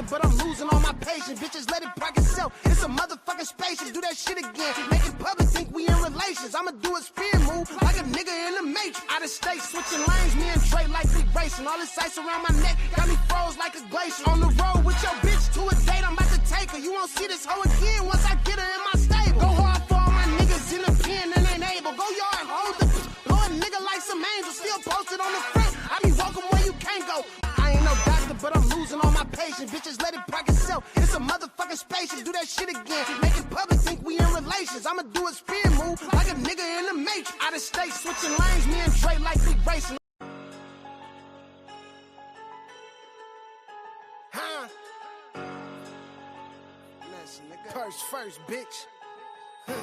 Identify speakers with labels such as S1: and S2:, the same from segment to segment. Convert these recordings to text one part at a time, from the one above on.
S1: but I'm losing all my patience. Bitches let it park itself. It's a motherfucking spaceship. Do that shit again. Make it public, think we in relations. I'ma do a spin move like a nigga in the Matrix. Out of state, switching lanes. Me and Trey like we racing. All this ice around my neck got me froze like a glacier. On the road with your bitch to a date. I'm about to take her. You won't see this hoe again once I get her in my stable. Go hard for all my niggas in the pen and ain't able. Go yard, hold the blow a nigga like some angels. Still posted on the front. I be walking where you can't go. I ain't no doctor, but I'm losing all my patience. Bitches let it park itself. It's a motherfucking spaceship. Do that shit again. Make it public, think we in relations. I'ma do a spin move like a nigga in the Matrix. Out of state, switching lanes. Me and Trey like we racing. Huh? Purse first, bitch. I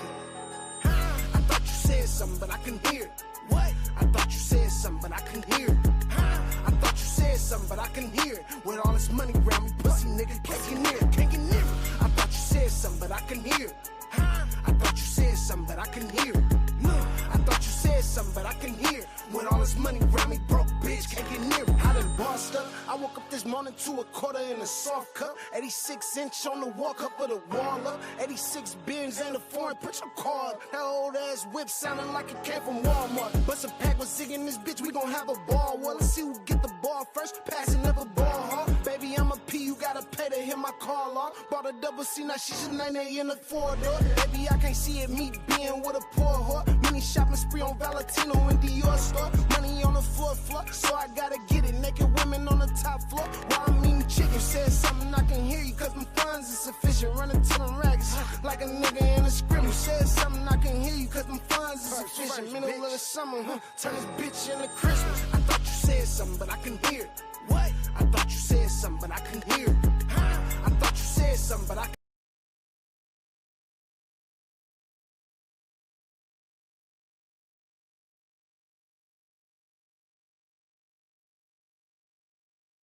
S1: thought you said something, but I couldn't hear it. What? I thought you said something, but I couldn't hear it. I thought you said something, but I couldn't hear it. With all this money around me, pussy nigga can't get near it, can't get near it. I thought you said something, but I couldn't hear it. I thought you said something, but I couldn't hear it. I thought you said something, but I couldn't hear it. With all this money around me, broke bitch can't get near it. I done bossed up. I woke up this morning to a quarter in a soft cup. 86-inch on the wall, cup of the wall up. 86 bins ain't a foreign, put your card. That old ass whip sounding like it came from Walmart. Bust a pack with Zig in this bitch, we gon' have a ball. Well, let's see who get the ball first. Passing never ball hard. Baby, I'm a P, you gotta pay to hear my call off. Bought a double C, now she just 9A in the 4-door. Baby, I can't see it, me being with a poor whore. Mini shopping spree on Valentino in Dior store. Money on the 4th floor, so I gotta get it. Naked women on the top floor, while I'm eating chicken. Said something I can hear you, cause them funds is sufficient. Running to them rags, like a nigga in a scrimmage. Said something I can hear you, cause them funds is sufficient. Middle of the summer, turn this bitch into Christmas. I thought you said something, but I couldn't hear it. What? I thought you said something, but I couldn't hear it. I thought you said something, but I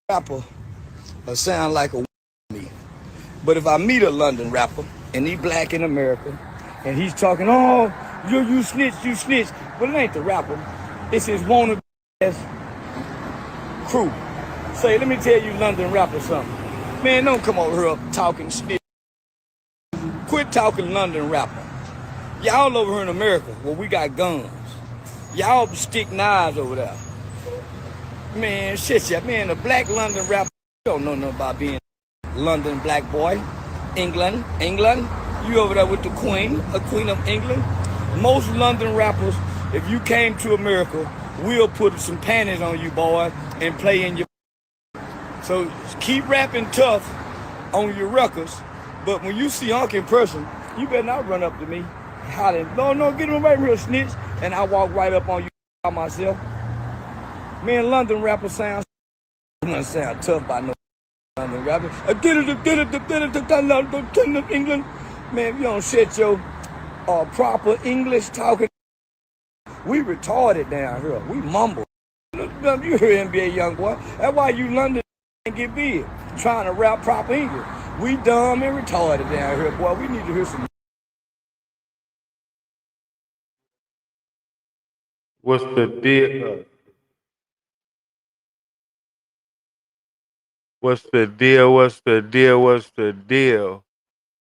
S2: rapper sound like a me. But if I meet a London rapper and he black in America and he's talking, oh, you snitch, you snitch. Well, it ain't the rapper. It's his wannabe ass crew. Say, let me tell you London rapper something. Man, don't come over here talking snitch. Quit talking London rapper. Y'all over here in America where we got guns. Y'all stick knives over there. Man, shit, yeah, man, a black London rapper don't know nothing about being London black boy. England, you over there with the queen, a queen of England. Most London rappers, if you came to America, we'll put some panties on you, boy, and play in your. So keep rapping tough on your records, but when you see Unc in person, you better not run up to me, hollering, no, get him right here, snitch, and I walk right up on you by myself. Man, London rappers sound tough by no London rapper. England. Man, if you don't shut your proper English talking, we retarded down here. We mumble. You hear NBA YoungBoy. That's why you London can't get big. Trying to rap proper English. We dumb and retarded down here, boy. We need to hear some.
S3: What's the deal? What's the deal? What's the deal? What's the deal?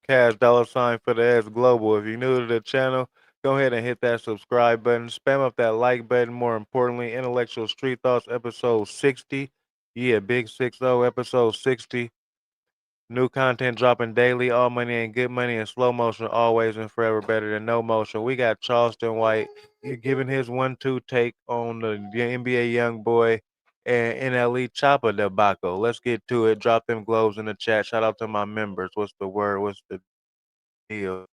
S3: Cash $ for the S Global. If you're new to the channel, go ahead and hit that subscribe button. Spam up that like button. More importantly, Intellectual Street Thoughts, episode 60. Yeah, big 60, episode 60. New content dropping daily. All money and good money in slow motion, always and forever better than no motion. We got Charleston White giving his 1-2 take on the NBA YoungBoy and NLE Choppa debacle. Let's get to it. Drop them globes in the chat. Shout out to my members. What's the word? What's the deal?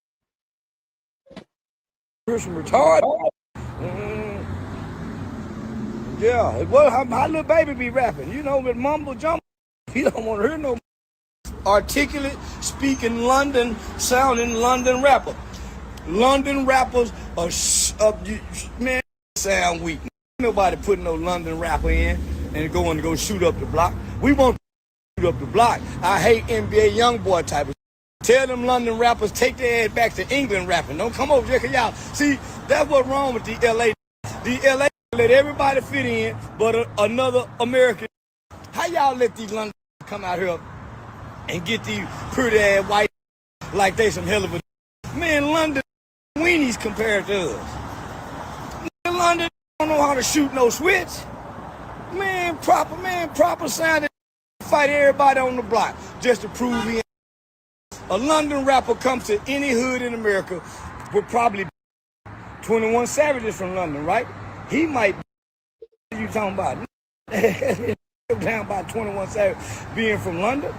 S2: Person retarded. Yeah, well, how little baby be rapping? You know, with mumble jumble. He don't want to hear no articulate, speaking London, sounding London rapper. London rappers are man sound weak. Nobody putting no London rapper in and going to go shoot up the block. We won't shoot up the block. I hate NBA YoungBoy type of. Tell them London rappers take their ass back to England rapping. Don't come over here, cause y'all see that's what's wrong with the LA. The LA let everybody fit in, but another American. How y'all let these London come out here and get these pretty ass white like they some hell of a man. London weenies compared to us. Man, London don't know how to shoot no switch. Man, proper sounding fight everybody on the block just to prove he. A London rapper comes to any hood in America would probably 21 Savages from London, right? He might be you talking about down by 21 Savage being from London.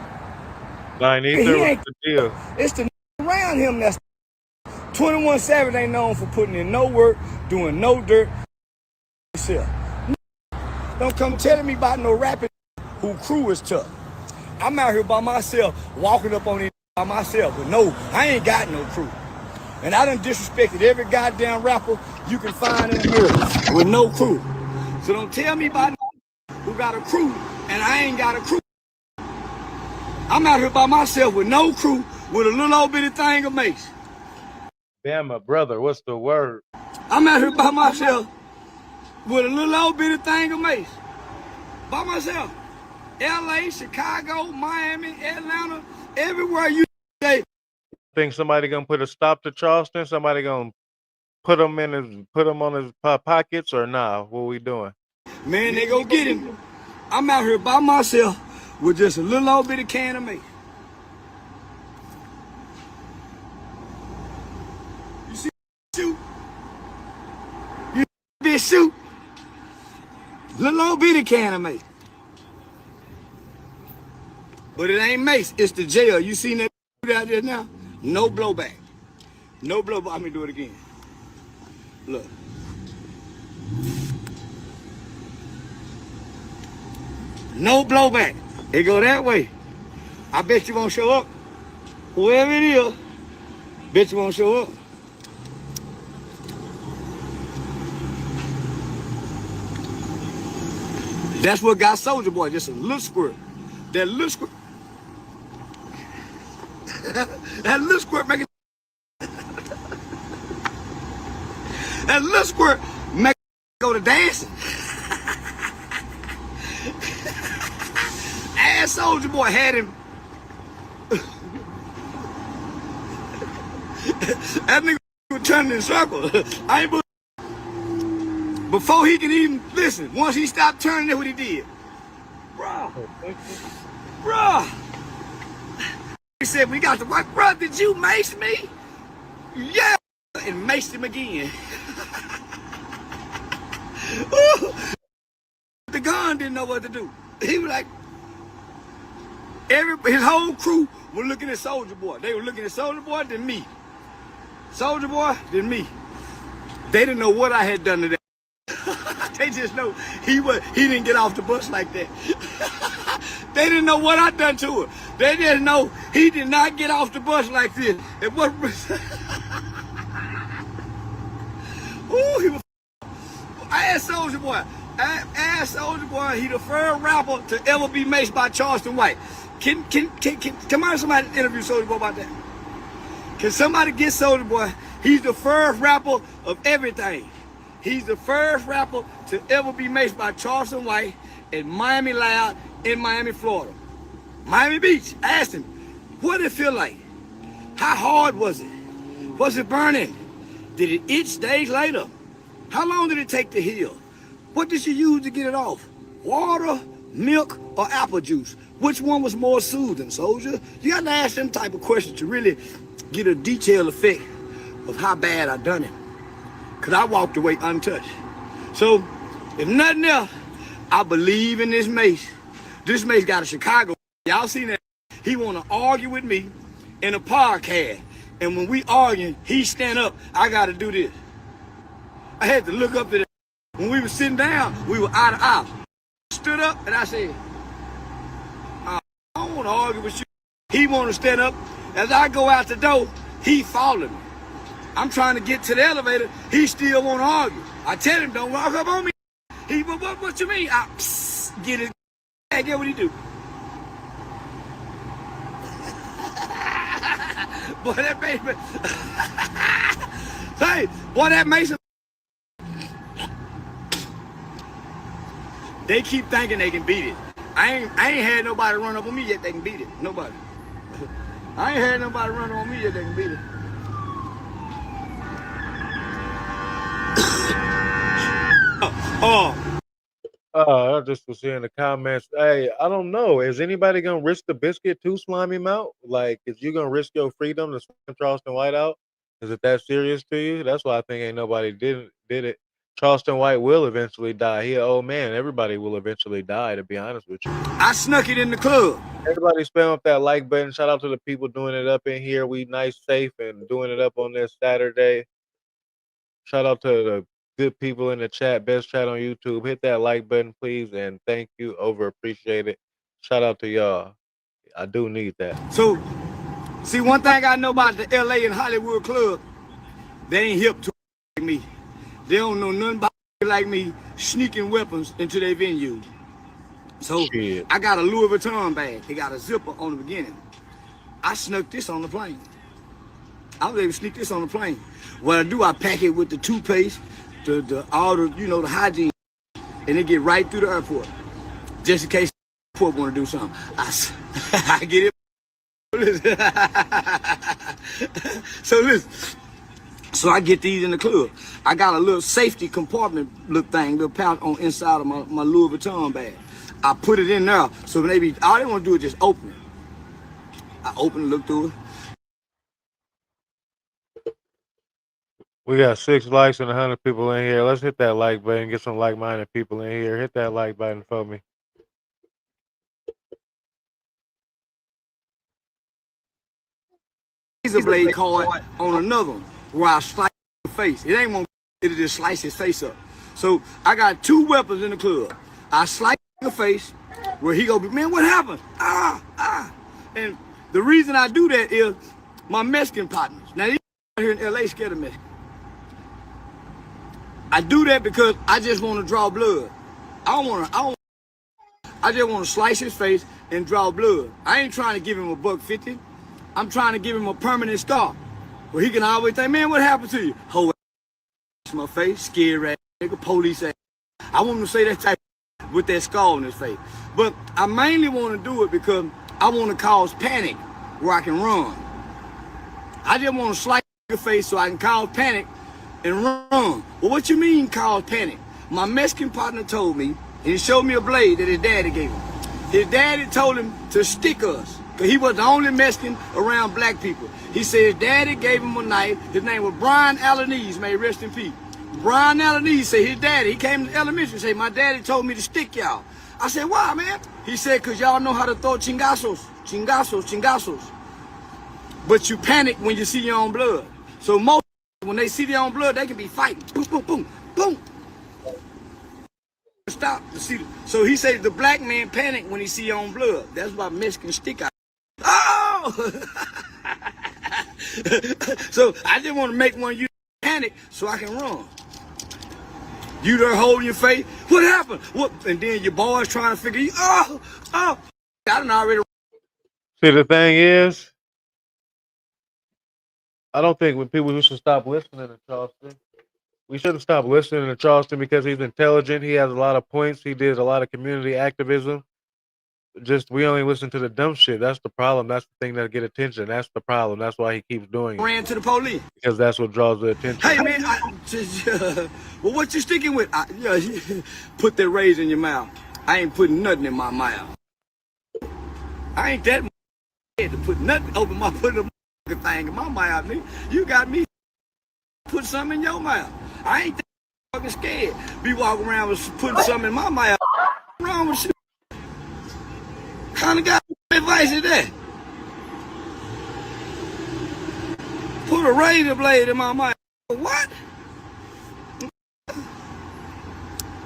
S3: Nine Ether, what's the deal?
S2: It's the around him that's 21 Savage ain't known for putting in no work, doing no dirt. Don't come telling me about no rapping who crew is tough. I'm out here by myself, walking up on it by myself, but no, I ain't got no crew. And I done disrespected every goddamn rapper you can find in America with no crew. So don't tell me about who got a crew and I ain't got a crew. I'm out here by myself with no crew with a little old bitty thing of mace.
S3: Damn, my brother, what's the word?
S2: I'm out here by myself with a little old bitty thing of mace. By myself. LA, Chicago, Miami, Atlanta, everywhere you say.
S3: Think somebody gonna put a stop to Charleston? Somebody gonna put him on his pockets or nah? What we doing?
S2: Man, they go get him. I'm out here by myself with just a little old bitty can of mace. You see shoot? You see this shoot? Little old bitty can of mace. But it ain't mace, it's the jail. You seen that out there now? No blowback. No blowback. Let me do it again. Look. No blowback. It go that way. I bet you won't show up. Whoever it is, bet you won't show up. That's what got Soulja Boy, just a little squirt. That little squirt. That little squirt make it. That little squirt make it go to dancing. Ass Soulja Boy had him. That nigga was turning in circles. I ain't before he could even listen. Once he stopped turning, that's what he did. Bruh. He said, we got the right, bruh, did you mace me? Yeah. And maced him again. The gun didn't know what to do. He was like, his whole crew were looking at Soulja Boy. They were looking at Soulja Boy, then me. Soulja Boy, then me. They didn't know what I had done to them. They just know he didn't get off the bus like that. They didn't know what I done to her. They just know he did not get off the bus like this. It was ooh, he was. I asked Soulja Boy. I asked Soulja Boy, he the first rapper to ever be maced by Charleston White. Can somebody interview Soulja Boy about that? Can somebody get Soulja Boy? He's the first rapper of everything. He's the first rapper to ever be maced by Charleston White at Miami Loud in Miami, Florida. Miami Beach. I asked him, what did it feel like? How hard was it? Was it burning? Did it itch days later? How long did it take to heal? What did you use to get it off? Water, milk, or apple juice? Which one was more soothing, soldier? You got to ask them type of questions to really get a detailed effect of how bad I done it. Because I walked away untouched. So, if nothing else, I believe in this mace. This mace got a Chicago. Y'all seen that? He want to argue with me in a podcast. And when we arguing, he stand up. I got to do this. I had to look up to that. When we were sitting down, we were eye to eye. Stood up and I said, I don't want to argue with you. He want to stand up. As I go out the door, he following me. I'm trying to get to the elevator. He still want to argue. I tell him, don't walk up on me. He, what you mean? I get it. I get what he do. Boy, that made me. Hey, boy, that makes him. They keep thinking they can beat it. I ain't had nobody run up on me yet. They can beat it. Nobody. I ain't had nobody run on me yet that can beat it.
S3: I just was seeing the comments. Hey, I don't know. Is anybody gonna risk the biscuit to slime him out? Like, is you gonna risk your freedom to slime Charleston White out? Is it that serious to you? That's why I think ain't nobody did it. Charleston White will eventually die. He an old man. Everybody will eventually die, to be honest with you.
S2: I snuck it in the club.
S3: Everybody spam up that like button. Shout out to the people doing it up in here. We nice, safe, and doing it up on this Saturday. Shout out to the good people in the chat, best chat on YouTube. Hit that like button, please, and thank you. Over appreciate it. Shout out to y'all. I do need that.
S2: So, see, one thing I know about the LA and Hollywood club, they ain't hip to like me. They don't know nothing about like me sneaking weapons into their venue. So
S3: Shit.
S2: I got a Louis Vuitton bag. It got a zipper on the beginning. I snuck this on the plane. I was able to sneak this on the plane. What I do, I pack it with the toothpaste, all the, you know, the hygiene, and it get right through the airport. Just in case the airport want to do something. I get it. So listen. So I get these in the club. I got a little safety compartment little thing, little pouch on inside of my Louis Vuitton bag. I put it in there, so when all they want to do is just open it. I open it, look through it.
S3: We got 6 likes and 100 people in here. Let's hit that like button. Get some like-minded people in here. Hit that like button for me.
S2: Razor blade card on another one where I slice the face. It ain't one, it'll just slice his face up. So I got 2 weapons in the club. I slice the face where he go, man, what happened? And the reason I do that is my Mexican partners. Now these here in LA scared of Mexican. I do that because I just want to draw blood. I just want to slice his face and draw blood. I ain't trying to give him a $150. I'm trying to give him a permanent scar where he can always think, man, what happened to you? Whole ass my face, scared ass, nigga, police ass. I want him to say that type with that scar on his face. But I mainly want to do it because I want to cause panic where I can run. I just want to slice your face so I can cause panic and run. Well, what you mean cause panic? My Mexican partner told me, and he showed me a blade that his daddy gave him. His daddy told him to stick us, because he was the only Mexican around black people. He said his daddy gave him a knife. His name was Brian Alaniz, may he rest in peace. Brian Alaniz said his daddy, he came to elementary and said, my daddy told me to stick y'all. I said, why, man? He said, because y'all know how to throw chingazos. But you panic when you see your own blood. So most, when they see their own blood, they can be fighting. Boom, boom, boom, boom. Stop. So he said the black man panic when he see your own blood. That's why Mexicans stick out. Oh! So I just want to make one of you panic so I can run. You there holding your face. What happened? What? And then your boys trying to figure you. Oh! I done already.
S3: See, the thing is, I don't think when people should stop listening to Charleston. We shouldn't stop listening to Charleston because he's intelligent. He has a lot of points. He did a lot of community activism. Just we only listen to the dumb shit. That's the problem. That's the thing that get attention. That's the problem. That's why he keeps doing it.
S2: Ran to the police
S3: because that's what draws the attention.
S2: Hey man, well, what you sticking with? Put that razor in your mouth. I ain't putting nothing in my mouth. I ain't that to put nothing put a thing in my mouth. Nigga. You got me. Put something in your mouth. I ain't that fucking scared. Be walking around with putting something in my mouth. What's wrong with you? Kind of got advice is that? Put a razor blade in my mouth. What?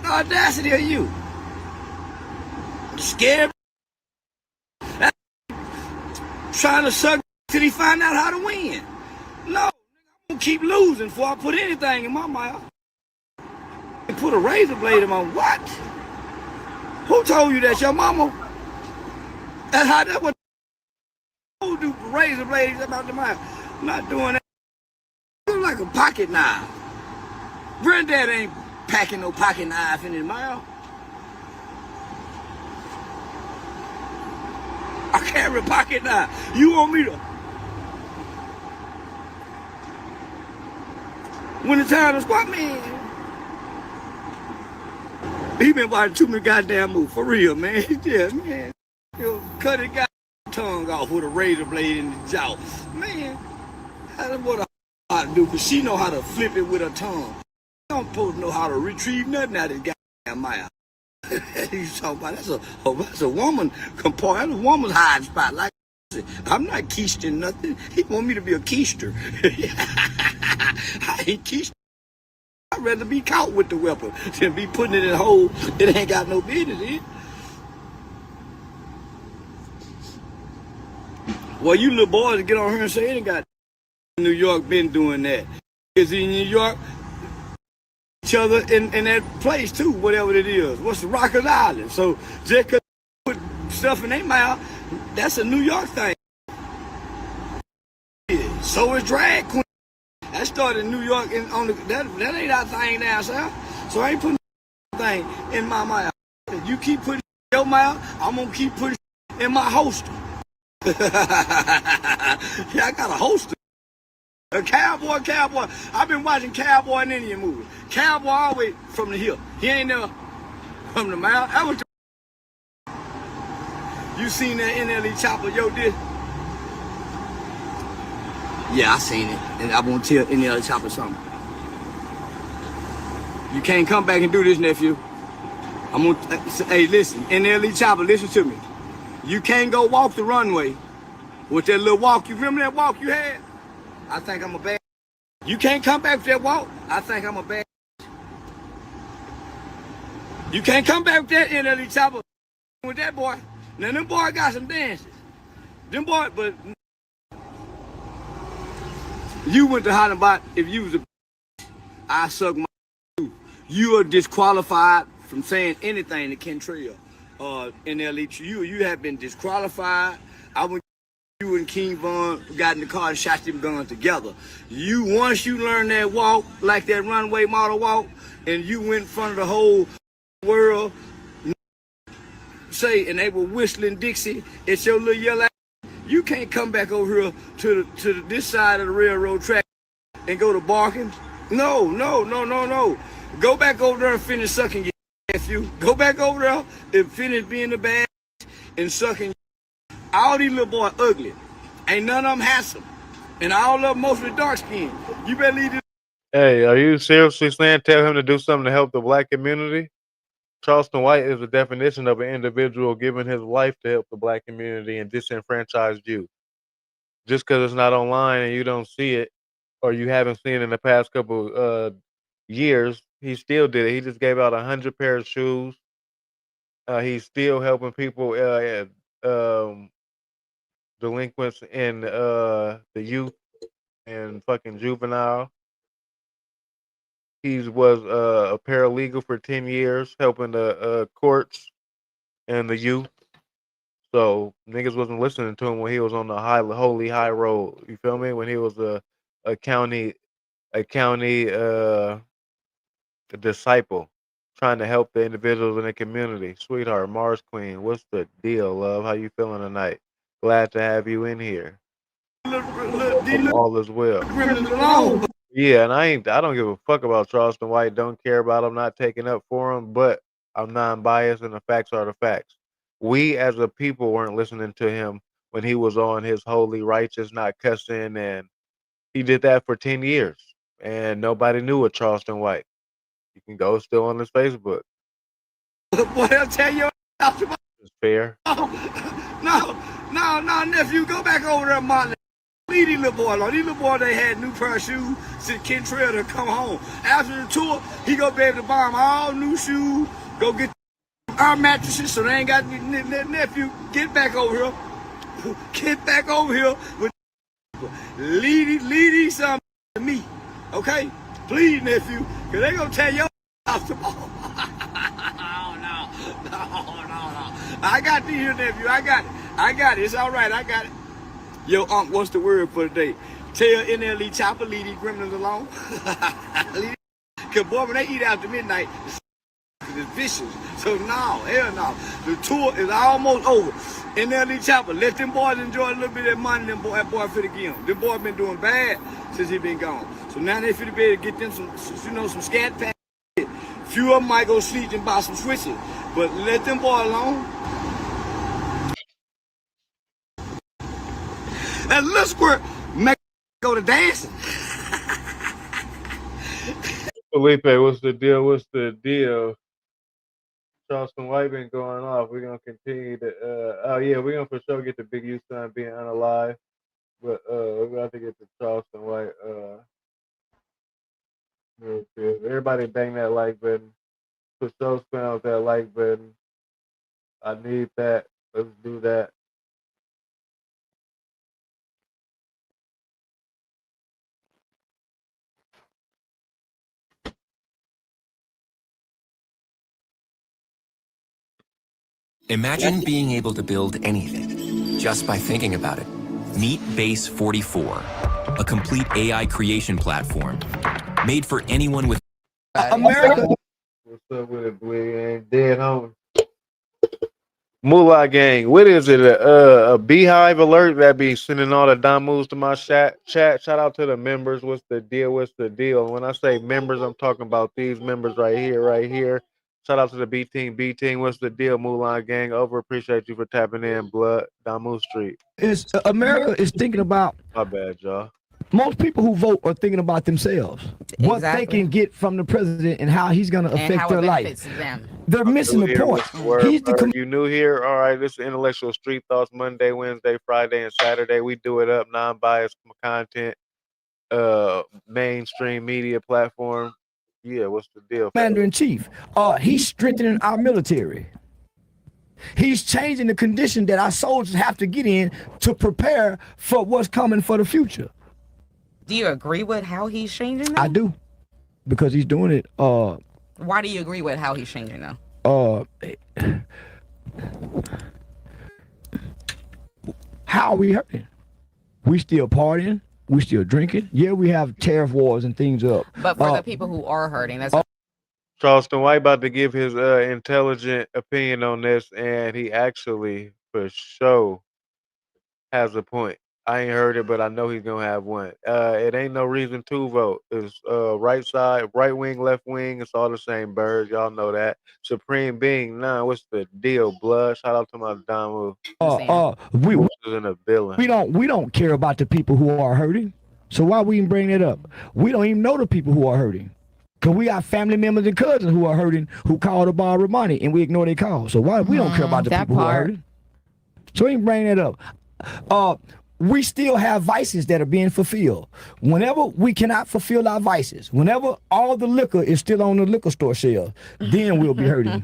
S2: The audacity of you. Scared? Trying to suck till he find out how to win. No, I'm gonna keep losing before I put anything in my mouth. And put a razor blade in my what? Who told you that? Your mama? That's what who do razor blades about the mouth. I'm not doing that. It's like a pocket knife. Granddad ain't packing no pocket knife in his mouth. I carry a pocket now. You want me to? When the time to squat, man. He been watching too many goddamn movies. For real, man. Yeah, man. Cut his goddamn tongue off with a razor blade in the jaw. Man, that's what I ought to do, because she know how to flip it with her tongue. She don't supposed to know how to retrieve nothing out of his goddamn mouth. He's talking about that's a woman comport. That's a woman's hiding spot. Like I'm not keisting nothing. He want me to be a keister. I ain't keisting. I'd rather be caught with the weapon than be putting it in a hole it ain't got no business in. Well, you little boys get on here and say it ain't got New York been doing that. Because in New York, each other in that place too, whatever it is. What's the Rockers Island? So just cause they put stuff in their mouth, that's a New York thing. So is drag queen. That started in New York and on that ain't our thing down south. So I ain't putting thing in my mouth. If you keep putting in your mouth, I'm gonna keep putting in my holster. Yeah, I got a holster. A cowboy. I've been watching cowboy and Indian movies. Cowboy always from the hip. He ain't never from the mouth. That was you seen that NLE Choppa, yo, did? Yeah, I seen it. And I won't tell NLE Choppa something. You can't come back and do this, nephew. I'm gonna hey, listen, NLE Choppa, listen to me. You can't go walk the runway with that little walk. You remember that walk you had? I think I'm a bad. You can't come back with that walk. I think I'm a bad. You can't come back with that NLE Choppa with that boy. Now them boy got some dances. Them boy, but you went to holler about if you was a. I suck my. You are disqualified from saying anything to Kentrell. NLE, you have been disqualified. You and King Von got in the car and shot them guns together. Once you learn that walk, like that runway model walk, and you went in front of the whole world, and they were whistling Dixie, it's your little yellow ass, you can't come back over here to this side of the railroad track and go to Barkins. No. Go back over there and finish sucking your nephew. Go back over there and finish being the bad and sucking. All these little boys ugly. Ain't none of them handsome. And all of them mostly dark skinned. You better leave this.
S3: Hey, are you seriously saying tell him to do something to help the black community? Charleston White is the definition of an individual giving his life to help the black community and disenfranchised youth. Just because it's not online and you don't see it, or you haven't seen it in the past couple years, he still did it. He just gave out 100 pairs of shoes. He's still helping people, delinquents in the youth and fucking juvenile. He was a paralegal for 10 years, helping the courts and the youth. So niggas wasn't listening to him when he was on the holy high road. You feel me? When he was a county disciple, trying to help the individuals in the community. Sweetheart, Mars Queen, what's the deal, love? How you feeling tonight? Glad to have you in here. All is well. Yeah, and I don't give a fuck about Charleston White. Don't care about him. Not taking up for him, but I'm non-biased, and the facts are the facts. We as a people weren't listening to him when he was on his holy, righteous, not cussing, and he did that for 10 years, and nobody knew of Charleston White. You can go still on his Facebook.
S2: Boy, I'll tell you.
S3: It's fair.
S2: No, nephew, go back over there, Martin. Leave these little boys alone. These little boys, they had new pair of shoes since Kentrell to come home. After the tour, he gonna be able to buy them all new shoes, go get our mattresses so they ain't got nephew. Get back over here. Get back over here with leave these some to me. Okay? Please, nephew, because they gonna tell you off tomorrow. No. I got these here, nephew. I got it. It's all right. I got it. Yo, Unc, what's the word for today? Tell NLE Choppa, leave these gremlins alone. Because, boy, when they eat after midnight, because it's vicious. So no, hell no. The tour is almost over. NLE Choppa, let them boys enjoy a little bit of that money. That boy finna get him. Them boys been doing bad since he been gone. So now they finna be able to get them some scat pack. Few of them might go sleep and buy some switches, but let them boys alone. That little squirt make go to dancing.
S3: Felipe, what's the deal? What's the deal? Charleston White been going off. We're gonna continue to we're gonna for sure get the Big U son being unalive. But we're gonna have to get to Charleston White real quick. Everybody bang that like button. For sure spin out that like button. I need that. Let's do that.
S4: Imagine being able to build anything just by thinking about it. Meet Base 44, a complete AI creation platform made for anyone with
S2: America.
S3: What's up with it, boy? Ain't dead home. Moolah gang, what is it? A beehive alert that be sending all the dumb moves to my chat. Shout out to the members. What's the deal? What's the deal? And when I say members, I'm talking about these members right here, right here. Shout out to the B team. B team, what's the deal? Moolah gang, over. Appreciate you for tapping in. Blood, Damu Street.
S2: America is thinking about.
S3: My bad, y'all.
S2: Most people who vote are thinking about themselves, what they can get from the president and how he's going to affect their life. They're missing the point.
S3: He's the you new here? All right, this is Intellectual Street Thoughts, Monday, Wednesday, Friday, and Saturday. We do it up, non-biased content, mainstream media platform. Yeah, what's the deal?
S2: Commander-in-Chief, he's strengthening our military. He's changing the condition that our soldiers have to get in to prepare for what's coming for the future.
S5: Do you agree with how he's changing them?
S2: I do, because he's doing it.
S5: Why do you agree with how he's changing them?
S2: How are we hurting? We still partying. We still drinking. Yeah, we have tariff wars and things up.
S5: But for the people who are hurting, that's
S3: Charleston White about to give his intelligent opinion on this, and he actually for sure has a point. I ain't heard it, but I know he's gonna have one. It ain't no reason to vote. It's right side, right wing, left wing. It's all the same birds. Y'all know that. Supreme Being, nah, what's the deal, blood? Shout out to my Damu.
S2: We
S3: in a villain.
S2: We don't care about the people who are hurting. So why we even bring it up? We don't even know the people who are hurting. Cause we got family members and cousins who are hurting who call to borrow money and we ignore their calls. So why we don't care about the people who are hurting? So we ain't bring that up. We still have vices that are being fulfilled. Whenever we cannot fulfill our vices, whenever all the liquor is still on the liquor store shelf, then we'll be hurting.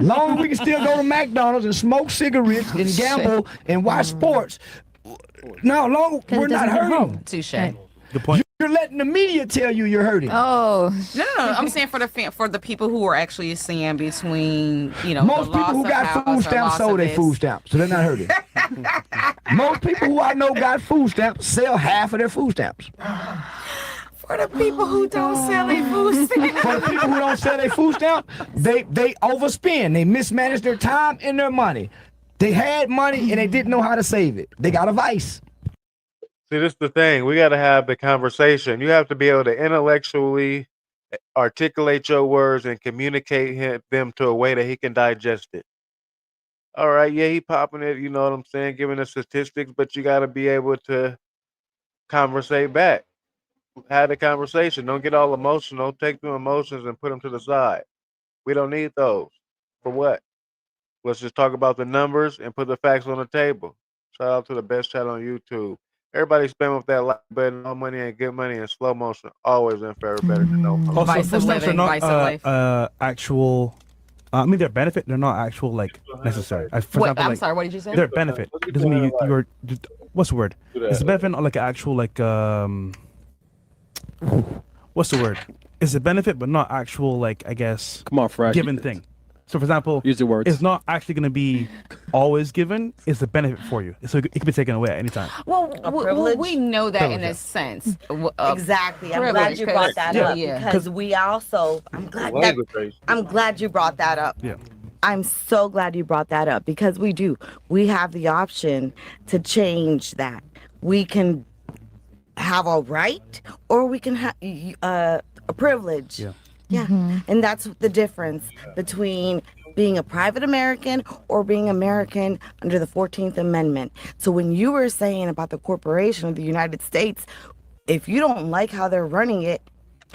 S2: Long as we can still go to McDonald's and smoke cigarettes and gamble and watch sports, no, long we're not hurting.
S5: touche.
S6: The point.
S2: You're letting the media tell you you're hurting.
S5: No. I'm saying for the people who are actually seeing between,
S2: most people who got food stamps sold their food stamps, so they're not hurting. Most people who I know got food stamps sell half of their food stamps.
S5: For the people who don't sell their food stamps.
S2: For the people who don't sell their food stamps, they overspend. They mismanage their time and their money. They had money and they didn't know how to save it. They got a vice.
S3: See, this is the thing. We got to have the conversation. You have to be able to intellectually articulate your words and communicate them to a way that he can digest it. All right, yeah, he popping it, you know what I'm saying, giving the statistics, but you got to be able to conversate back. Have the conversation. Don't get all emotional. Take the emotions and put them to the side. We don't need those. For what? Let's just talk about the numbers and put the facts on the table. Shout out to the best chat on YouTube. Everybody spam up that like button. All money and good money in slow motion. Always in favor, better than no.
S6: Also,
S5: Vice of
S6: food stamps are
S5: living, vice of life.
S6: not actual. I mean, they're benefit. They're not actual like necessary. For example,
S5: I'm
S6: like,
S5: sorry. What did you say?
S6: they're benefit. It doesn't mean you're. What's the word? It's a benefit, not like an actual like What's the word? It's a benefit, but not actual like I guess.
S7: Come on, Fresh.
S6: Given thing. So, for example,
S7: Use the words.
S6: it's not actually going to be always given. It's a benefit for you. So it can be taken away at any time.
S5: Well,
S8: privilege?
S5: we know that in
S6: Privilege,
S5: a sense.
S8: Exactly. I'm glad
S5: privilege,
S8: you brought that up
S5: yeah.
S8: because we also. I'm glad you brought that up.
S6: Yeah.
S8: I'm so glad you brought that up because we do. We have the option to change that. We can have a right or we can have a privilege.
S6: Yeah.
S8: Yeah. And that's the difference between being a private American or being American under the 14th Amendment. So when you were saying about the corporation of the United States, if you don't like how they're running it,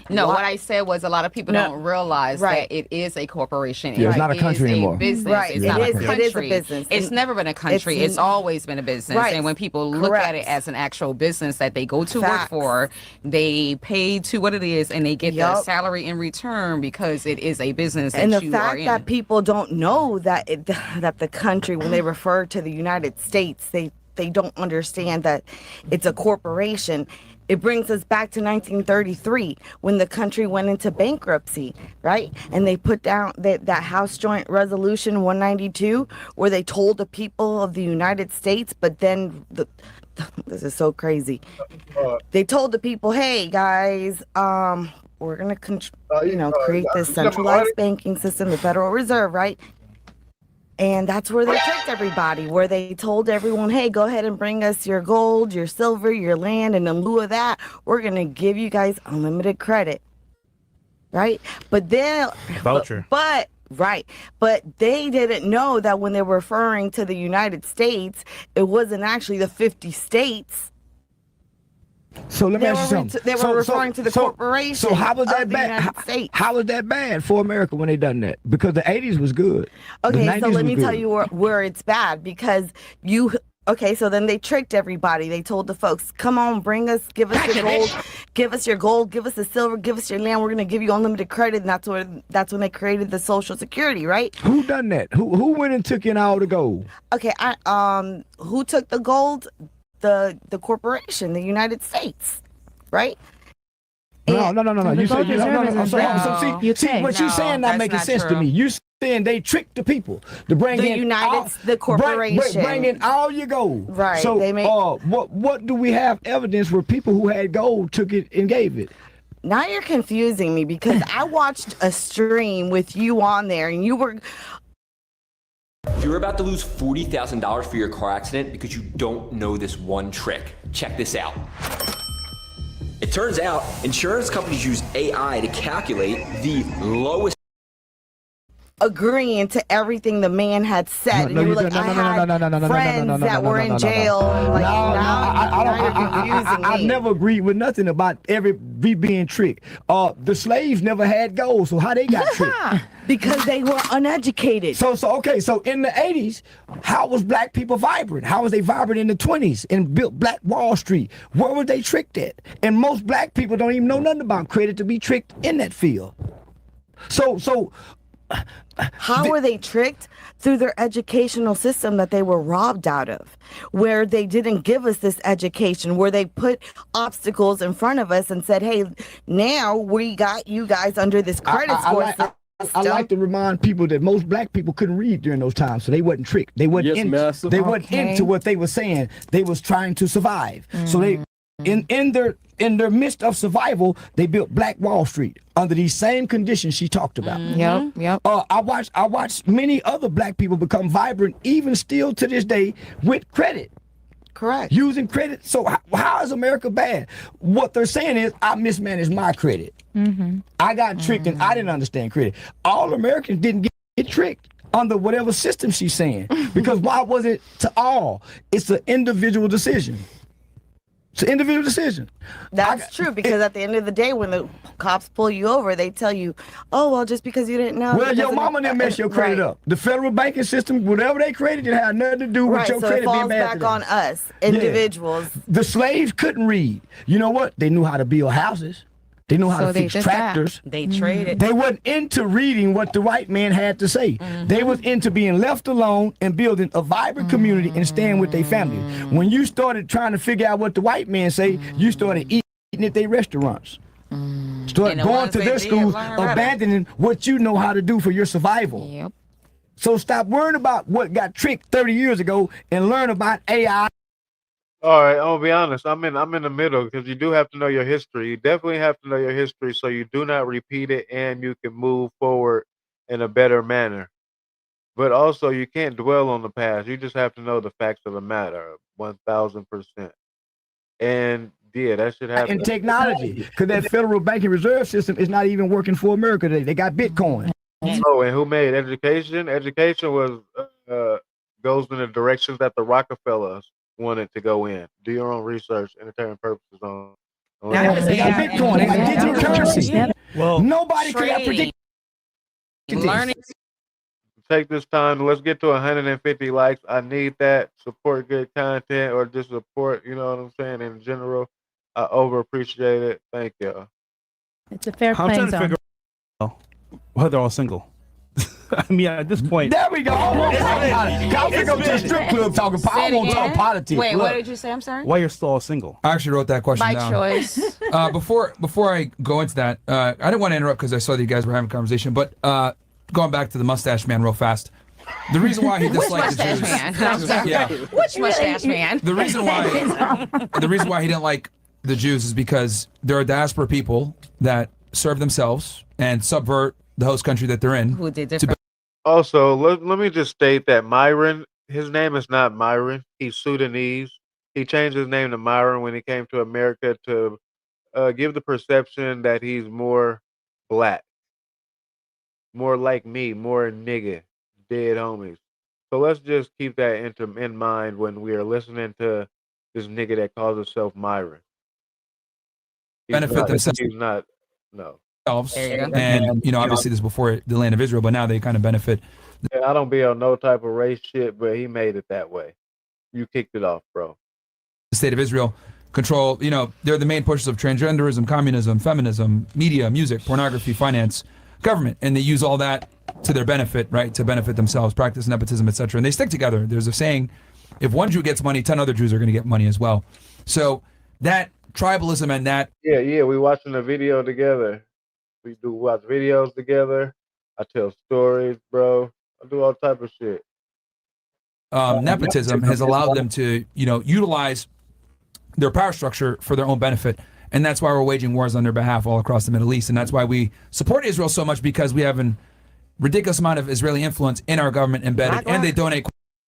S5: No, what I said was a lot of people
S8: No.
S5: don't realize
S8: Right.
S5: that it is a corporation.
S2: Yeah, it's not a
S5: It
S2: country
S5: is
S2: anymore.
S5: A business.
S8: Right.
S5: It's
S8: It
S5: not
S8: is-
S5: a
S8: it
S5: country.
S8: is a business.
S5: It's
S8: And
S5: never been a country. It's always been a business.
S8: Right.
S5: And when people look at it
S8: Correct.
S5: as an actual business that they go to work
S8: Facts.
S5: for, they pay to what it is and they get their
S8: Yup.
S5: salary in return because it is a business that
S8: and the
S5: you are
S8: fact
S5: in.
S8: that people don't know that that the country, when they refer to the United States, they don't understand that it's a corporation. It brings us back to 1933 when the country went into bankruptcy, right? And they put down that House Joint Resolution 192 where they told the people of the United States, but then this is so crazy. They told the people, hey guys, we're gonna create this centralized banking system, the Federal Reserve, right? And that's where they tricked everybody, where they told everyone, hey, go ahead and bring us your gold, your silver, your land, and in lieu of that, we're going to give you guys unlimited credit. Right? But then...
S6: Voucher.
S8: But they didn't know that when they were referring to the United States, it wasn't actually the 50 states.
S2: So let me ask you something.
S8: They were referring to the corporation.
S2: So how was that
S8: of the
S2: bad?
S8: United States.
S2: How was that bad for America when they done that? Because the 80s was good. The
S8: Okay,
S2: 90s
S8: so let
S2: was
S8: me
S2: good.
S8: tell you where it's bad because okay, so then they tricked everybody. They told the folks, come on, give us your gold, give us your gold, give us the silver, give us your land. We're going to give you unlimited credit. And that's when they created the Social Security, right?
S2: Who done that? Who went and took in all the gold?
S8: Okay, who took the gold? The corporation, the United States, right?
S2: No. You said
S5: UK.
S2: what you saying not
S5: that's
S2: making
S5: not
S2: sense to
S5: true.
S2: me. You saying they tricked the people to bring
S8: the corporation.
S2: bring in all your gold.
S8: Right,
S2: So
S8: they make-
S2: what do we have evidence where people who had gold took it and gave it?
S8: Now you're confusing me because I watched a stream with you on there and you were...
S9: You're about to lose $40,000 for your car accident because you don't know this one trick. Check this out. It turns out insurance companies use AI to calculate the lowest
S8: agreeing to everything the man had said. And you were like, I had friends that were in jail. Like, now you're confusing me.
S2: I've never agreed with nothing about we being tricked. The slaves never had gold, so how they got tricked?
S8: Because they were uneducated.
S2: So in the 80s, how was black people vibrant? How was they vibrant in the 20s and built Black Wall Street? Where were they tricked at? And most black people don't even know nothing about credit to be tricked in that field. So
S8: how were they tricked? Through their educational system that they were robbed out of, where they didn't give us this education, where they put obstacles in front of us and said, hey, now we got you guys under this credit score system.
S2: I like to remind people that most black people couldn't read during those times, so they wasn't tricked. They wasn't into what they were saying. They was trying to survive. So they in their midst of survival, they built Black Wall Street under these same conditions she talked about.
S5: Yep.
S2: I watched many other black people become vibrant, even still to this day, with credit.
S8: Correct.
S2: Using credit. So how is America bad? What they're saying is I mismanaged my credit. I got tricked and I didn't understand credit. All Americans didn't get tricked under whatever system she's saying. Because why was it to all? It's an individual decision. It's an individual decision.
S8: That's true, because at the end of the day, when the cops pull you over, they tell you, oh, well, just because you didn't know.
S2: Well, your mama didn't mess your credit up. The federal banking system, whatever they created, it had nothing to do with your credit being bad.
S8: It falls back on us, individuals.
S2: Yeah. The slaves couldn't read. You know what? They knew how to build houses. They knew how to fix tractors.
S5: They traded.
S2: They wasn't into reading what the white man had to say. They was into being left alone and building a vibrant community and staying with their family. When you started trying to figure out what the white man say, you started eating at their restaurants. Start going to their schools, abandoning what you know how to do for your survival.
S5: Yep.
S2: So stop worrying about what got tricked 30 years ago and learn about AI.
S3: All right, I'll be honest. I'm in the middle because you do have to know your history. You definitely have to know your history so you do not repeat it and you can move forward in a better manner. But also, you can't dwell on the past. You just have to know the facts of the matter, 1,000%. And yeah, that should happen.
S2: And technology, because that federal banking reserve system is not even working for America today. They got Bitcoin.
S3: Oh, and who made education? Education was goes in the directions that the Rockefellers wanted to go in. Do your own research, entertainment purposes on.
S2: They got Bitcoin. They got digital currency.
S6: Well,
S2: Nobody could have predicted this.
S5: Learning.
S3: Take this time. Let's get to 150 likes. I need that. Support good content or just support, you know what I'm saying, in general. I over appreciate it. Thank y'all.
S7: It's a fair
S6: I'm
S7: playing
S6: trying to
S7: zone.
S6: figure out why they're all single. I mean, at this point,
S2: There we go. I'll go to the strip club talking. I won't talk politics.
S5: Wait,
S2: Look.
S5: what did you say? I'm sorry.
S6: why you're still all single?
S10: I actually wrote that question
S5: By
S10: down.
S5: choice.
S10: Before I go into that, I didn't want to interrupt because I saw that you guys were having a conversation, but going back to the mustache man real fast. The reason why he
S5: Which
S10: disliked the
S5: mustache
S10: Jews.
S5: man? I'm sorry.
S10: Yeah.
S5: Which mustache man?
S10: The reason why he didn't like the Jews is because there are diaspora people that serve themselves and subvert the host country that they're in.
S5: Who did different?
S3: Also, let me just state that Myron, his name is not Myron. He's Sudanese. He changed his name to Myron when he came to America to give the perception that he's more black, more like me, more nigga, dead homies. So let's just keep that in mind when we are listening to this nigga that calls himself Myron.
S10: Benefit themselves.
S3: He's not. No.
S5: There you go.
S10: And, obviously this is before the land of Israel, but now they kind of benefit
S3: Yeah, I don't be on no type of race shit, but he made it that way. You kicked it off, bro.
S10: the state of Israel. Control, they're the main pushers of transgenderism, communism, feminism, media, music, pornography, finance, government, and they use all that to their benefit, right? To benefit themselves, practice nepotism, etc. And they stick together. There's a saying, if one Jew gets money, 10 other Jews are going to get money as well. So that tribalism and that...
S3: Yeah, we watching a video together. We do watch videos together. I tell stories, bro. I do all type of shit.
S10: Nepotism has allowed them to, utilize their power structure for their own benefit. And that's why we're waging wars on their behalf all across the Middle East. And that's why we support Israel so much, because we have a ridiculous amount of Israeli influence in our government embedded, and they donate.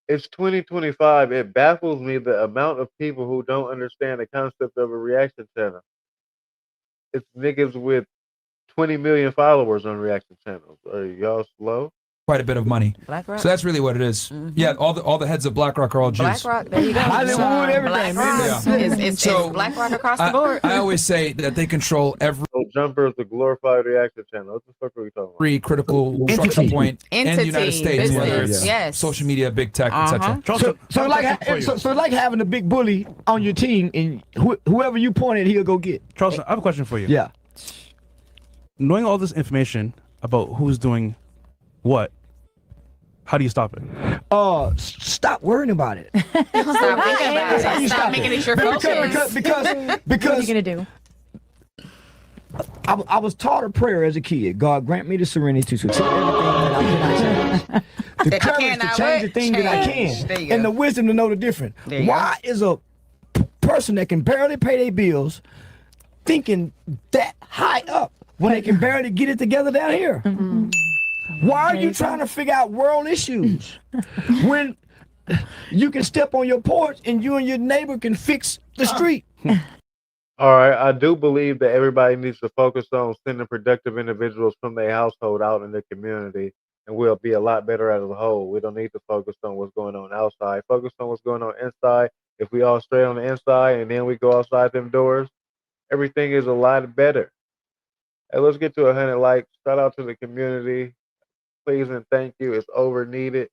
S3: It's 2025. It baffles me the amount of people who don't understand the concept of a reaction channel. It's niggas with 20 million followers on reaction channels. Are y'all slow?
S10: Quite a bit of money.
S5: BlackRock.
S10: So that's really what it is.
S5: Mhm.
S10: Yeah, all the heads of BlackRock are all Jews.
S5: BlackRock, there you go.
S2: Hollywood, everything.
S5: BlackRock is BlackRock across the board.
S10: I always say that they control every
S3: Jumper is a glorified reaction channel. What the fuck are we talking about?
S10: critical structure point in the United States, whether it's
S5: yes.
S10: social media, big tech, etc.
S2: So it's like having a big bully on your team, and whoever you point at, he'll go get.
S6: Charleston, I have a question for you.
S2: Yeah.
S6: Knowing all this information about who's doing what, how do you stop it?
S2: Stop worrying about it.
S5: Stop thinking about it. Stop making it your focus.
S2: Because
S7: What are you gonna do?
S2: I was taught a prayer as a kid. God grant me the serenity to accept everything that I cannot change. The courage to change the thing that I can. And the wisdom to know the difference. Why is a person that can barely pay their bills thinking that high up when they can barely get it together down here? Why are you trying to figure out world issues when you can step on your porch and you and your neighbor can fix the street?
S3: All right, I do believe that everybody needs to focus on sending productive individuals from their household out in the community, and we'll be a lot better as a whole. We don't need to focus on what's going on outside. Focus on what's going on inside. If we all stay on the inside and then we go outside them doors, everything is a lot better. Hey, let's get to 100 likes. Shout out to the community. Please and thank you. It's over needed.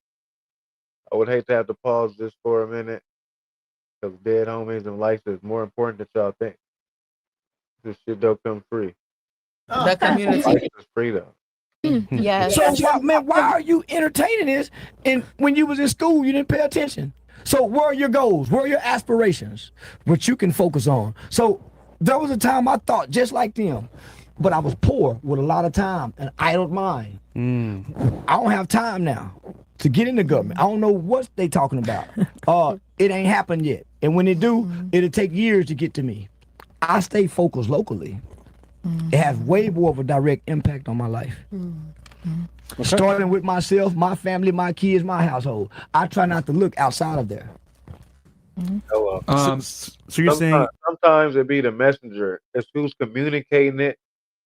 S3: I would hate to have to pause this for a minute, because dead homies and likes is more important than y'all think. This shit don't come free.
S5: The community.
S3: Likes is free though.
S5: Yes.
S2: So why are you entertaining this? And when you was in school, you didn't pay attention. So where are your goals? Where are your aspirations? What you can focus on. So there was a time I thought just like them, but I was poor with a lot of time and idle mind. I don't have time now. to get in the government. I don't know what they talking about. It ain't happened yet. And when it do, it'll take years to get to me. I stay focused locally. It has way more of a direct impact on my life. Starting with myself, my family, my kids, my household. I try not to look outside of there.
S6: So you're saying
S3: sometimes it be the messenger. It's who's communicating it.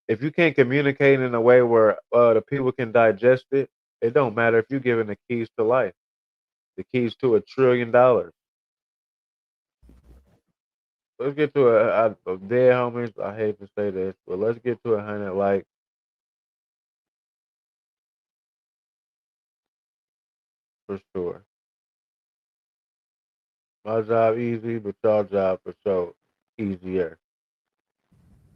S3: If you can't communicate in a way where the people can digest it, it don't matter if you're giving the keys to life, the keys to $1 trillion. Let's get to a dead homies. I hate to say this, but let's get to 100 likes. For sure. My job easy, but y'all job for sure easier.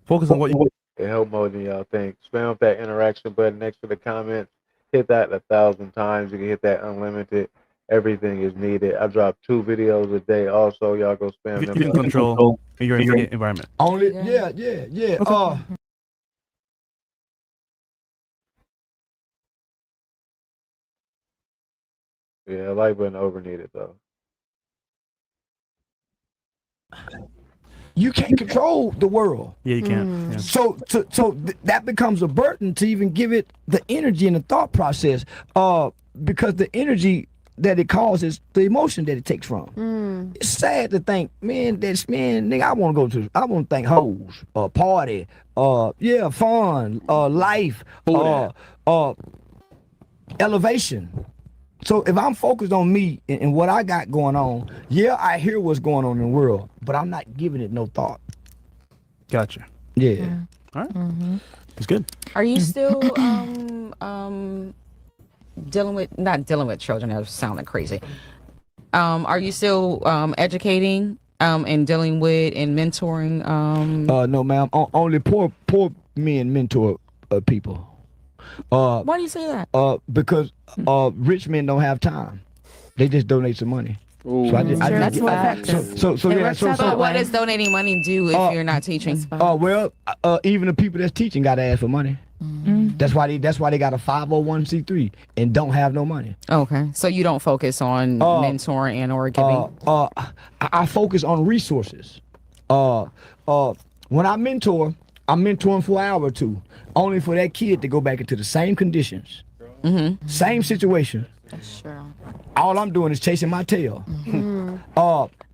S6: focus on what you
S3: It help more than y'all think. Spam up that interaction button next to the comments. Hit that 1,000 times. You can hit that unlimited. Everything is needed. I drop 2 videos a day. Also, y'all go spam
S6: you
S3: them.
S6: can control in your immediate environment.
S2: Only, yeah.
S6: Okay.
S3: Yeah, like button over needed though.
S2: You can't control the world.
S6: Yeah, you can. Yeah.
S2: So that becomes a burden to even give it the energy and the thought process. Because the energy that it causes, the emotion that it takes from. It's sad to think, nigga, I want to think hoes, party, fun, life, elevation. So if I'm focused on me and what I got going on, I hear what's going on in the world, but I'm not giving it no thought.
S6: Gotcha.
S2: Yeah.
S6: All right. That's good.
S5: Are you still not dealing with children? That was sounding crazy. Are you still educating and dealing with and mentoring?
S2: No, ma'am. Only poor men mentor people.
S5: Why do you say that?
S2: Because rich men don't have time. They just donate some money.
S5: Ooh.
S2: So I just
S5: That's
S2: get,
S5: fact.
S2: so
S5: what does donating money do if you're not teaching?
S2: Even the people that's teaching got to ask for money. That's why they got a 501c3 and don't have no money.
S5: Okay, so you don't focus on mentoring and or giving.
S2: I focus on resources. When I mentor, I'm mentoring for an hour or two, only for that kid to go back into the same conditions, same situation.
S5: That's true.
S2: All I'm doing is chasing my tail.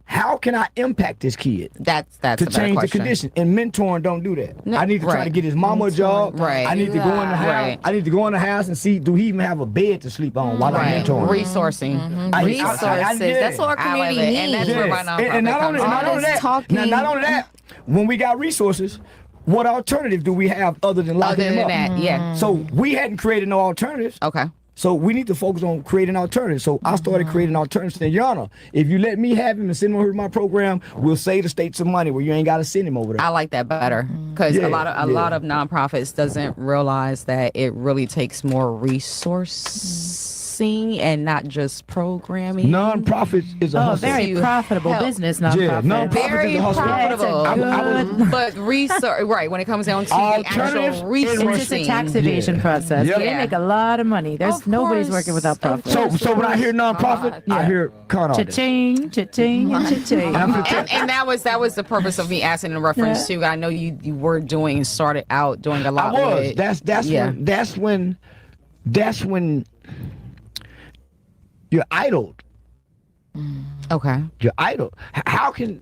S2: How can I impact this kid?
S5: That's
S2: to change the condition. And mentoring don't do that. I need to try to get his mama a job.
S5: Right.
S2: I need to go in the house.
S5: Right.
S2: I need to go in the house and see, do he even have a bed to sleep on while I'm mentoring?
S5: Resourcing.
S8: Resources. That's what our community needs.
S5: And that's where my nonprofit
S2: and not only that, when we got resources, what alternative do we have other than locking them up?
S5: That, yeah.
S2: So we hadn't created no alternatives.
S5: Okay.
S2: So we need to focus on creating alternatives. So I started creating alternatives. And Your Honor, if you let me have him and send him over to my program, we'll save the state some money where you ain't got to send him over there.
S5: I like that better because a lot of nonprofits doesn't realize that it really takes more resourcing and not just programming.
S2: Nonprofits is a hustle.
S7: Very profitable business. Nonprofit.
S5: Very profitable. But research, right? When it comes down to the actual resourcing,
S7: it's just a tax evasion process.
S2: Yep.
S7: They make a lot of money. There's nobody's working without profit.
S2: So when I hear nonprofit, I hear con artists.
S7: Cha-ching, cha-ching, and cha-ching.
S5: and that was the purpose of me asking in reference to. I know you were doing and started out doing a lot.
S2: I was. That's when you're idled.
S5: Okay.
S2: You're idle. How can?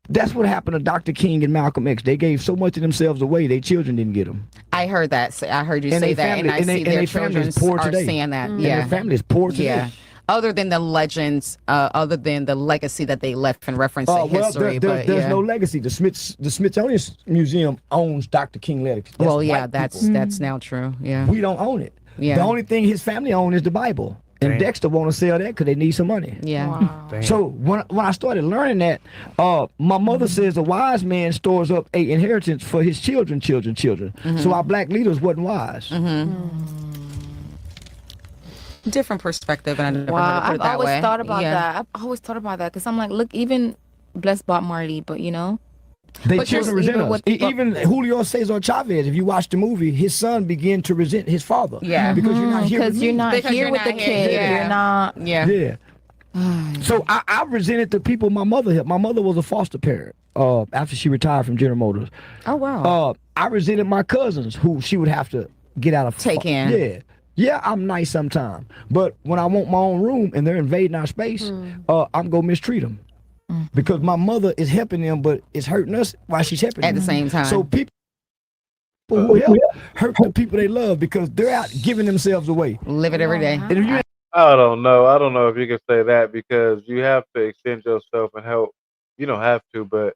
S2: That's what happened to Dr. King and Malcolm X. They gave so much of themselves away, their children didn't get them.
S5: I heard that. I heard you say that, and I see their children are saying that.
S2: Yeah, their family is poor today.
S5: Yeah. Other than the legends, other than the legacy that they left in reference to history,
S2: there's no legacy. The Smithsonian Museum owns Dr. King legacy.
S5: That's now true. Yeah.
S2: We don't own it. Yeah. The only thing his family owns is the Bible. And Dexter want to sell that because they need some money.
S5: Yeah.
S2: Wow. So when I started learning that, my mother says a wise man stores up an inheritance for his children. So our black leaders wasn't wise.
S5: Different perspective, and I never
S11: I've
S5: put it that
S11: always
S5: way.
S11: thought about that. I've always thought about that because I'm like, look, even bless Bob Marley, but you know,
S2: They
S5: But
S2: children
S5: just
S2: resent
S5: even
S2: us.
S5: with-
S2: Even Julio Cesar Chavez, if you watch the movie, his son began to resent his father.
S5: Yeah.
S2: Because you're not here with
S7: Because you're
S2: me.
S7: not
S5: Because
S7: here
S5: you're
S7: with the
S5: not here,
S7: kid.
S5: yeah.
S7: You're not.
S5: Yeah.
S2: Yeah. So I resented the people my mother helped. My mother was a foster parent after she retired from General Motors.
S5: Oh wow.
S2: I resented my cousins who she would have to get out of
S5: Take in.
S2: Yeah. Yeah, I'm nice sometimes. But when I want my own room and they're invading our space, I'm going to mistreat them. Because my mother is helping them, but it's hurting us while she's helping
S5: At
S2: them.
S5: the same time.
S2: So people who help hurt the people they love because they're out giving themselves away.
S5: Live it every day.
S2: And if you ain't
S3: I don't know. I don't know if you can say that because you have to extend yourself and help. You don't have to, but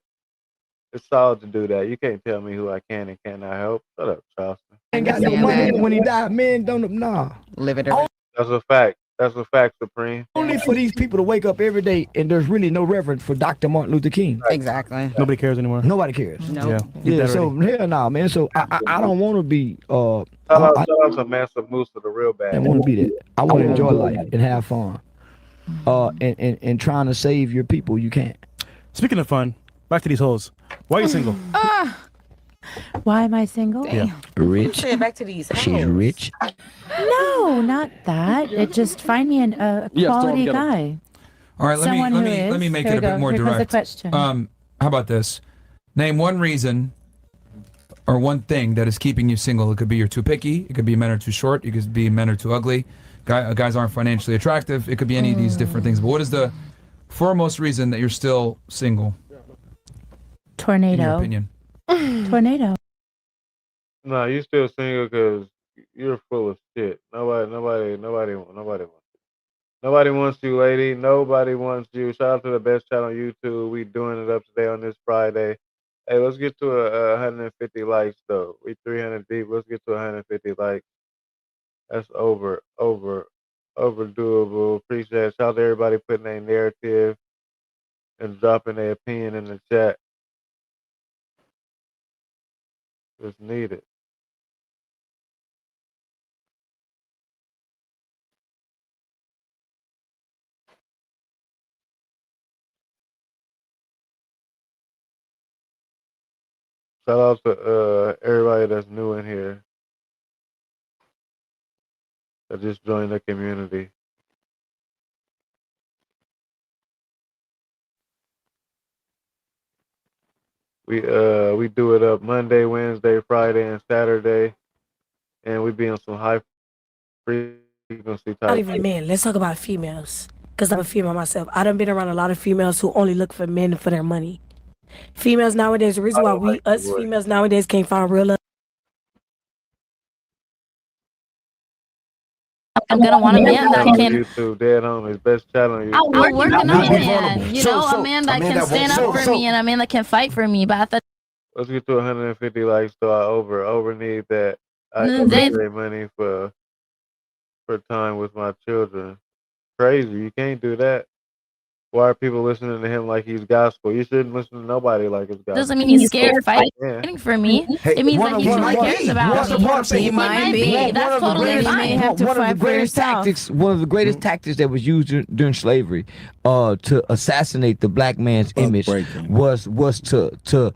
S3: it's solid to do that. You can't tell me who I can and cannot help. Shut up, Charleston.
S2: got no
S5: Understand
S2: money
S5: that.
S2: when he died, man, don't, nah.
S5: Live it every day.
S3: That's a fact. That's a fact, Supreme.
S2: Only for these people to wake up every day and there's really no reverence for Dr. Martin Luther King.
S5: Exactly.
S6: Nobody cares anymore.
S2: Nobody cares.
S5: No.
S6: Yeah.
S2: Yeah, so hell nah, man. So I don't want to be
S3: Shout
S2: I
S3: out to Master Moose to the real bad.
S2: want to be that. I want to enjoy life and have fun. And trying to save your people, you can't.
S6: Speaking of fun, back to these hoes. Why are you single?
S7: Why am I single?
S6: Yeah.
S2: Rich.
S8: Say it back to these.
S2: She's
S8: hoes.
S2: rich.
S7: No, not that. It just find me a quality guy.
S10: All right,
S7: Someone who is.
S10: let me make
S7: Here
S10: it a
S7: we
S10: bit
S7: go.
S10: more
S7: Here comes the
S10: direct.
S7: question.
S10: How about this? Name one reason or one thing that is keeping you single. It could be you're too picky. It could be men are too short. It could be men are too ugly. Guys aren't financially attractive. It could be any of these different things. But what is the foremost reason that you're still single? In your
S7: Tornado.
S10: opinion.
S7: Tornado.
S3: No, you still single because you're full of shit. Nobody wants you, lady. Nobody wants you. Shout out to the best chat on YouTube. We doing it up today on this Friday. Hey, let's get to 150 likes though. We 300 deep. Let's get to 150 likes. That's overdoable. Appreciate it. Shout out to everybody putting their narrative and dropping their opinion in the chat. It's needed. Shout out to everybody that's new in here that just joined the community. We do it up Monday, Wednesday, Friday, and Saturday, and we be on some high frequency type.
S11: Not even men. Let's talk about females. Because I'm a female myself. I done been around a lot of females who only look for men for their money. Females nowadays, the reason why females nowadays can't find real love.
S12: I'm gonna want a man that can.
S3: YouTube, dead homies, best chat on YouTube.
S12: I'm working on a man, a man that can stand up for me and a man that can fight for me. But I thought,
S3: Let's get to 150 likes, so I over need that. I can pay money for time with my children. Crazy, you can't do that. Why are people listening to him like he's gospel? You shouldn't listen to nobody like it's gospel.
S12: doesn't mean he's scared of fighting
S3: Yeah.
S12: for me. It means that he really cares about me. He might be. That's totally fine.
S2: One of the greatest tactics that was used during slavery, to assassinate the black man's image, was to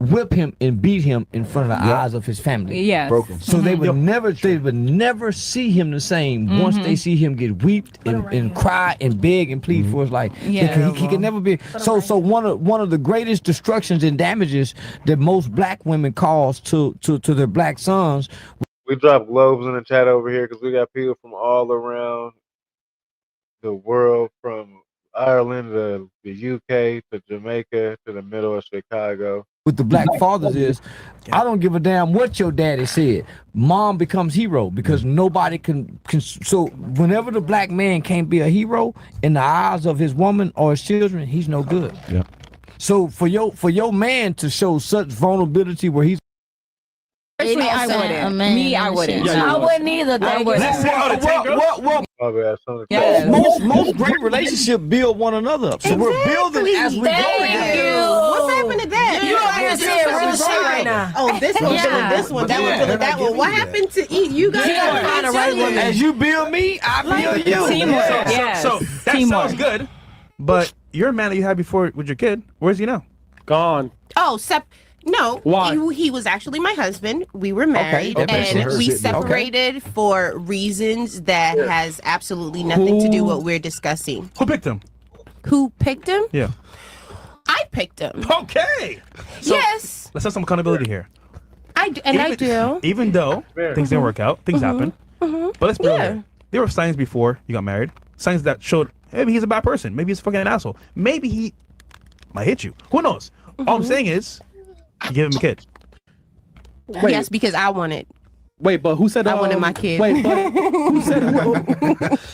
S2: whip him and beat him in front of the eyes of his family.
S5: Yes.
S2: So they would never see him the same once they see him get weeped and cry and beg and plead for his life.
S5: Yeah.
S2: He can never be. So one of the greatest destructions and damages that most black women cause to their black sons.
S3: We drop globes in the chat over here because we got people from all around the world, from Ireland to the UK to Jamaica to the middle of Chicago.
S2: With the black fathers is, I don't give a damn what your daddy said. Mom becomes hero because nobody can. So whenever the black man can't be a hero in the eyes of his woman or his children, he's no good.
S6: Yeah.
S2: So for your man to show such vulnerability where he's.
S5: Personally, I wouldn't. Me, I wouldn't.
S12: I wouldn't either.
S2: Most great relationships build one another up. So we're building as we go together.
S8: What's happened to that?
S11: You out here saying real shit right now.
S8: Oh, this one feeling this one, that one feeling that one. What happened to eat? You guys gotta find the right woman.
S2: As you build me, I build you.
S6: So that sounds good, but your man that you had before with your kid, where's he now?
S13: Gone.
S14: Oh, no.
S13: Why?
S14: He was actually my husband. We were married, and we separated for reasons that has absolutely nothing to do with what we're discussing.
S6: Who picked him?
S14: Who picked him?
S6: Yeah.
S14: I picked him.
S6: Okay. So,
S14: yes.
S6: Let's have some accountability here.
S14: I do.
S6: Even though things didn't work out, things happen. But let's be real here. There were signs before you got married. Signs that showed maybe he's a bad person. Maybe he's fucking an asshole. Maybe he might hit you. Who knows? All I'm saying is, you give him a kid.
S14: Wait. Yes, because I wanted.
S13: Wait, but who said
S14: I wanted my kid?
S13: Wait, but who said?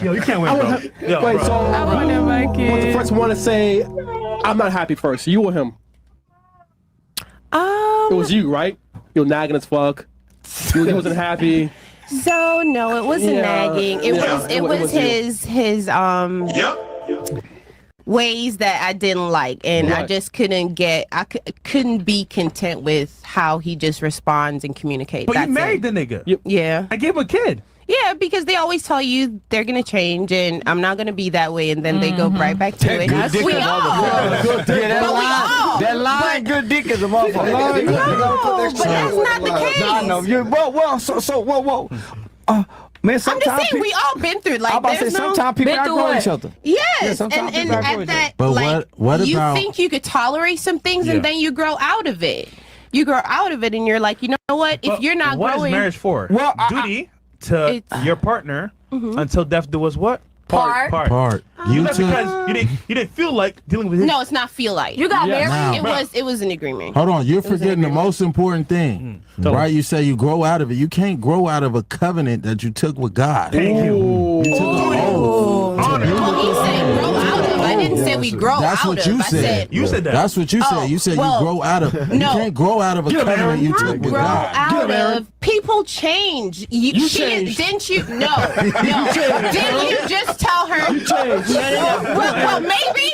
S6: Yo, you can't win, bro. Yo,
S13: wait,
S6: bro.
S13: so
S14: I wanted my kid.
S13: what's the first one to say? I'm not happy first. You or him? It was you, right? You were nagging as fuck. He wasn't happy.
S14: So no, it wasn't nagging. It was his ways that I didn't like, and I just couldn't be content with how he just responds and communicates.
S6: But you married the nigga.
S14: Yeah.
S6: I gave him a kid.
S14: Yeah, because they always tell you they're gonna change, and I'm not gonna be that way, and then they go right back to it. We all.
S2: That line, good dick is a motherfucker.
S14: No, but that's not the case.
S2: No, I know. Whoa. Man, sometimes
S14: I'm just saying we all been through. Like,
S2: I'm about to say sometimes people outgrow each other.
S14: Yes,
S2: sometimes
S14: and
S2: people outgrow
S14: at
S2: each
S14: that,
S15: But
S14: like,
S15: what
S14: you
S15: about-
S14: think you could tolerate some things, and then you grow out of it. You grow out of it, and you're like, you know what? If you're not
S6: what
S14: growing,
S6: is marriage for?
S2: Well,
S6: duty to your partner until death do us what? Part.
S15: You
S6: That's
S15: took.
S6: because you didn't feel like dealing with him.
S14: no, it's not feel like
S12: You got married?
S15: Now-
S14: it was an agreement.
S15: Hold on, you're forgetting the most important thing, right? You say you grow out of it. You can't grow out of a covenant that you took with God.
S6: Thank you.
S15: You took an oath.
S14: Well, he said grow out of. I didn't say we grow
S15: That's
S14: out
S15: what
S14: of.
S15: you
S14: I
S15: said.
S6: You said that.
S15: That's what you said. You said
S14: well,
S15: you grow out of. You
S14: no.
S15: can't grow out of a covenant you took with
S14: grow
S15: God.
S14: out of. People change.
S13: You changed.
S14: Didn't you? No. Didn't you just tell her?
S13: You changed.
S14: Well, maybe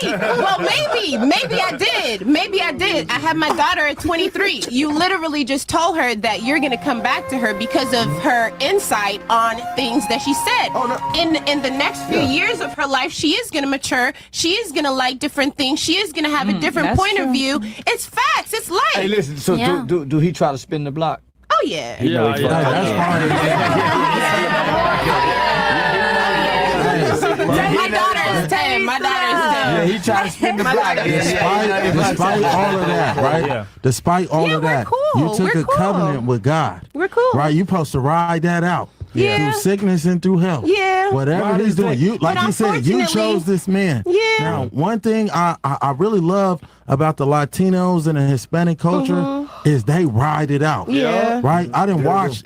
S14: I did. Maybe I did. I have my daughter at 23. You literally just told her that you're gonna come back to her because of her insight on things that she said. In the next few years of her life, she is gonna mature. She is gonna like different things. She is gonna have a different point of view. It's facts. It's life.
S2: Hey, listen. So do he try to spin the block?
S14: Oh yeah.
S2: Yeah.
S14: My daughter is 10. My daughter is 10.
S2: Yeah, he tried to spin the block.
S15: Despite all of that, right?
S6: Yeah.
S15: Despite all of that,
S14: cool.
S15: you took
S14: We're
S15: a
S14: cool.
S15: covenant with God.
S14: We're cool.
S15: Right? You supposed to ride that out.
S14: Yeah.
S15: Through sickness and through health.
S14: Yeah.
S15: Whatever he's doing. You like
S14: But
S15: you said, you
S14: unfortunately-
S15: chose this man.
S14: Yeah.
S15: Now, one thing I really love about the Latinos and the Hispanic culture is they ride it out.
S14: Yeah.
S15: Right? I didn't watch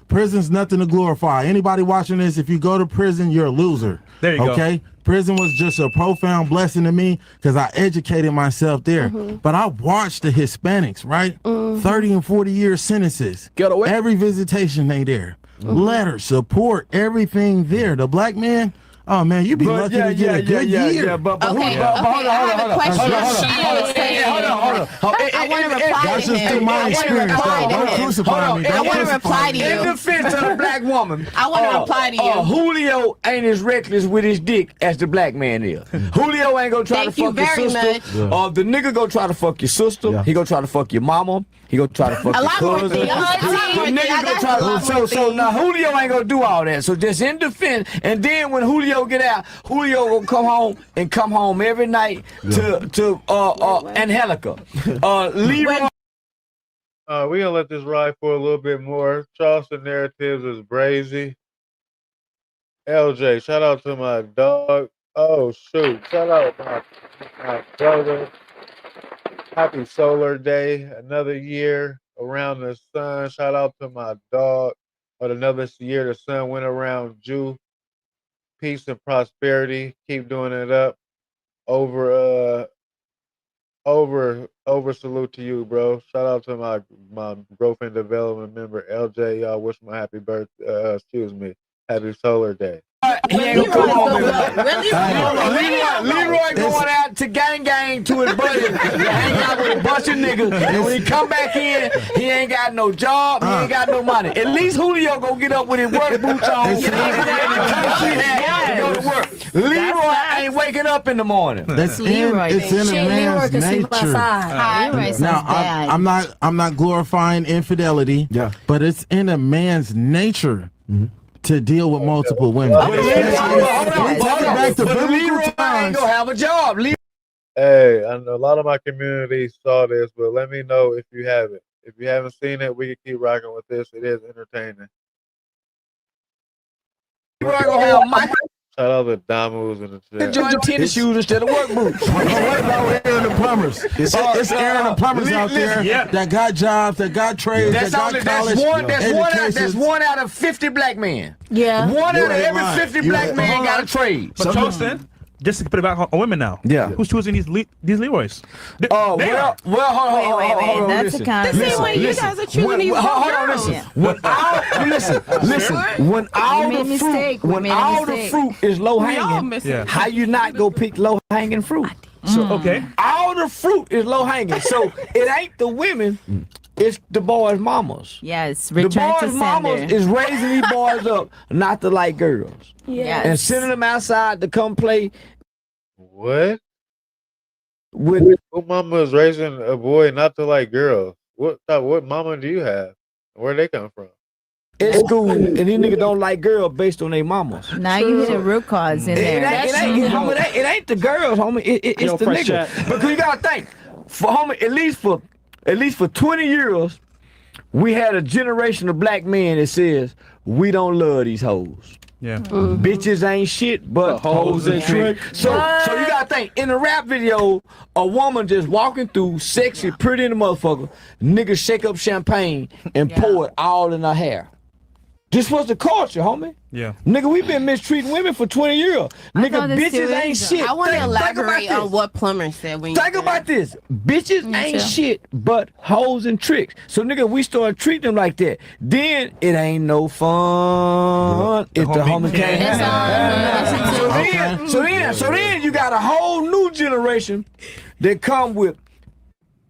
S15: prison's nothing to glorify. Anybody watching this, if you go to prison, you're a loser.
S6: There you go.
S15: Okay? Prison was just a profound blessing to me because I educated myself there. But I watched the Hispanics, right? 30 and 40 year sentences.
S13: Get away.
S15: Every visitation they there. Letters, support, everything there. The black man, oh man, you be lucky to get a good year.
S2: But
S14: Okay,
S2: hold on.
S14: I have a question. I want to reply
S15: That's
S14: to
S15: just through
S14: him.
S15: my experience. Don't crucify me.
S14: I
S15: Don't
S14: want to
S15: crucify
S14: reply to
S15: me.
S2: In
S14: you.
S2: defense of the black woman,
S14: I want to reply to you.
S2: Julio ain't as reckless with his dick as the black man is. Julio ain't gonna try
S14: Thank
S2: to
S14: you
S2: fuck your
S14: very
S2: sister. The nigga gonna try to fuck your sister. He gonna try to fuck your mama. He gonna try to fuck
S14: A
S2: your
S14: lot more
S2: cousin.
S14: things. A lot
S2: The
S14: more
S2: nigga
S14: things. I
S2: gonna
S14: got
S2: try
S14: a lot
S2: to.
S14: more
S2: So now
S14: things.
S2: Julio ain't gonna do all that. So just in defense, and then when Julio get out, Julio gonna come home every night to Angelica. Leroy.
S3: We gonna let this ride for a little bit more. Charleston Narratives is brazy. LJ, shout out to my dog. Oh shoot, shout out my brother. Happy Solar Day, another year around the sun. Shout out to my dog. But another year the sun went around Jew. Peace and prosperity. Keep doing it up. Over salute to you, bro. Shout out to my growth and development member LJ. Y'all wish my happy birthday. Happy Solar Day.
S2: he ain't gonna come home.
S8: Leroy
S2: going out to gang to his buddy, hang out with a bunch of niggas, and when he come back in, he ain't got no job, he ain't got no money. At least Julio gonna get up with his work boots on and go to work. Leroy ain't waking up in the morning.
S15: That's it's in a man's nature. Now, I'm not glorifying infidelity, but it's in a man's nature to deal with multiple women.
S2: Back to Leroy ain't gonna have a job.
S3: Hey, I know a lot of my community saw this, but let me know if you haven't. If you haven't seen it, we can keep rocking with this. It is entertaining.
S2: Leroy gonna have Michael.
S3: Shout out to Damus and the chat.
S2: Enjoy tennis shoes instead of work boots.
S15: What about Aaron the plumbers? It's Aaron the plumbers out there that got jobs, that got trades, that got college
S2: That's one out of 50 black men.
S11: Yeah.
S2: One out of every 50 black men got a trade.
S6: But Charleston, just to put it back on women now.
S2: Yeah.
S6: Who's choosing these Leroys?
S2: Hold on.
S12: That's the kind of
S14: same way you guys are choosing these
S2: Hold on, listen. When all the fruit is low hanging, how you not go pick low hanging fruit?
S6: So
S2: all the fruit is low hanging. So it ain't the women. It's the boys' mamas.
S12: Yes,
S2: the boys' mamas is raising these boys up not to like girls.
S12: Yes.
S2: And sending them outside to come play.
S3: What?
S2: What
S3: mama is raising a boy not to like girls? What mama do you have? Where they come from?
S2: It's school, and these niggas don't like girls based on their mamas.
S12: Now you hit a root cause in there.
S2: It ain't the girls, homie. It's the niggas. Because you gotta think, for homie, at least for 20 years, we had a generation of black men that says we don't love these hoes.
S6: Yeah.
S2: Bitches ain't shit but hoes and tricks. So you gotta think, in a rap video, a woman just walking through, sexy, pretty in the motherfucker, niggas shake up champagne and pour it all in her hair. This was the culture, homie.
S6: Yeah.
S2: Nigga, we been mistreating women for 20 years. Nigga, bitches ain't shit.
S14: I want to elaborate on what Plumber said.
S2: Think about this. Bitches ain't shit but hoes and tricks. So, nigga, we started treating them like that. Then it ain't no fun if the homie can't have it. So then you got a whole new generation that come with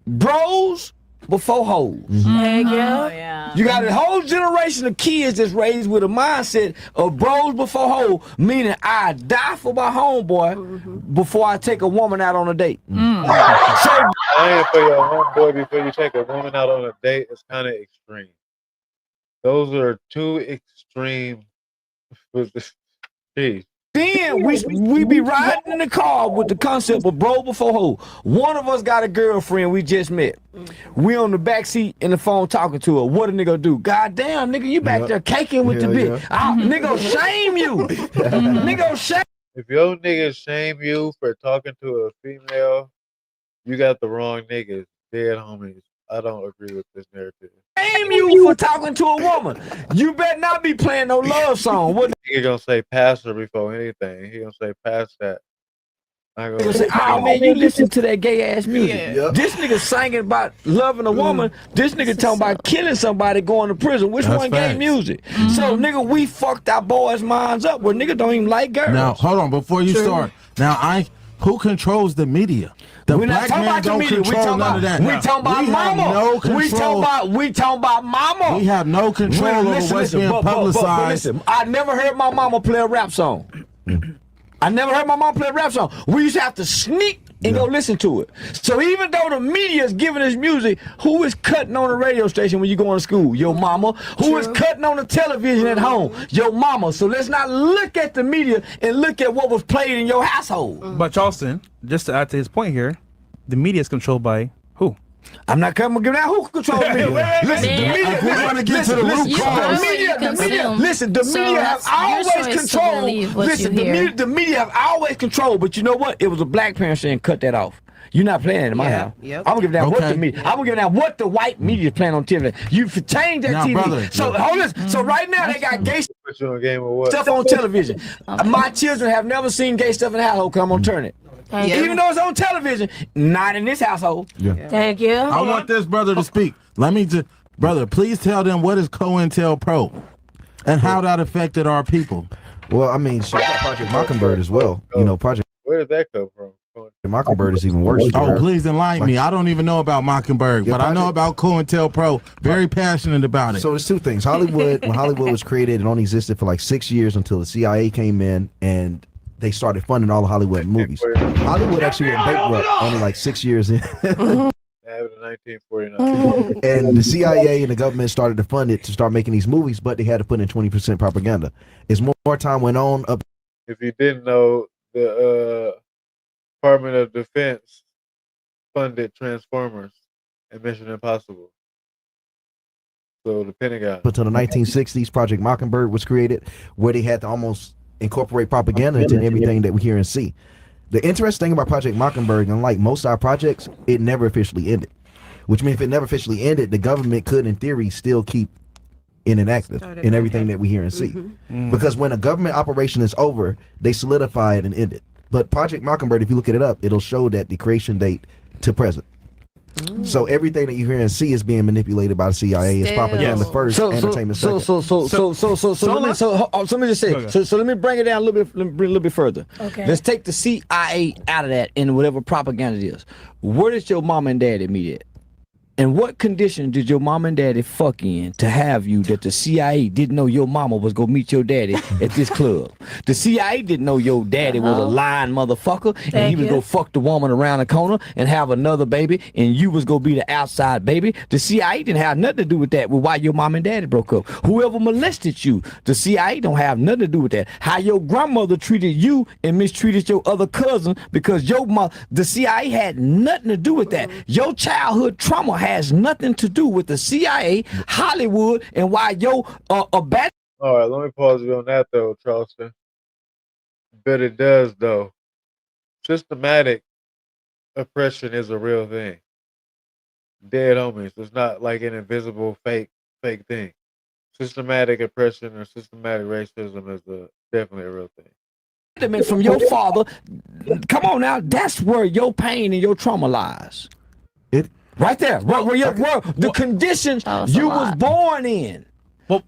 S2: bros before hoes. You got a whole generation of kids that's raised with a mindset of bros before hoes, meaning I die for my homeboy before I take a woman out on a date.
S3: So dying for your homeboy before you take a woman out on a date is kind of extreme. Those are two extreme. Jeez.
S2: Then we be riding in the car with the concept of bro before hoe. One of us got a girlfriend we just met. We on the back seat in the phone talking to her. What a nigga do? God damn, nigga, you back there caking with the bitch. Nigga shame you. Nigga shame.
S3: If your niggas shame you for talking to a female, you got the wrong niggas. Dead homies. I don't agree with this narrative.
S2: Shame you for talking to a woman. You better not be playing no love song. What
S3: he gonna say pastor before anything. He gonna say past that.
S2: Gonna say, oh man, you listen to that gay ass music. This nigga singing about loving a woman. This nigga talking about killing somebody, going to prison. Which one gay music? So nigga, we fucked our boys' minds up where nigga don't even like girls.
S15: Now hold on, before you start. Now who controls the media? The black man don't control none of that.
S2: We talking about mama. We talking about mama.
S15: We have no control over what's being publicized.
S2: Listen, I never heard my mama play a rap song. I never heard my mama play a rap song. We used to have to sneak and go listen to it. So even though the media is giving us music, who is cutting on the radio station when you going to school? Your mama. Who is cutting on the television at home? Your mama. So let's not look at the media and look at what was played in your household.
S6: But Charleston, just to add to his point here, the media is controlled by who?
S2: I'm not coming to give that who controls the media. Listen, the media.
S15: We want to get to the root cause.
S2: The media have always controlled. Listen, the media have always controlled. But you know what? It was a black parent saying, "Cut that off. You're not playing it in my house." I'm gonna give that what the media. I'm gonna give that what the white media is playing on TV. You change that TV.
S15: Brother,
S2: so hold this. So right now they got gay
S3: Put you on game or what?
S2: stuff on television. My children have never seen gay stuff in the household. Cause I'm gonna turn it. Even though it's on television, not in this household.
S11: Thank you.
S15: I want this brother to speak. Let me just, brother, please tell them what is COINTELPRO and how that affected our people.
S16: Well, I mean, she got Project Mockingbird as well. You know, Project.
S3: Where did that come from?
S16: Mockingbird is even worse.
S15: Oh, please enlighten me. I don't even know about Mockingbird, but I know about COINTELPRO. Very passionate about it.
S16: So there's two things. Hollywood, when Hollywood was created, it only existed for like 6 years until the CIA came in and they started funding all the Hollywood movies. Hollywood actually went bankrupt only like 6 years in.
S3: Happened in 1949.
S16: And the CIA and the government started to fund it to start making these movies, but they had to put in 20% propaganda. As more time went on,
S3: If you didn't know, the Department of Defense funded Transformers and Mission Impossible. So the Pentagon.
S16: Until the 1960s, Project Mockingbird was created, where they had to almost incorporate propaganda into everything that we hear and see. The interesting thing about Project Mockingbird, unlike most of our projects, it never officially ended. Which means if it never officially ended, the government could, in theory, still keep it inactive in everything that we hear and see. Because when a government operation is over, they solidify it and end it. But Project Mockingbird, if you look it up, it'll show that the creation date to present. So everything that you hear and see is being manipulated by the CIA. It's propaganda first, entertainment second.
S2: So let me just say. So let me bring it down a little bit further.
S11: Okay.
S2: Let's take the CIA out of that and whatever propaganda it is. Where did your mom and daddy meet at? And what condition did your mom and daddy fuck in to have you that the CIA didn't know your mama was gonna meet your daddy at this club? The CIA didn't know your daddy was a lying motherfucker and he was gonna fuck the woman around the corner and have another baby and you was gonna be the outside baby. The CIA didn't have nothing to do with that, with why your mom and daddy broke up. Whoever molested you, the CIA don't have nothing to do with that. How your grandmother treated you and mistreated your other cousin because your mother, the CIA had nothing to do with that. Your childhood trauma has nothing to do with the CIA, Hollywood, and why your a bad.
S3: All right, let me pause you on that though, Charleston. But it does though. Systematic oppression is a real thing. Dead homies. It's not like an invisible fake thing. Systematic oppression or systematic racism is definitely a real thing.
S2: From your father, come on now. That's where your pain and your trauma lies. Right there, where the conditions you was born in.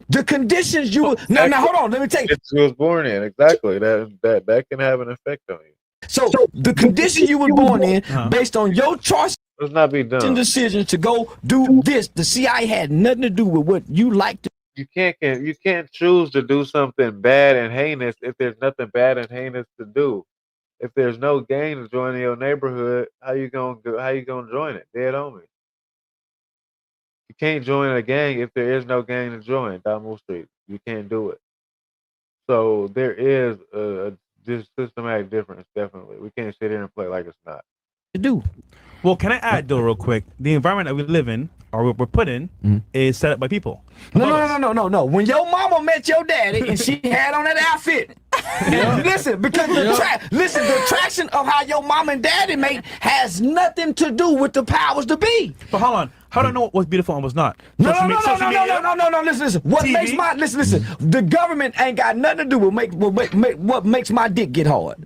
S2: The conditions you were. Now hold on. Let me take.
S3: You was born in, exactly. That can have an effect on you.
S2: So the conditions you were born in, based on your choice,
S3: let's not be dumb.
S2: Decisions to go do this. The CIA had nothing to do with what you like to.
S3: You can't choose to do something bad and heinous if there's nothing bad and heinous to do. If there's no gang to join in your neighborhood, how you gonna join it? Dead homies. You can't join a gang if there is no gang to join down Moore Street. You can't do it. So there is a systematic difference, definitely. We can't sit here and play like it's not.
S6: Do. Well, can I add though, real quick? The environment that we live in, or we're put in, is set up by people.
S2: No. When your mama met your daddy and she had on that outfit, listen, because the attraction of how your mom and daddy mate has nothing to do with the powers to be.
S6: But hold on. How do I know what's beautiful and what's not?
S2: No. Listen. What makes my listen? The government ain't got nothing to do with what makes my dick get hard.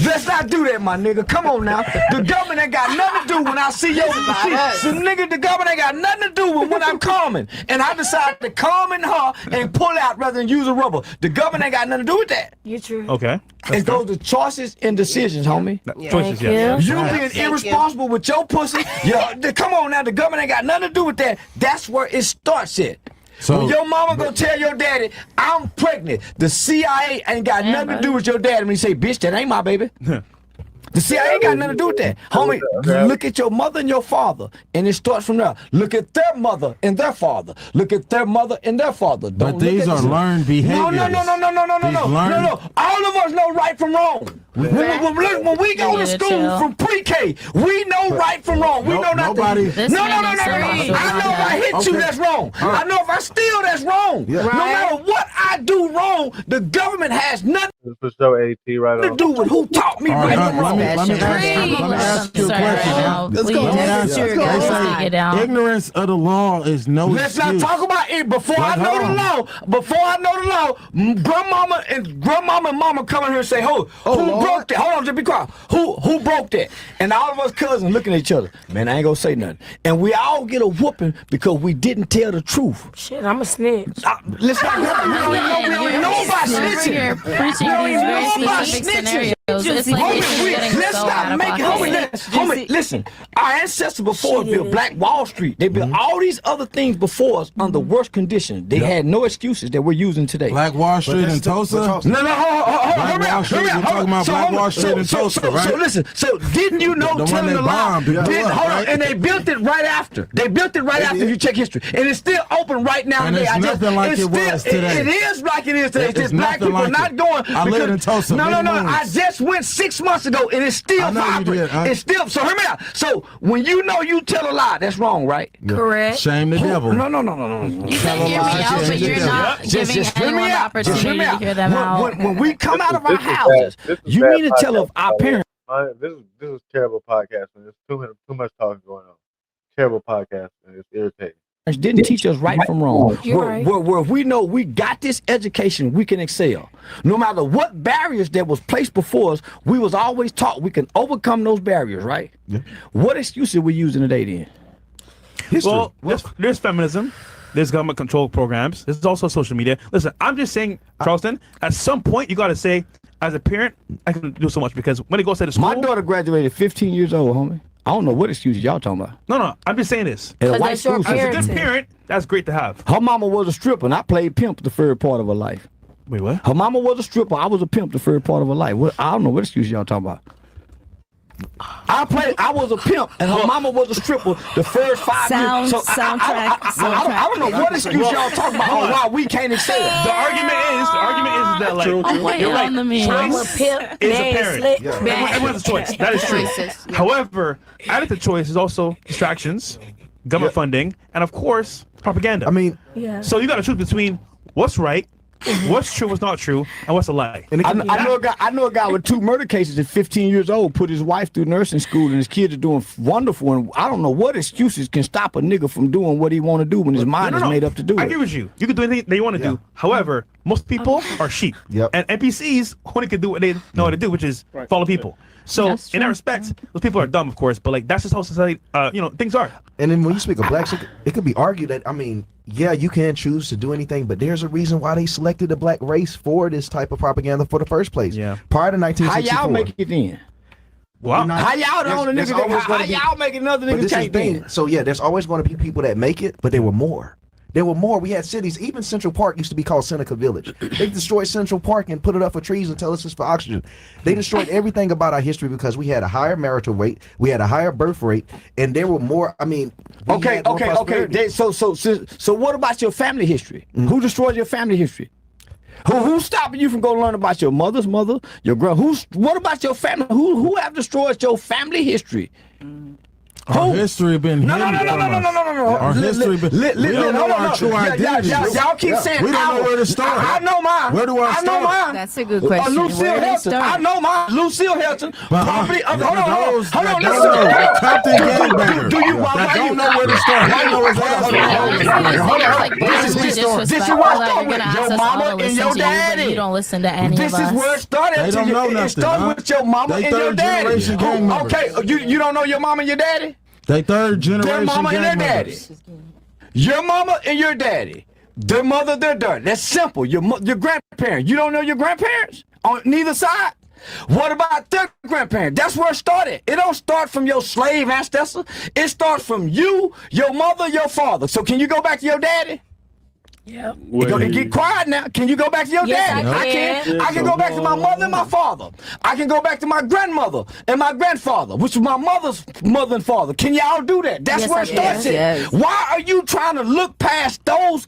S2: Let's not do that, my nigga. Come on now. The government ain't got nothing to do when I see your nigga. The government ain't got nothing to do with when I'm coming, and I decide to come in her and pull out rather than use a rubber. The government ain't got nothing to do with that.
S11: You true.
S6: Okay.
S2: It goes to choices and decisions, homie.
S6: Choices, yeah.
S2: You being irresponsible with your pussy. Come on now. The government ain't got nothing to do with that. That's where it starts at. So when your mama gonna tell your daddy, I'm pregnant, the CIA ain't got nothing to do with your daddy when you say, bitch, that ain't my baby. The CIA ain't got nothing to do with that. Homie, look at your mother and your father, and it starts from there. Look at their mother and their father. Look at their mother and their father.
S15: But these are learned behaviors.
S2: No. All of us know right from wrong. When we go to school from pre-K, we know right from wrong. We know nothing. No. I know if I hit you, that's wrong. I know if I steal, that's wrong. No matter what I do wrong, the government has nothing.
S3: For sure, AT right on.
S2: To do with who taught me right and wrong.
S15: Let me ask you a question.
S2: Let's go.
S15: They say ignorance of the law is no
S2: Let's
S15: excuse.
S2: not talk about it. Before I know the law, grandmama and mama come in here and say, who broke that? Hold on, just be quiet. Who broke that? And all of us cousins looking at each other. Man, I ain't gonna say nothing. And we all get a whooping because we didn't tell the truth.
S11: Shit, I'm a snitch.
S2: Let's not go. We don't know about snitching.
S12: Preaching these very specific scenarios. It's like
S2: let's not make it. Homie, listen. Our ancestors before us built Black Wall Street. They built all these other things before us under worse conditions. They had no excuses that we're using today.
S15: Black Wall Street in Tulsa?
S2: No, hold on.
S15: Black Wall Street, you're talking about Black Wall Street in Tulsa, right?
S2: So listen, didn't you know telling the lie? Hold on, and they built it right after. They built it right after if you check history. And it's still open right now.
S15: And it's nothing like it was today.
S2: It is like it is today. It's just black people not going.
S15: I live in Tulsa.
S2: No. I just went 6 months ago and it's still vibrant. It's still, so hear me out. So when you know you tell a lie, that's wrong, right?
S11: Correct.
S15: Shame the devil.
S2: No.
S12: You can hear me out, but you're not giving anyone the opportunity to hear them out.
S2: When we come out of our houses, you mean to tell of our parents.
S3: This is terrible podcasting. There's too much talking going on. Terrible podcasting. It's irritating.
S2: Didn't teach us right from wrong.
S11: Right.
S2: Where we know we got this education, we can excel. No matter what barriers that was placed before us, we was always taught we can overcome those barriers, right? Yeah. What excuses we using today then?
S6: History. Well, there's feminism. There's government control programs. There's also social media. Listen, I'm just saying, Charleston, at some point you got to say, as a parent, I can do so much because when it goes to the school.
S2: My daughter graduated 15 years old, homie. I don't know what excuses y'all talking about.
S6: No, I'm just saying this.
S2: At a white school,
S6: as a good parent, that's great to have.
S2: Her mama was a stripper, and I played pimp the third part of her life.
S6: Wait, what?
S2: Her mama was a stripper. I was a pimp the third part of her life. I don't know what excuse y'all talking about. I was a pimp, and her mama was a stripper the first 5 years. So I don't know what excuse y'all talking about on why we can't excel.
S6: The argument is that like you're right. Choice is a parent. Everyone has a choice. That is true. However, added to choice is also distractions, government funding, and of course propaganda.
S16: I mean,
S6: so you got to choose between what's right, what's true, what's not true, and what's a lie.
S2: And I know a guy with 2 murder cases at 15 years old, put his wife through nursing school, and his kids are doing wonderful. And I don't know what excuses can stop a nigga from doing what he want to do when his mind is made up to do it.
S6: I agree with you. You can do anything that you want to do. However, most people are sheep. And NPCs only can do what they know how to do, which is follow people. So in that respect, those people are dumb, of course, but like that's just how society, things are.
S16: And then when you speak of blacks, it could be argued that, I mean, yeah, you can choose to do anything, but there's a reason why they selected the black race for this type of propaganda for the first place.
S6: Yeah.
S16: Prior to 1964.
S2: How y'all make it then?
S6: Well,
S2: how y'all the only nigga? How y'all make another nigga take then?
S16: So yeah, there's always going to be people that make it, but there were more. There were more. We had cities. Even Central Park used to be called Seneca Village. They destroyed Central Park and put it up for trees and tell us it's for oxygen. They destroyed everything about our history because we had a higher marital rate, we had a higher birth rate, and there were more. I mean,
S2: okay. So what about your family history? Mm-hmm. Who destroyed your family history? Who's stopping you from going to learn about your mother's mother, your grand? What about your family? Who have destroed your family history?
S15: Our history been
S2: no.
S15: Our history been. We don't know our true identity.
S2: Y'all keep saying
S15: we don't know where to start.
S2: I know mine.
S15: Where do I start?
S2: know mine.
S5: That's a good question.
S2: Lucille Hilton. I know mine. Lucille Hilton. Property. Hold on.
S15: Listen. Compton gangbanger.
S2: Do you
S15: I don't know where to start. I know his
S2: This is where I start with your mama and your daddy.
S12: You don't listen to any of us.
S2: This is where it started.
S15: They don't know nothing.
S2: It started with your mama and your daddy. Okay, you don't know your mama and your daddy?
S15: They third generation
S2: their mama and their daddy.
S15: members.
S2: Your mama and your daddy. Their mother, their daughter. That's simple. Your grandparents. You don't know your grandparents on neither side? What about their grandparents? That's where it started. It don't start from your slave ancestor. It starts from you, your mother, your father. So can you go back to your daddy?
S11: Yep.
S2: Get quiet now. Can you go back to your daddy? I can. I can go back to my mother and my father. I can go back to my grandmother and my grandfather, which was my mother's mother and father. Can y'all do that? That's where it starts. Why are you trying to look past those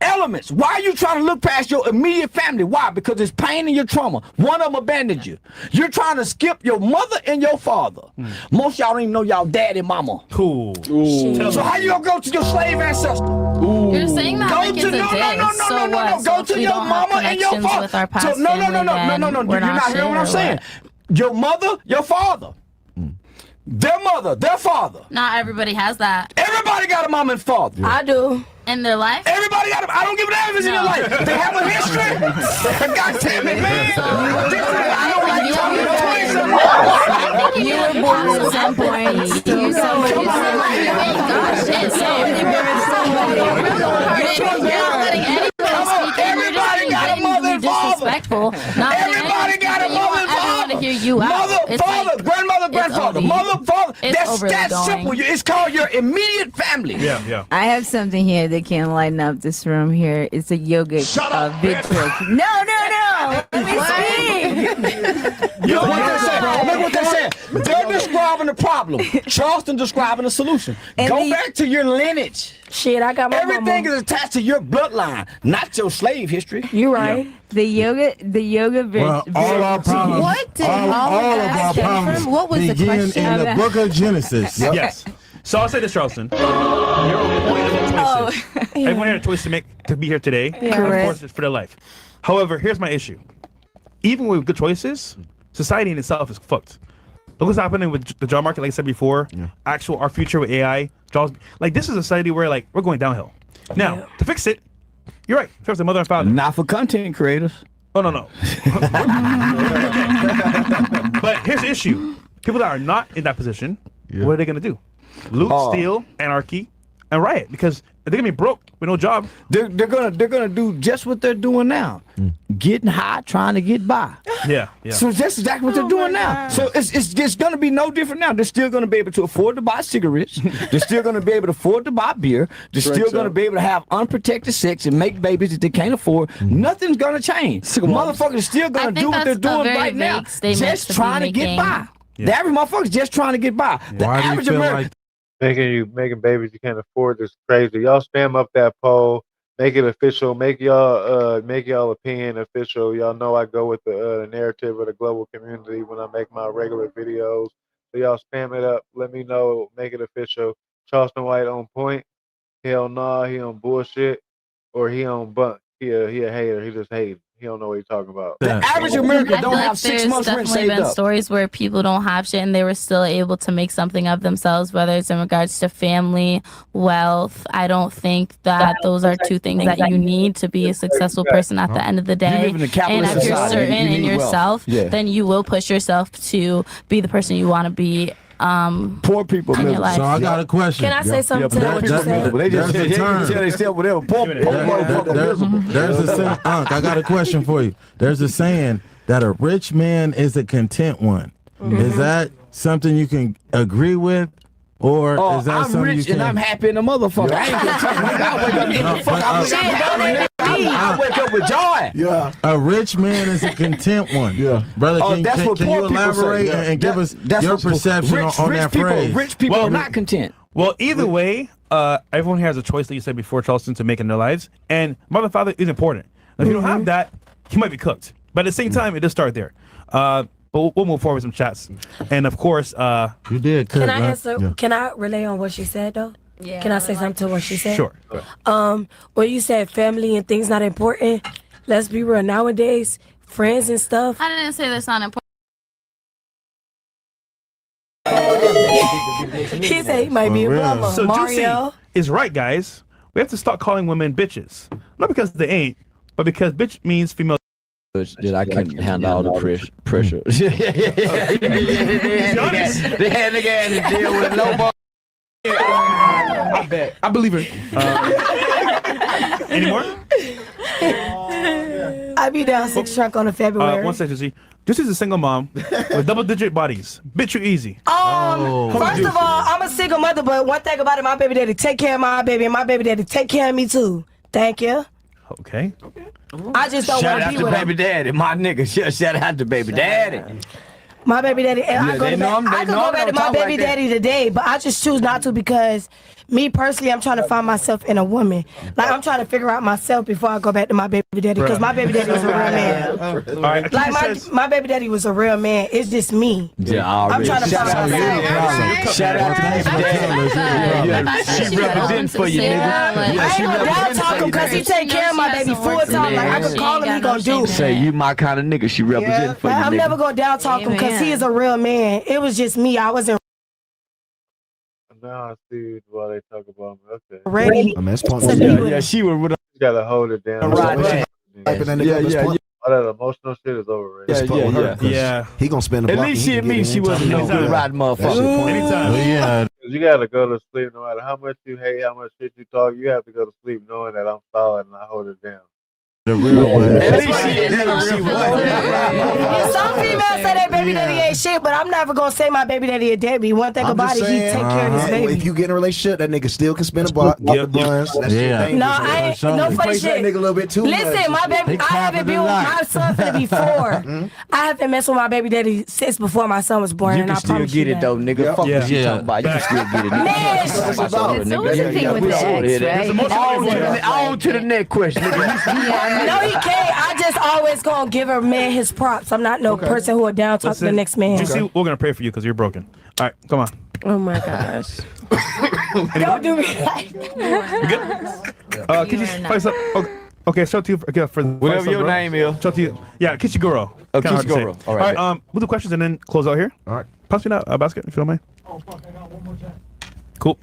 S2: elements. Why are you trying to look past your immediate family? Why? Because it's pain and your trauma. One of them abandoned you. You're trying to skip your mother and your father. Most y'all don't even know y'all daddy and mama.
S6: Cool.
S2: So how you gonna go to your slave ancestor?
S12: You're saying that like it's a diss. So what?
S2: Go to your mama and your father.
S12: With our past
S2: No. You're not hearing what I'm saying. Your mother, your father. Their mother, their father.
S12: Not everybody has that.
S2: Everybody got a mom and father.
S11: I do.
S12: In their life?
S2: Everybody got a, I don't give a damn if it's in your life. They have a history. God damn it, man.
S7: You were born at some point.
S12: Everybody got a mother and father.
S2: Everybody got a mother and father.
S12: Hear you out.
S2: Mother, father, grandmother, grandfather, mother, father. That's that simple. It's called your immediate family.
S6: Yeah.
S17: I have something here that can lighten up this room here. It's a yoga video. No. Let me speak.
S2: Look what they're saying. They're describing the problem. Charleston describing the solution. Go back to your lineage.
S11: Shit, I got my
S2: Everything
S11: mama.
S2: is attached to your bloodline, not your slave history.
S11: You right.
S17: The yoga
S15: Well, all our problems,
S17: What did
S15: all of our problems
S17: What was the
S15: begin
S17: question?
S15: in the book of Genesis.
S6: Yes. So I'll say this, Charleston. You're only choices. Everyone had a choice to be here today.
S11: Yeah.
S6: Of course, it's for their life. However, here's my issue. Even with good choices, society in itself is fucked. Look what's happening with the job market, like I said before. Our future with AI. Jobs, like this is a society where like we're going downhill. Now, to fix it, you're right. Fix the mother and father.
S2: Not for content creators.
S6: Oh no. But here's the issue: people that are not in that position, what are they gonna do? Loot, steal, anarchy, and riot because they're gonna be broke with no job.
S2: They're gonna do just what they're doing now, getting high, trying to get by.
S6: Yeah.
S2: So that's exactly what they're doing now. So it's gonna be no different now. They're still gonna be able to afford to buy cigarettes. They're still gonna be able to afford to buy beer. They're still gonna be able to have unprotected sex and make babies that they can't afford. Nothing's gonna change. Motherfuckers are still gonna do what they're doing right now, just trying to get by. The average motherfucker's just trying to get by. The average American.
S3: Making babies you can't afford is crazy. Y'all spam up that poll, make it official, make y'all opinion official. Y'all know I go with the narrative of the global community when I make my regular videos. So y'all spam it up, let me know, make it official. Charleston White on point. Hell nah, he on bullshit. Or he on bunk. He a hater, he just hates. He don't know what he's talking about.
S2: The average American don't have 6 months rent saved up.
S12: There's definitely been stories where people don't have shit and they were still able to make something of themselves, whether it's in regards to family, wealth. I don't think that those are two things that you need to be a successful person at the end of the day.
S2: You live in a capitalist
S12: And if you're
S2: society,
S12: certain
S2: you
S12: in
S2: need
S12: yourself,
S2: wealth.
S12: then you will push yourself to be the person you want to be.
S2: Poor people
S12: in your life.
S15: So I got a question.
S11: Can I say something to what you said?
S2: They just
S15: There's a term.
S2: they say whatever.
S15: There's a saying. I got a question for you. There's a saying that a rich man is a content one. Is that something you can agree with? Or is that
S2: I'm
S15: something
S2: rich
S15: you can...
S2: and I'm happy in the motherfucker. I ain't gonna tell you, I wake up and give a fuck. I wake up with joy.
S15: Yeah. A rich man is a content one. Yeah. Brother, can you elaborate and give us your perception on that phrase?
S2: Rich people are not content.
S6: Well, either way, everyone has a choice, like you said before, Charleston, to make in their lives. And mother and father is important. If you don't have that, you might be cooked. But at the same time, it does start there. But we'll move forward with some chats. And of course,
S15: you did.
S11: Can I answer? Yeah. Can I relay on what she said though? Yeah. Can I say something to what she said?
S6: Sure.
S11: When you said family and things not important, let's be real. Nowadays, friends and stuff.
S12: I didn't say that's not important.
S11: He said he might be a plumber.
S6: So
S11: Mario
S6: Juicy is right, guys. We have to start calling women bitches. Not because they ain't, but because bitch means female.
S2: That I couldn't handle all the pressure. They had to deal with no more.
S6: I bet. I believe her. Any more?
S11: I be down 6 trunk on a February.
S6: One second, Juicy. Juicy's a single mom with double-digit bodies. Bitch, you easy.
S11: First of all, I'm a single mother, but one thing about it, my baby daddy take care of my baby, and my baby daddy take care of me too. Thank you.
S6: Okay.
S11: I just don't want to be with
S2: Shout out to baby daddy, my nigga. Shout out to baby daddy.
S11: My baby daddy, and I could go back to my baby daddy today, but I just choose not to because Me personally, I'm trying to find myself in a woman. Like I'm trying to figure out myself before I go back to my baby daddy, because my baby daddy was a real man.
S6: All right,
S11: Like my baby daddy was a real man. It's just me.
S2: Yeah,
S11: I'm trying to find myself.
S2: Shout out to baby daddy. She representing for you, nigga.
S11: I ain't gonna down talk him because he take care of my baby full time. Like I could call him, he gonna do.
S2: Say you my kind of nigga. She representing for you,
S11: I'm
S2: nigga.
S11: never gonna down talk him because he is a real man. It was just me. I wasn't
S3: Now I see why they talk about me. Okay.
S11: ready.
S16: I mean, that's point
S2: Yeah, she would.
S3: You gotta hold it down.
S2: Right. Yeah.
S3: All that emotional shit is overrated.
S6: Yeah.
S16: He gonna spend the
S2: At
S16: block.
S2: least she admits she wasn't no good riding motherfucker.
S6: Anytime.
S15: Yeah.
S3: You gotta go to sleep no matter how much you hate, how much shit you talk. You have to go to sleep knowing that I'm solid and I hold it down.
S15: The real one.
S2: At least she admits she was.
S11: Some females say their baby daddy ain't shit, but I'm never gonna say my baby daddy a deadbeat. One thing about it, he take care of his baby.
S16: If you get in a relationship, that nigga still can spend a block, get the buns. That's
S11: No, I ain't. No funny
S16: that
S11: shit.
S16: nigga a little bit too
S11: Listen,
S16: much.
S11: my baby, I haven't been with my son for be 4. I haven't messed with my baby daddy since before my son was born.
S2: You
S11: and
S2: can
S11: I
S2: still
S11: promise
S2: get
S11: you
S2: it though, nigga. Fuck what you talking about. You can still get it.
S17: It's always a thing with the ex, right?
S2: On to the next question, nigga.
S11: No, he can't. I just always gonna give a man his props. I'm not no person who will down talk to the next man.
S6: You see, we're gonna pray for you because you're broken. All right, come on.
S11: Oh my gosh. Don't do me like
S6: Can you spice up? Okay, show to you for
S2: Whatever your name is.
S6: Show to you. Yeah, Kishiguro.
S2: Oh,
S6: Kinda hard to say.
S2: Kishiguro. All right.
S6: We'll do questions and then close out here.
S16: All right.
S6: Pass me that basket if you don't mind. Cool.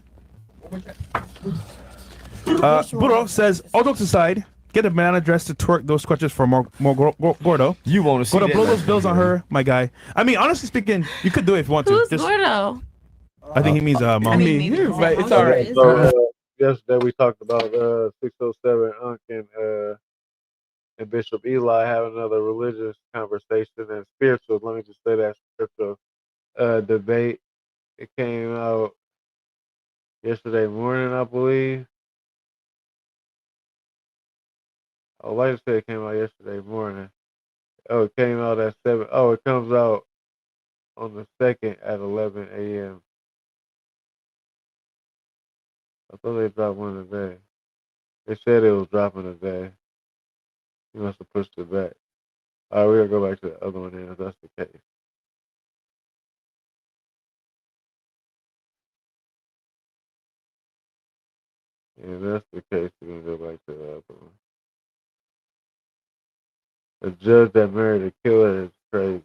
S6: Burro says, all jokes aside, get a banana dress to twerk those scratches for more Gordo.
S2: You want to see
S6: Go to
S2: that
S6: blow those
S2: like-
S6: bills on her, my guy. I mean, honestly speaking, you could do it if you want to.
S12: Who's
S6: Just-
S12: Gordo?
S6: I think he means mom.
S2: Right, it's all right.
S3: So yesterday we talked about 607 Unc and Bishop Eli having another religious conversation and spiritual. Let me just say that spiritual debate. It came out yesterday morning, I believe. Oh, like I said, it came out yesterday morning. Oh, it came out at 7. Oh, it comes out on the 2nd at 11 a.m. I thought they dropped one today. They said it was dropping today. You must have pushed it back. All right, we're going to go back to the other one then, if that's the case. Yeah, if that's the case, we're going to go back to the other one. The judge that married a killer is crazy.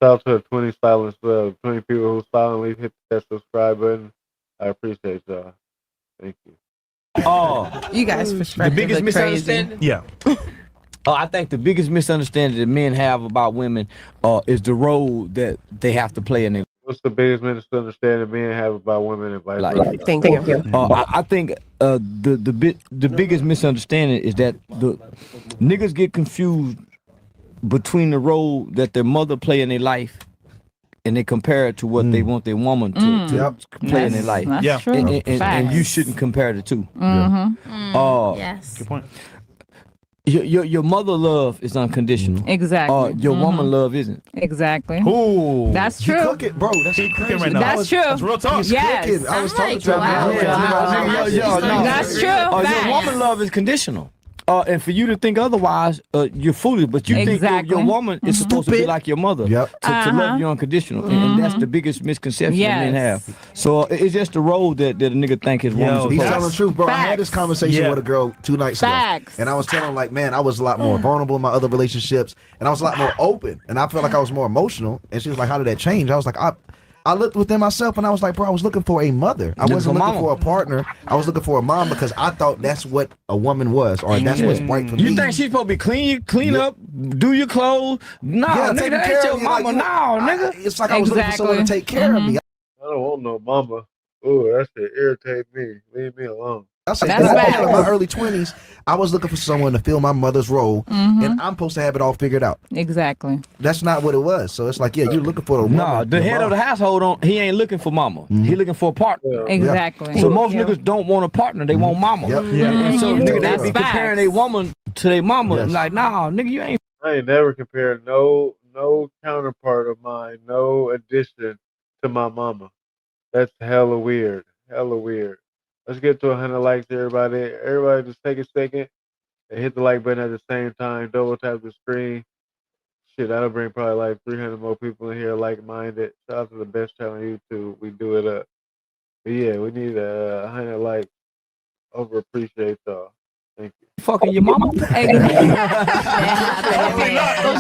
S3: Shout out to the 20 silent 20 people who silently hit that subscribe button. I appreciate y'all. Thank you.
S2: Oh,
S5: You guys'
S2: the
S5: perspective
S2: biggest
S5: look crazy.
S2: misunderstanding?
S6: Yeah.
S2: I think the biggest misunderstanding that men have about women is the role that they have to play in their
S3: What's the biggest misunderstanding men have about women and vice versa?
S2: life.
S14: Thank you.
S2: I think the biggest misunderstanding is that the niggas get confused between the role that their mother play in their life, and they compare it to what they want their woman to play in their life.
S5: That's
S6: Yeah.
S5: true.
S2: And you shouldn't compare the two.
S12: Yes.
S6: Good point.
S2: Your mother love is unconditional.
S5: Exactly.
S2: Your woman love isn't.
S5: Exactly.
S6: Ooh.
S5: That's
S16: You
S5: true.
S16: cook it, bro. That's
S6: Keep cooking
S16: crazy.
S6: right now.
S5: That's true.
S6: That's real talk.
S5: Yes.
S16: Cooking. I was
S12: I'm
S16: talking
S12: like,
S16: to him.
S12: wow.
S5: That's true.
S2: Your
S5: Facts.
S2: woman love is conditional. And for you to think otherwise, you're foolish. But you think
S5: Exactly.
S2: your woman is supposed to be like your mother,
S16: Yep.
S2: to love you unconditional, and that's the biggest misconception men have. So it's just the role that a nigga think his woman's
S16: He's
S2: supposed
S16: telling the truth, bro. I had this
S5: Facts.
S16: conversation
S6: Yeah.
S16: with a girl 2 nights ago,
S5: Facts.
S16: and I was telling her, like, man, I was a lot more vulnerable in my other relationships, and I was a lot more open, and I felt like I was more emotional. And she was like, how did that change? I was like, I looked within myself, and I was like, bro, I was looking for a mother. I wasn't looking for a partner. I was looking for a mom because I thought that's what a woman was, or that's what's right for me.
S2: You think she's supposed to be clean up, do your clothes? No, nigga,
S16: taking
S2: that
S16: care
S2: ain't
S16: of
S2: your
S16: me, like,
S2: mama. No, nigga.
S16: It's like I was looking for someone to take care of me.
S3: I don't want no mama. Oh, that shit irritate me. Leave me alone.
S16: I said,
S5: That's
S16: in my
S5: bad.
S16: early 20s, I was looking for someone to fill my mother's role, and I'm supposed to have it all figured out.
S5: Exactly.
S16: That's not what it was. So it's like, yeah, you're looking for a woman.
S2: No, the head of the household, he ain't looking for mama. He looking for a partner.
S5: Exactly.
S2: So most niggas don't want a partner. They want mama.
S16: Yep.
S2: And so nigga,
S5: That's
S2: they be comparing their woman to their mama.
S16: Yes.
S2: Like, nah, nigga, you ain't.
S3: I ain't never compared no counterpart of mine, no addition to my mama. That's hella weird. Hella weird. Let's get to 100 likes, everybody. Everybody just take a second and hit the like button at the same time. Double tap the screen. Shit, that'll bring probably like 300 more people in here like-minded. Shout out to the best channel on YouTube. We do it up. But yeah, we need 100 likes. Overappreciate y'all. Thank you.
S2: Fucking your mama.
S14: Go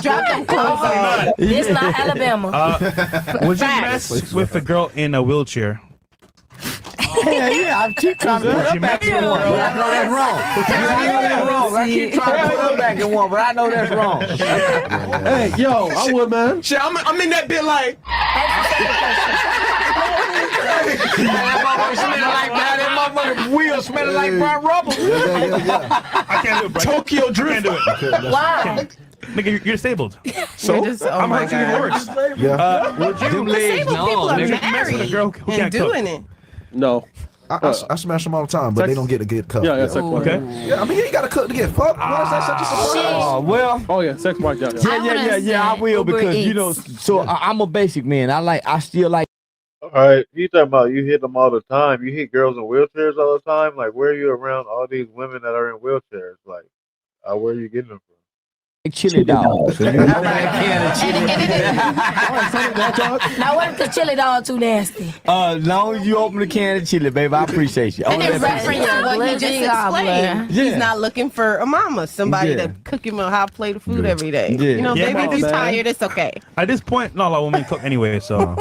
S14: drop them clothes on.
S11: It's not Alabama.
S6: Would you mess with a girl in a wheelchair?
S2: Yeah, I keep trying to put her back in one, but I know that's wrong. I know that's wrong. I keep trying to put her back in one, but I know that's wrong.
S13: Hey, yo, I would, man.
S1: Shit, I'm in that bit like.
S2: That motherfucking wheel smelling like burnt rubber.
S6: I can't do it, bro.
S1: Tokyo
S6: I
S1: Drift.
S6: can't do it.
S11: Wow.
S6: Nigga, you're disabled.
S5: So
S6: I'm hurt even worse. Would you
S14: Disabled people are
S6: mess with a girl who
S14: and
S6: can't cook?
S14: doing it.
S13: No.
S16: I smash them all the time, but they don't get a good cup.
S13: Yeah, sex wife.
S6: Okay.
S16: Yeah, I mean, you ain't got to cook to get fucked. Why is that such a surprise?
S2: Oh, well.
S13: Oh, yeah, sex wife.
S2: Yeah, I will because, you know, so I'm a basic man. I still like.
S3: All right, you talking about you hit them all the time. You hit girls in wheelchairs all the time. Like, where are you around all these women that are in wheelchairs? Like, where are you getting them from?
S2: Chili dogs. So you open that can of chili.
S11: Now what if the chili dog too nasty?
S2: Long as you open the can of chili, baby, I appreciate you.
S14: And in reference to what he just explained, he's not looking for a mama, somebody to cook him a hot plate of food every day. You know, baby, if you're tired, it's okay.
S6: At this point, not a lot of women cook anyway, so.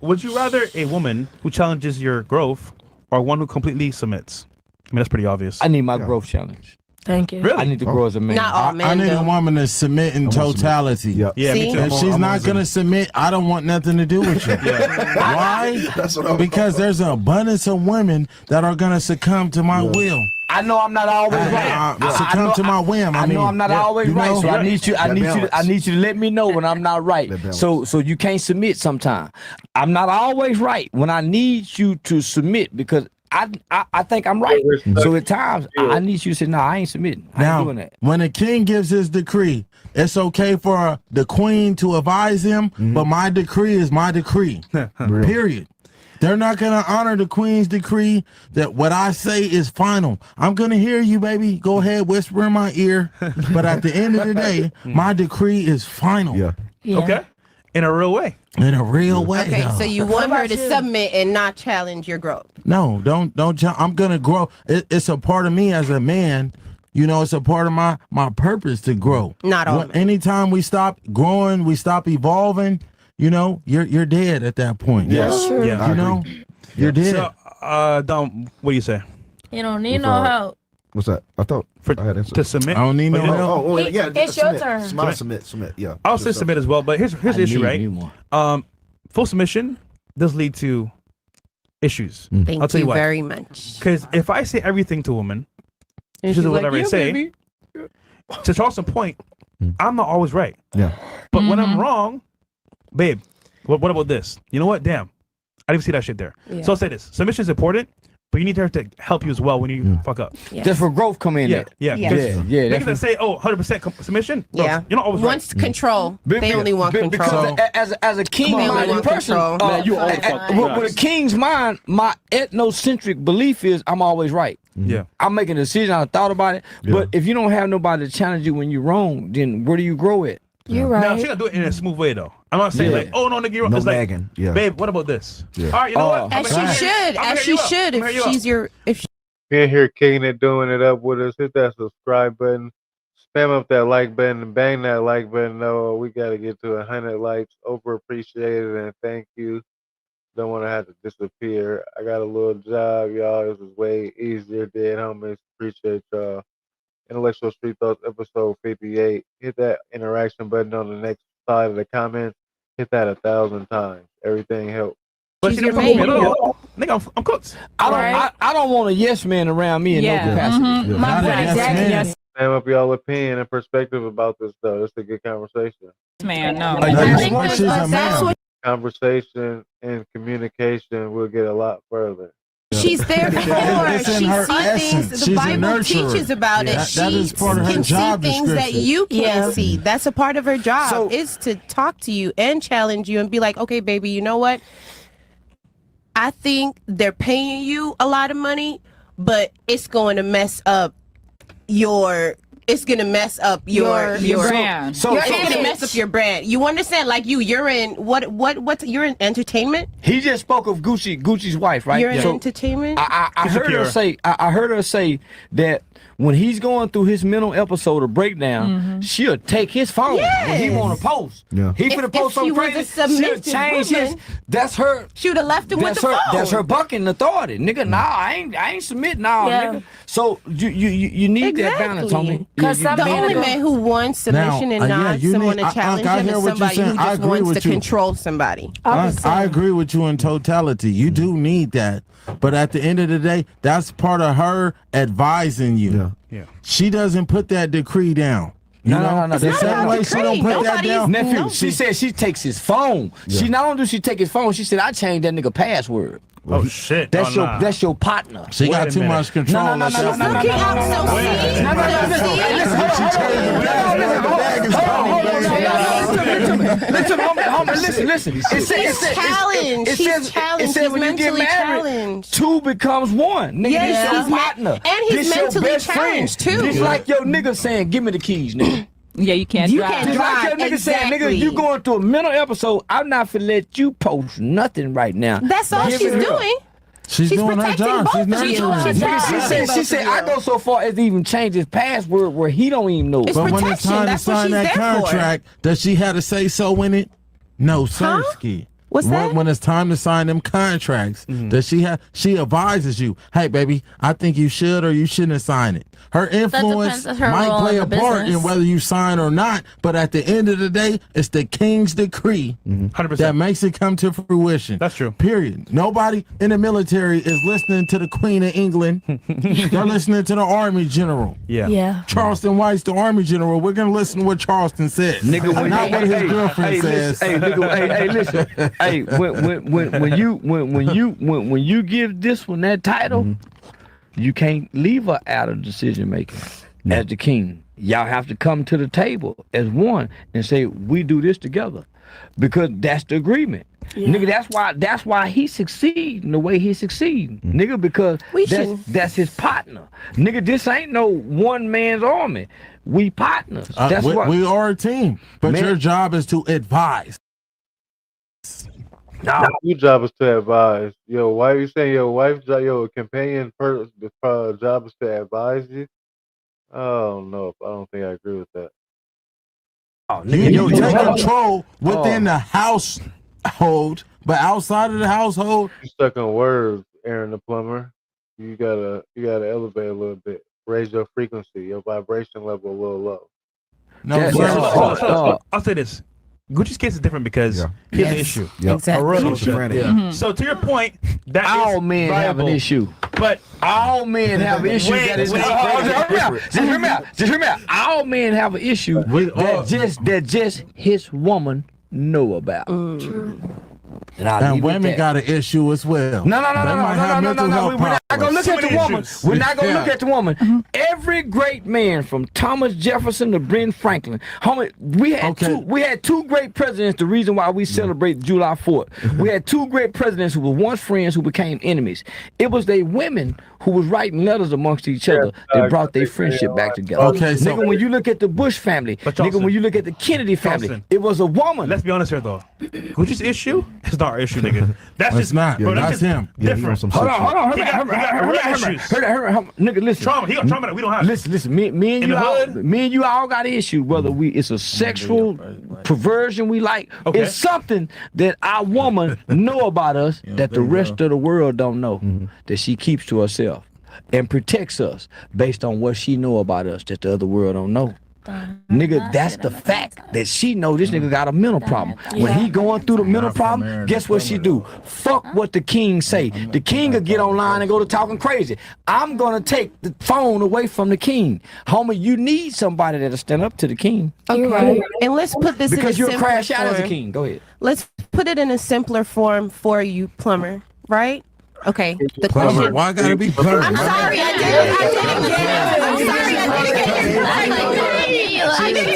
S6: Would you rather a woman who challenges your growth or one who completely submits? I mean, that's pretty obvious.
S2: I need my growth challenge.
S11: Thank you.
S6: Really?
S2: I need to grow as a man.
S14: Not all men
S15: I need
S14: do.
S15: a woman to submit in totality.
S6: Yeah, me too.
S15: If she's not gonna submit, I don't want nothing to do with you. Why?
S16: That's what
S15: Because there's an abundance of women that are gonna succumb to my will.
S2: I know I'm not always right.
S15: Succumb to my whim.
S2: I know I'm not always right, so I need you to let me know when I'm not right. So you can't submit sometime. I'm not always right when I need you to submit because I think I'm right. So at times I need you to say, no, I ain't submitting. I ain't doing that.
S15: When a king gives his decree, it's okay for the queen to advise him, but my decree is my decree. Period. They're not going to honor the queen's decree that what I say is final. I'm going to hear you, baby. Go ahead, whisper in my ear. But at the end of the day, my decree is final.
S11: Yeah.
S6: Okay. In a real way.
S15: In a real way.
S14: Okay,
S15: though.
S14: so you want her to submit and not challenge your growth.
S15: No, don't. I'm going to grow. It's a part of me as a man. You know, it's a part of my purpose to grow.
S14: Not all of it.
S15: Anytime we stop growing, we stop evolving, you know, you're dead at that point.
S6: Yes. Sure. Yeah,
S15: you know, you're dead.
S6: So, Dom, what do you say?
S11: You don't need no help.
S16: What's that? I thought I had
S6: to submit.
S15: I don't need no help.
S16: Oh, yeah.
S11: It's your turn.
S16: Submit. Yeah.
S6: I'll say submit as well, but here's the issue, right? Full submission does lead to issues.
S14: Thank
S6: I'll tell you
S14: you
S6: why.
S14: very much.
S6: Because if I say everything to a woman,
S14: And
S6: she's
S14: she's
S6: whatever
S14: like,
S6: I say.
S14: baby.
S6: To Charleston's point, I'm not always right.
S16: Yeah.
S6: But when I'm wrong, babe, what about this? You know what? Damn, I didn't see that shit there.
S14: Yeah.
S6: So I'll say this: submission is important, but you need her to help you as well when you fuck up.
S14: Yes.
S2: Just for growth come in there.
S6: Yeah. Niggas that say, 100% submission. Bro,
S14: Yeah.
S6: you're not always
S14: Wants
S6: right.
S14: control. They only want control.
S2: Because as a king-minded person, with a king's mind, my ethnocentric belief is I'm always right.
S6: Yeah.
S2: I'm making a decision. I thought about it. But if you don't have nobody to challenge you when you're wrong, then where do you grow at?
S11: You're right.
S6: Now, she gotta do it in a smooth way, though. I'm not saying like, oh, no, nigga, you're wrong.
S16: No
S6: It's like,
S16: nagging. Yeah.
S6: babe, what about this?
S16: Yeah.
S6: All right, you know what?
S14: As she should. As she should. If she's your... If she,
S3: Being here kicking it, doing it up with us, hit that subscribe button, spam up that like button, and bang that like button. No, we got to get to 100 likes. Over appreciated, and thank you. Don't want to have to disappear. I got a little job, y'all. This is way easier than homies. Appreciate y'all. Intellectual Street Thoughts, episode 58. Hit that interaction button on the next side of the comments. Hit that 1,000 times. Everything helps.
S6: But
S14: She's
S6: she
S14: your
S6: never fuck with me
S14: main.
S6: at all. Nigga, I'm cooked.
S2: I don't want a yes man around me in no capacity.
S17: Mm-hmm. My
S15: Not a
S17: friend,
S15: yes man.
S17: yes,
S3: Stand up y'all opinion and perspective about this though. It's a good conversation.
S17: man. No.
S15: Like,
S14: I
S15: that's
S14: think
S15: why
S14: that's
S15: she's a
S14: that's
S15: man.
S14: what
S3: Conversation and communication will get a lot further.
S14: she's there for.
S15: It's in
S14: She
S15: her
S14: sees
S15: essence.
S14: things. The
S15: She's a
S14: Bible
S15: nurturer.
S14: teaches about it.
S15: That
S14: She
S15: is part of her
S14: can
S15: job
S14: see things that
S15: description.
S14: you can't
S11: Yeah.
S14: see. That's a part of her job.
S2: So-
S14: is to talk to you and challenge you and be like, okay, baby, you know what? I think they're paying you a lot of money, but it's going to mess up your. It's gonna mess up your
S17: brand.
S2: So
S14: it's gonna mess up your brand. You understand? Like you're in what? You're in entertainment.
S2: he just spoke of Gucci's wife, right?
S14: You're in
S2: So
S14: entertainment.
S2: I heard her say. I heard her say that when he's going through his mental episode or breakdown, she'll take his phone when he want to post.
S16: Yeah.
S2: He finna
S14: If
S2: post
S14: she
S2: something
S14: was a
S2: crazy. She'll
S14: submissive
S2: change his.
S14: woman,
S2: That's her.
S14: she would have left him with
S2: That's
S14: the
S2: her.
S14: phone.
S2: That's her bucking authority, nigga. Nah, I ain't submit. Nah,
S11: Yeah.
S2: nigga. So you need that balance, homie.
S11: Because
S2: You-
S11: some
S14: The
S11: men
S14: only
S11: are
S14: man who wants submission
S15: Now,
S14: and
S15: yeah,
S14: not
S15: you
S14: someone
S15: need-
S14: to challenge
S15: I
S14: him
S15: hear
S14: is
S15: what you're
S14: somebody
S15: saying.
S14: who
S15: I
S14: just
S15: agree
S14: wants
S15: with
S14: to
S15: you.
S14: control somebody.
S15: I agree with you in totality. You do need that. But at the end of the day, that's part of her advising you.
S6: Yeah.
S15: She doesn't put that decree down. You know?
S2: no.
S15: The
S2: That's
S15: same
S2: not
S15: way
S2: a
S15: she don't put that down.
S2: Nephew, she said she takes his phone. She not only does she take his phone, she said I changed that nigga password.
S6: Oh shit.
S2: That's
S6: Oh, nah.
S2: that's your partner.
S15: She
S6: Wait
S15: got
S6: a
S15: too
S6: minute.
S15: much control.
S2: No, no,
S15: of
S2: no,
S15: that.
S2: no, no,
S14: Look at how so
S6: Wait a minute.
S14: see.
S2: No, listen.
S14: He's challenged. He's challenged. He's mentally challenged.
S2: Two becomes one. Nigga,
S14: Yes,
S2: this your
S14: he's
S2: partner.
S14: and he's
S2: This your
S14: mentally
S2: best friend.
S14: challenged, too.
S2: It's like your nigga saying, "Give me the keys, nigga."
S17: Yeah, you can't
S14: You
S17: drive.
S14: can't
S2: Just like
S14: drive.
S2: your nigga saying,
S14: Exactly.
S2: "Nigga, you going through a mental episode. I'm not finna let you post nothing right now."
S14: That's all
S2: Give
S14: she's
S2: it up.
S14: doing.
S15: She's doing her
S14: protecting
S15: job.
S14: both
S15: She's
S14: of you.
S15: nurturing.
S14: She's
S2: Nigga, she said, I go so far as to even change his password where he don't even know.
S14: It's
S15: But when it's
S14: protection.
S15: time to
S14: That's what
S15: sign
S14: she's
S15: that
S14: there for.
S15: contract, does she have to say so in it? No, Sirski.
S14: What's that?
S15: When it's time to sign them contracts, does she advises you, hey baby, I think you should or you shouldn't sign it. Her influence
S12: depends on her
S15: might
S12: role
S15: play
S12: in
S15: a
S12: the
S15: part in
S12: business.
S15: whether you sign or not, but at the end of the day, it's the king's decree
S6: 100%.
S15: that makes it come to fruition.
S6: That's true.
S15: Period. Nobody in the military is listening to the Queen of England. They're listening to the Army General.
S6: Yeah.
S11: Yeah.
S15: Charleston White's the Army General. We're gonna listen to what Charleston says,
S2: Nigga, when
S15: not what his girlfriend says.
S2: Hey, nigga, hey, listen. Hey, when you give this one that title, you can't leave her out of decision making. As the king, y'all have to come to the table as one and say we do this together, because that's the agreement. Nigga, that's why he succeeding the way he succeeding. Nigga, because that's his partner. Nigga, this ain't no one man's army. We partners. That's what
S15: we are a team, but
S2: Man.
S15: your job is to advise.
S2: No.
S3: Your job is to advise. Your wife, you saying your wife's job, your companion job is to advise you? I don't know. I don't think I agree with that.
S15: You take control within the household, but outside of the household,
S3: You stuck on words, Aaron the plumber. You gotta elevate a little bit. Raise your frequency, your vibration level a little low.
S15: no.
S6: So, I'll say this. Gucci's case is different because here's the issue.
S11: Exactly.
S6: A real issue.
S16: Yeah.
S6: So to your point, that
S2: all
S6: is
S2: men have an
S6: viable,
S2: issue.
S6: But
S2: All men have an issue
S6: Wait,
S2: that is
S6: wait,
S2: Just hear me out. All men have an issue that just his woman know about. And
S15: And women got an issue as well.
S2: No.
S15: They might have mental health
S2: We're not gonna look at the woman.
S6: issues.
S2: We're not gonna
S15: Yeah.
S2: look at the woman. Every great man, from Thomas Jefferson to Ben Franklin, homie, we had two great presidents. The reason why we celebrate July 4th, we had two great presidents who were once friends who became enemies. It was they women who was writing letters amongst each other that brought their friendship back together.
S15: Okay, so-
S2: nigga, when you look at the Bush family,
S6: But
S2: nigga,
S6: Charleston-
S2: when you look at the Kennedy family,
S6: Charleston.
S2: it was a woman.
S6: let's be honest here, though. Gucci's issue is not our issue, nigga. That's
S15: It's
S6: just
S15: not.
S6: Bro,
S15: That's
S6: just
S15: him.
S16: Yeah, he on
S6: different.
S16: some
S2: Hold
S16: shit.
S2: on.
S6: He got real issues.
S2: Nigga, listen.
S6: Trauma. He got trauma that we don't have.
S2: Listen. Me and
S6: In
S2: you
S6: the
S2: all,
S6: hood?
S2: me and you all got an issue. Whether it's a sexual perversion we like,
S6: Okay.
S2: it's something that our woman know about us that the rest of the world don't know. That she keeps to herself and protects us based on what she know about us that the other world don't know. Nigga, that's the fact that she know this nigga got a mental problem. When he going through the mental problem, guess what she do? Fuck what the king say. The king will get online and go to talking crazy. I'm gonna take the phone away from the king. Homie, you need somebody that'll stand up to the king.
S14: Okay. And let's put this
S2: because
S14: in a
S2: you'll crash
S14: simpler
S2: out as a
S14: form.
S2: king. Go ahead.
S14: Let's put it in a simpler form for you, Plumber, right? Okay. The
S15: Plumber,
S14: question.
S15: why gotta be Plumber?
S14: I'm sorry, I didn't get it. I'm sorry, I didn't get it. I didn't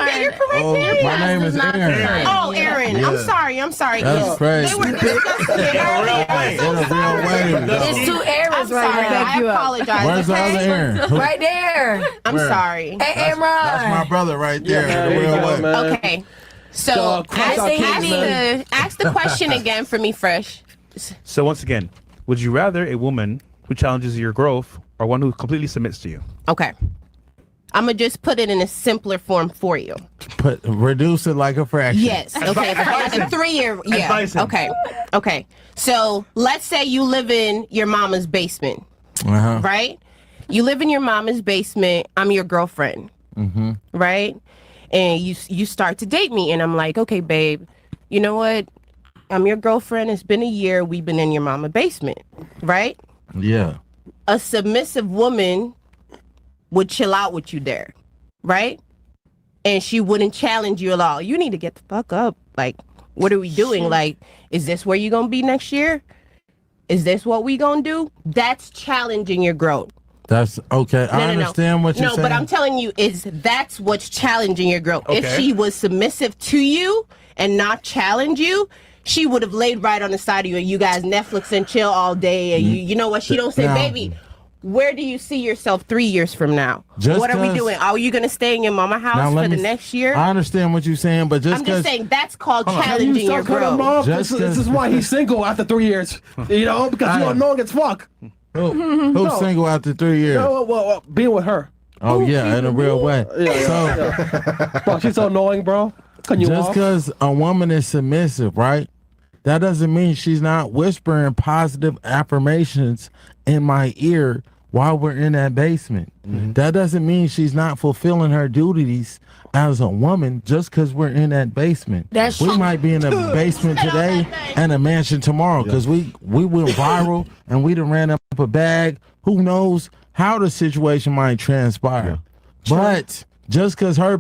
S14: get your correct
S15: Oh, my name is Aaron.
S14: Oh, Aaron. I'm sorry.
S15: That's
S14: Yes.
S15: crazy.
S14: They were discussing it earlier.
S11: It's two Aarons
S14: I'm
S11: right
S14: sorry.
S11: now.
S14: I apologize.
S15: Where's the
S14: okay?
S15: other Aaron?
S11: Right there.
S14: I'm
S15: Where?
S14: sorry.
S11: Hey, Aaron.
S15: That's my brother right there. The real way.
S14: Okay. So ask the question again for me, Fresh.
S6: So once again, would you rather a woman who challenges your growth or one who completely submits to you?
S14: Okay. I'm going to just put it in a simpler form for you.
S15: Reduce it like a fraction.
S14: Yes. Okay. Like a 3-year. Yeah. Okay. Okay. So let's say you live in your mama's basement.
S15: Uh-huh.
S14: Right? You live in your mama's basement. I'm your girlfriend.
S15: Mm-hmm.
S14: Right? And you start to date me. And I'm like, okay, babe, you know what? I'm your girlfriend. It's been a year. We've been in your mama's basement. Right?
S15: Yeah.
S14: A submissive woman would chill out with you there, right? And she wouldn't challenge you at all. You need to get the fuck up. Like, what are we doing? Like, is this where you're gonna be next year? Is this what we gonna do? That's challenging your growth.
S15: That's okay. I understand what you're saying.
S14: No, but I'm telling you, that's what's challenging your growth.
S15: Okay.
S14: If she was submissive to you and not challenge you, she would have laid right on the side of you and you guys Netflix and chill all day. And you know what? She don't say,
S15: Now-
S14: baby, where do you see yourself 3 years from now?
S15: Just
S14: What are we
S15: 'cause-
S14: doing? Are you going to stay in your mama
S15: Now,
S14: house
S15: let
S14: for the
S15: me-
S14: next year?
S15: I understand what you're saying, but just
S14: I'm just saying that's called
S13: You
S14: challenging your
S13: start cutting him
S14: growth.
S13: off. This is why he's single after 3 years. You know, because you annoying as fuck.
S15: Who's single after 3 years?
S13: No, well, being with her.
S15: Oh yeah, in a real way.
S13: Bro, she's so annoying, bro. Cutting you
S15: Just
S13: off.
S15: because a woman is submissive, right? That doesn't mean she's not whispering positive affirmations in my ear while we're in that basement. That doesn't mean she's not fulfilling her duties as a woman just because we're in that basement.
S11: That's
S15: we
S11: true.
S15: might be in a basement today and a mansion tomorrow because we went viral and we done ran up a bag. Who knows how the situation might transpire. But just because her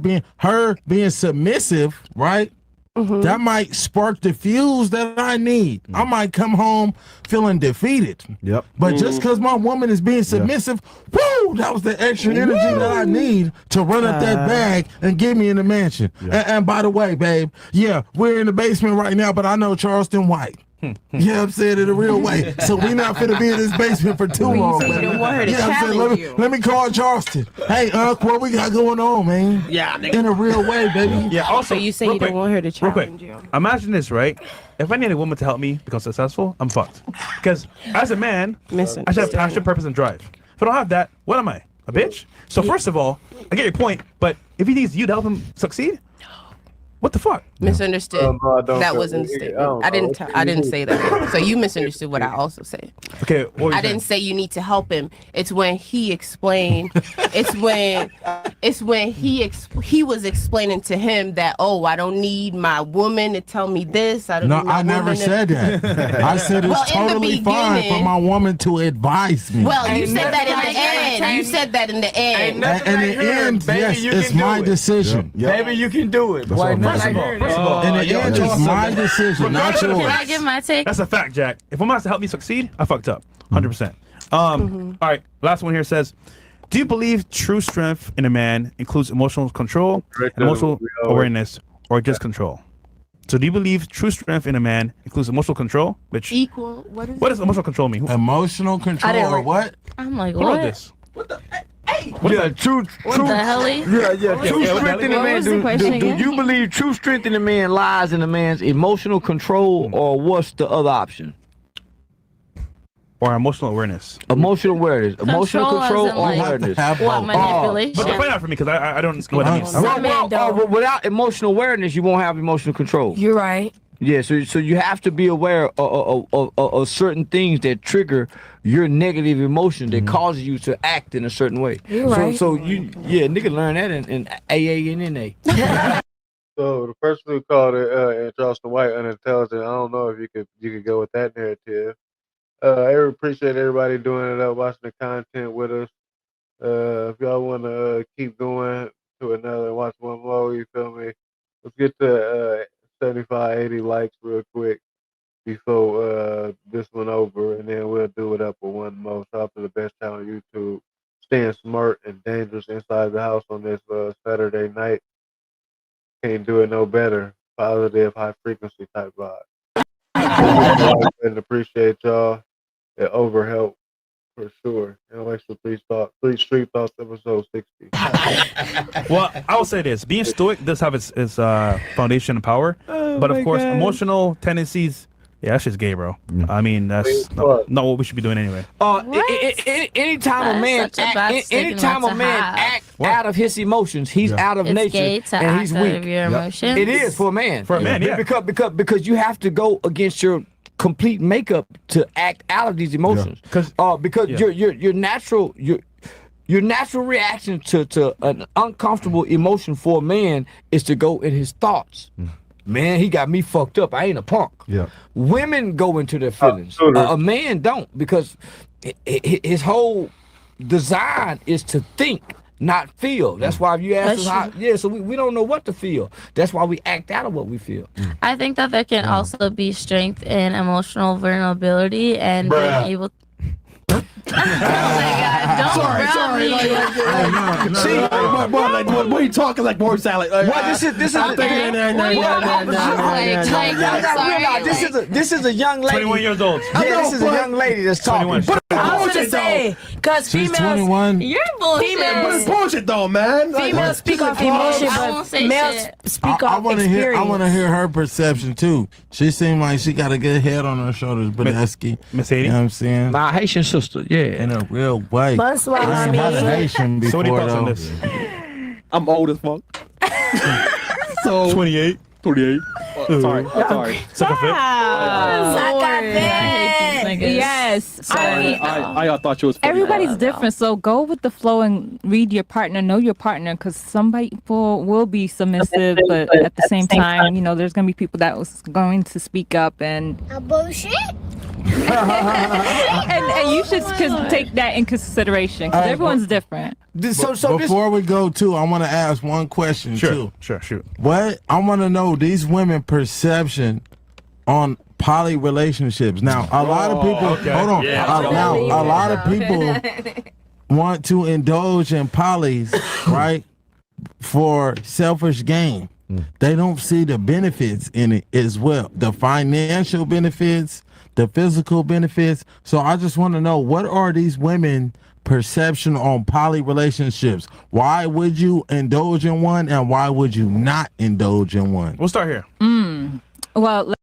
S15: being submissive, right? That might spark the fuse that I need. I might come home feeling defeated.
S16: Yep.
S15: But just because my woman is being submissive, woo, that was the extra energy that I need to run up that bag and get me in the mansion. And by the way, babe, yeah, we're in the basement right now, but I know Charleston White. Yeah, I'm saying it in a real way. So we're not finna be in this basement for too long.
S14: So you
S15: baby.
S14: don't want her to
S15: I'm saying,
S14: challenge you.
S15: let me call Charleston. Hey, Unc, what we got going on, man?
S13: Yeah, nigga.
S15: In a real way, baby.
S6: Yeah. Also,
S14: So you say
S6: real
S14: you don't
S6: quick,
S14: want her to
S6: real quick.
S14: challenge you.
S6: Imagine this, right? If I need a woman to help me become successful, I'm fucked. Because as a man, I should have passion, purpose, and drive. If I don't have that, what am I? A bitch? So first of all, I get your point, but if he needs you to help him succeed, what the fuck?
S14: Misunderstood. That wasn't the statement. I didn't say that. So you misunderstood what I also said.
S6: Okay, what were you
S14: I didn't say you need to help him. It's when he explained. It's when he was explaining to him that, oh, I don't need my woman to tell me this. I don't.
S15: No,
S14: need my
S15: I never
S14: woman to-"
S15: said that. I said it's
S14: Well, in the
S15: totally fine for
S14: beginning-
S15: my woman to advise me.
S14: Well, you said that in the end. You said that in the end.
S15: And in the end,
S2: baby,
S15: yes,
S2: you
S15: it's
S2: can do
S15: my
S2: it.
S15: decision.
S2: Baby, you can do it. Why not?
S6: First of all,
S15: In the end, it's my decision, not
S6: Regardless of
S15: yours.
S6: the
S12: Can I give my take?
S6: That's a fact, Jack. If a woman has to help me succeed, I fucked up. 100%. All right, last one here says, do you believe true strength in a man includes emotional control, emotional awareness, or just control? So do you believe true strength in a man includes emotional control? Which
S14: Equal. What is?
S6: what does emotional control mean?
S15: Emotional control or what?
S12: I'm like,
S6: Who wrote
S12: what?
S6: this?
S2: Yeah, true.
S12: What the hell?
S2: Yeah. True strength in a
S12: What
S2: man.
S12: was the question
S2: Do
S12: again?
S2: you believe true strength in a man lies in a man's emotional control, or what's the other option?
S6: Or emotional awareness?
S2: Emotional awareness. Emotional
S12: Control as
S2: control
S12: in,
S2: or
S12: like,
S2: awareness.
S12: What manipulation?
S6: But define that for me, because I don't know what that means.
S14: Some men don't.
S2: Without emotional awareness, you won't have emotional control.
S11: You're right.
S2: Yeah, so you have to be aware of certain things that trigger your negative emotion that causes you to act in a certain way.
S11: You're right.
S2: So nigga learn that in AA and NA.
S3: So the person who called it in Charleston white unintelligent, I don't know if you could go with that narrative. I appreciate everybody doing it, watching the content with us. If y'all want to keep going to another, watch one more, you feel me? Let's get to 75, 80 likes real quick before this one over, and then we'll do it up with one more. Shout out to the best channel on YouTube, staying smart and dangerous inside the house on this Saturday night. Can't do it no better. Positive, high frequency type vibe. And appreciate y'all. It overhelp for sure. Intellectual Street Thoughts episode 60.
S6: Well, I will say this: being stoic does have its foundation and power, but of course, emotional tendencies. Yeah, that's just gay, bro. I mean, that's not what we should be doing anyway.
S2: Anytime a man act out of his emotions, he's out of
S12: It's
S2: nature
S12: gay to
S2: and he's
S12: act out
S2: weak.
S12: of your emotions?
S2: It is for a man.
S6: For a man, yeah.
S2: Because you have to go against your complete makeup to act out of these emotions. Because your natural reaction to an uncomfortable emotion for a man is to go in his thoughts. Man, he got me fucked up. I ain't a punk.
S16: Yeah.
S2: Women go into their feelings. A man don't, because his whole design is to think, not feel. That's why if you ask us how, so we don't know what to feel. That's why we act out of what we feel.
S12: I think that there can also be strength in emotional vulnerability and being able.
S13: Sorry. See, what are you talking like more salad?
S2: This is a young lady.
S6: 21 years old.
S2: Yeah, this is a young lady that's talking.
S11: I want to say, because females,
S15: 21.
S12: You're bullshit.
S13: But it's bullshit though, man.
S11: Females speak off emotion, but males speak off experience.
S15: I want to hear her perception too. She seemed like she got a good head on her shoulders, Badesky.
S6: Mercedes?
S15: You know what I'm saying?
S2: My Haitian sister,
S15: In a real way.
S11: Bonsoir,
S15: I ain't had a Haitian
S6: So what do you
S15: before
S6: thoughts on
S15: though.
S6: this?
S13: I'm old as fuck. So
S6: 28.
S13: 28. Sorry.
S6: Suck a fit.
S17: Yes.
S13: I thought you was funny.
S17: Everybody's different, so go with the flow and read your partner, know your partner, because some people will be submissive, but at the same time, there's going to be people that was going to speak up and
S1: bullshit.
S17: and you should take that in consideration because everyone's different.
S15: Before we go I want to ask one question too.
S6: Sure, shoot.
S15: What I want to know these women perception on poly relationships. Now, a lot of people hold on. A lot of people want to indulge in polys, right? For selfish gain. They don't see the benefits in it as well. The financial benefits, the physical benefits. So I just want to know, what are these women perception on poly relationships? Why would you indulge in one and why would you not indulge in one?
S6: We'll start here.
S17: Well,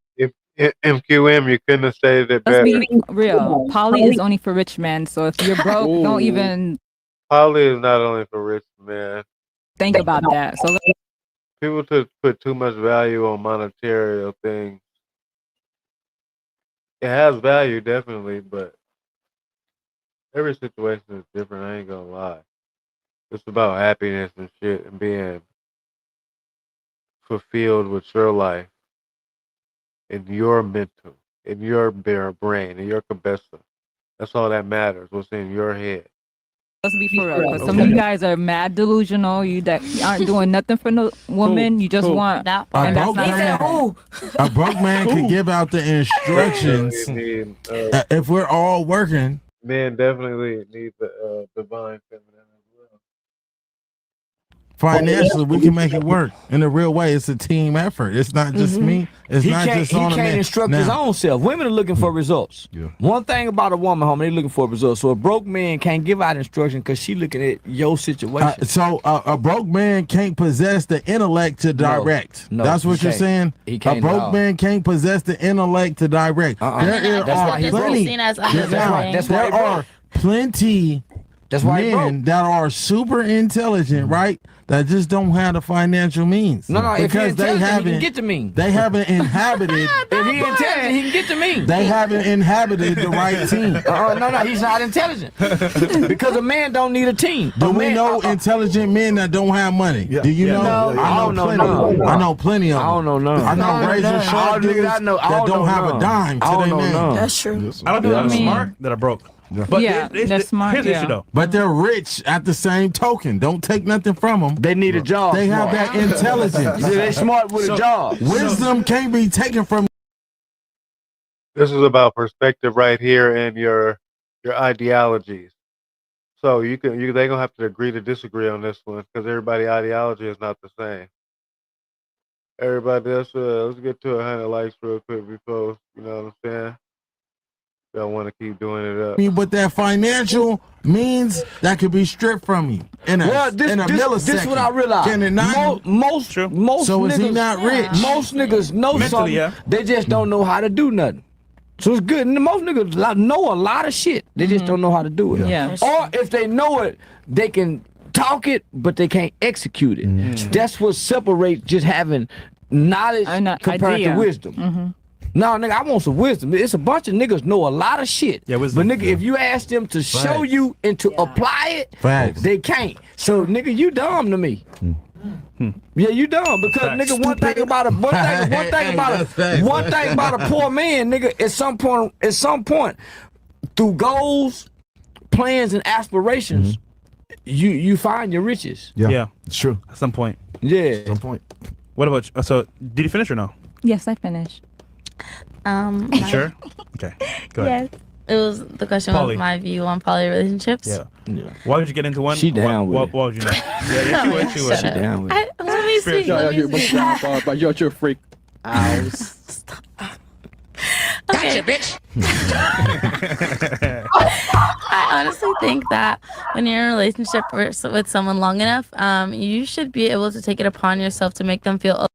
S3: MQM, you couldn't have stated it better.
S17: let's be real. Poly is only for rich men, so if you're broke, don't even
S3: Poly is not only for rich men.
S17: think about that. So
S3: People put too much value on monetary things. It has value, definitely, but every situation is different. I ain't gonna lie. It's about happiness and shit and being fulfilled with your life, in your mental, in your bare brain, in your cabeza. That's all that matters. What's in your head.
S17: let's be for real. 'Cause some of you guys are mad delusional. You that aren't doing nothing for no woman. You just want that. And that's not
S15: A broke man can give out the instructions. If we're all working,
S3: men definitely need the divine feminine as well.
S15: financially, we can make it work in a real way. It's a team effort. It's not just me. It's not just on a man.
S2: He can't instruct his own self. Women are looking for results. One thing about a woman, homie, they looking for results. So a broke man can't give out instruction because she looking at your situation.
S15: So a broke man can't possess the intellect to direct.
S2: No,
S15: that's what you're saying.
S2: He can't
S15: a broke man can't possess the intellect to direct. There are plenty men that are super intelligent, right? that just don't have the financial means.
S18: No, if
S15: because
S18: he intelligent, he can get to me.
S15: They haven't inhabited.
S18: If he intelligent, he can get to me.
S15: They haven't inhabited the right team.
S18: No, he's not intelligent. Because a man don't need a team.
S15: Do we know intelligent men that don't have money? Do you know? I know plenty. I know plenty of them.
S18: I don't know none.
S15: I know razor sharp dudes that don't have a dime to their name.
S11: That's true.
S6: I don't think I'm smart that I broke.
S15: But
S6: they're smart. Here's the issue though.
S15: But they're rich at the same token. Don't take nothing from them.
S18: They need a job.
S15: They have that intelligence.
S18: They smart with a job.
S15: Wisdom can't be taken from.
S3: This is about perspective right here and your ideologies. So they gonna have to agree to disagree on this one because everybody's ideology is not the same. Everybody, let's get to 100 likes real quick before you know what I'm saying. Don't want to keep doing it up.
S15: But that financial means that could be stripped from you in a millisecond.
S18: This is what I realized.
S15: Can it not?
S18: Most
S15: so
S18: niggas,
S15: is he not rich?
S18: Most niggas know something. They just don't know how to do nothing. So it's good. Most niggas know a lot of shit. They just don't know how to do it.
S17: Yeah.
S18: Or if they know it, they can talk it, but they can't execute it. That's what separates just having knowledge compared to wisdom. No, nigga, I want some wisdom. It's a bunch of niggas know a lot of shit. Yeah, wisdom. But nigga, if you ask them to show you and to apply it, they can't. So nigga, you dumb to me. Yeah, you dumb because nigga, one thing about a poor man, nigga, at some point, through goals, plans, and aspirations, you find your riches.
S6: Yeah, it's true. At some point.
S18: Yeah.
S6: At some point. What about you? So did you finish or no?
S17: Yes, I finished.
S6: You sure? Okay. Go ahead.
S12: Yes. It was the question
S6: Poly.
S12: was my view on poly relationships.
S6: Yeah. Why would you get into one?
S18: She down with
S6: it. Why would you not? Yeah, she would.
S18: She down with it.
S12: Let me speak.
S19: But you're a freak.
S12: Okay.
S19: Bitch.
S12: I honestly think that when you're in a relationship with someone long enough, you should be able to take it upon yourself to make them feel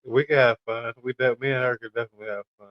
S3: We can have fun. Me and her could definitely have fun.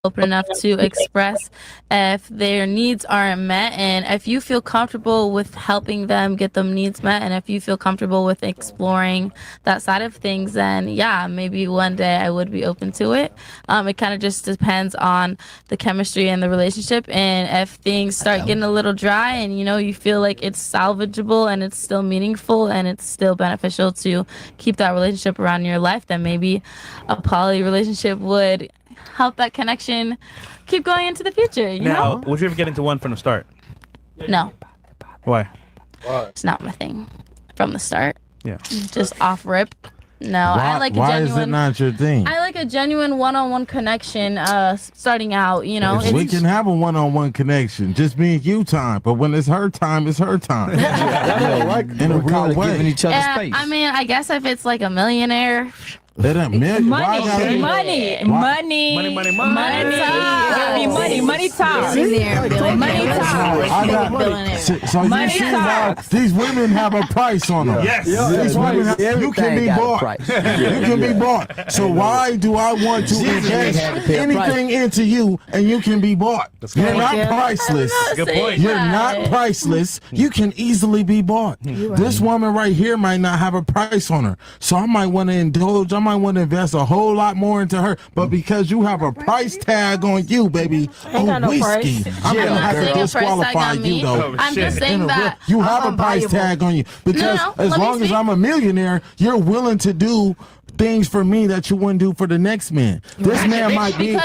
S12: open enough to express if their needs aren't met, and if you feel comfortable with helping them get them needs met, and if you feel comfortable with exploring that side of things, then yeah, maybe one day I would be open to it. It kind of just depends on the chemistry and the relationship, and if things start getting a little dry and you feel like it's salvageable and it's still meaningful and it's still beneficial to keep that relationship around in your life, then maybe a poly relationship would help that connection keep going into the future, you know?
S6: Would you ever get into one from the start?
S12: No.
S6: Why?
S12: It's not my thing from the start.
S6: Yeah.
S12: Just off rip. No, I like a
S15: Why
S12: genuine.
S15: is it not your thing?
S12: I like a genuine one-on-one connection starting out,
S15: We can have a one-on-one connection, just me and you time. But when it's her time, it's her time. In a real way.
S18: Giving each other space.
S12: I mean, I guess if it's like a millionaire.
S17: Money talk.
S15: So you see how these women have a price on them.
S6: Yes.
S15: These women you can be bought. You can be bought. So why do I want to invest anything into you and you can be bought? You're not priceless.
S6: Good point.
S15: You're not priceless. You can easily be bought. This woman right here might not have a price on her. So I might want to indulge. I might want to invest a whole lot more into her. But because you have a price tag on you, baby, whiskey, I'm going to have to disqualify you, though.
S12: I'm just saying that
S15: you have a price tag on you. Because as long as I'm a millionaire, you're willing to do things for me that you wouldn't do for the next man. This man might be a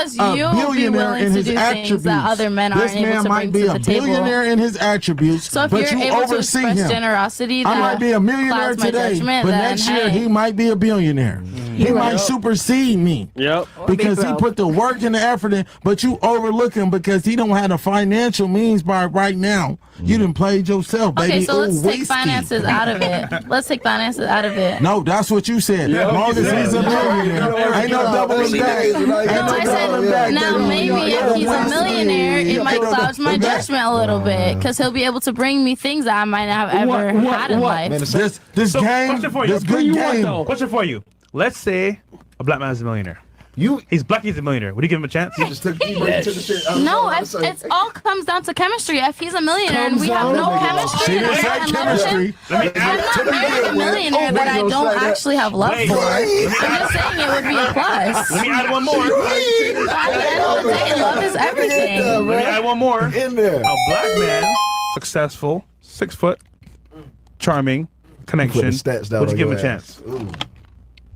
S15: billionaire in his attributes.
S12: That other men aren't
S15: This man
S12: able to
S15: might
S12: bring
S15: be
S12: to
S15: a
S12: the table.
S15: billionaire in his attributes,
S12: So if
S15: but
S12: you're
S15: you
S12: able to
S15: oversee
S12: express
S15: him.
S12: generosity,
S15: I might
S12: that
S15: be a millionaire
S12: clouds my
S15: today,
S12: judgment,
S15: but
S12: then,
S15: next year
S12: hey.
S15: he might be a billionaire. He might supersede me.
S19: Yep.
S15: Because he put the work and the effort in, but you overlook him because he don't have the financial means by right now. You done played yourself, baby.
S12: Okay, so let's take
S15: whiskey.
S12: finances out of it. Let's take finances out of it.
S15: No, that's what you said. As long as he's a millionaire, ain't no doubling back.
S12: No, I said, now maybe if he's a millionaire, it might cloud my judgment a little bit because he'll be able to bring me things that I might not have ever had in life.
S15: This game,
S6: question for you.
S15: this good game.
S6: Question for you. Let's say a black man is a millionaire. He's black. He's a millionaire. Would you give him a chance?
S15: You just took the shit.
S12: No, it's all comes down to chemistry. If he's a millionaire and we have no chemistry,
S15: She didn't say chemistry.
S12: I'm not marrying a millionaire that I don't actually have love for. I'm just saying it would be a plus.
S6: Let me add one more.
S12: At the end of the day, love is everything.
S6: Let me add one more.
S15: In there.
S6: A black man, successful, 6 foot, charming, connection. Would you give him a chance?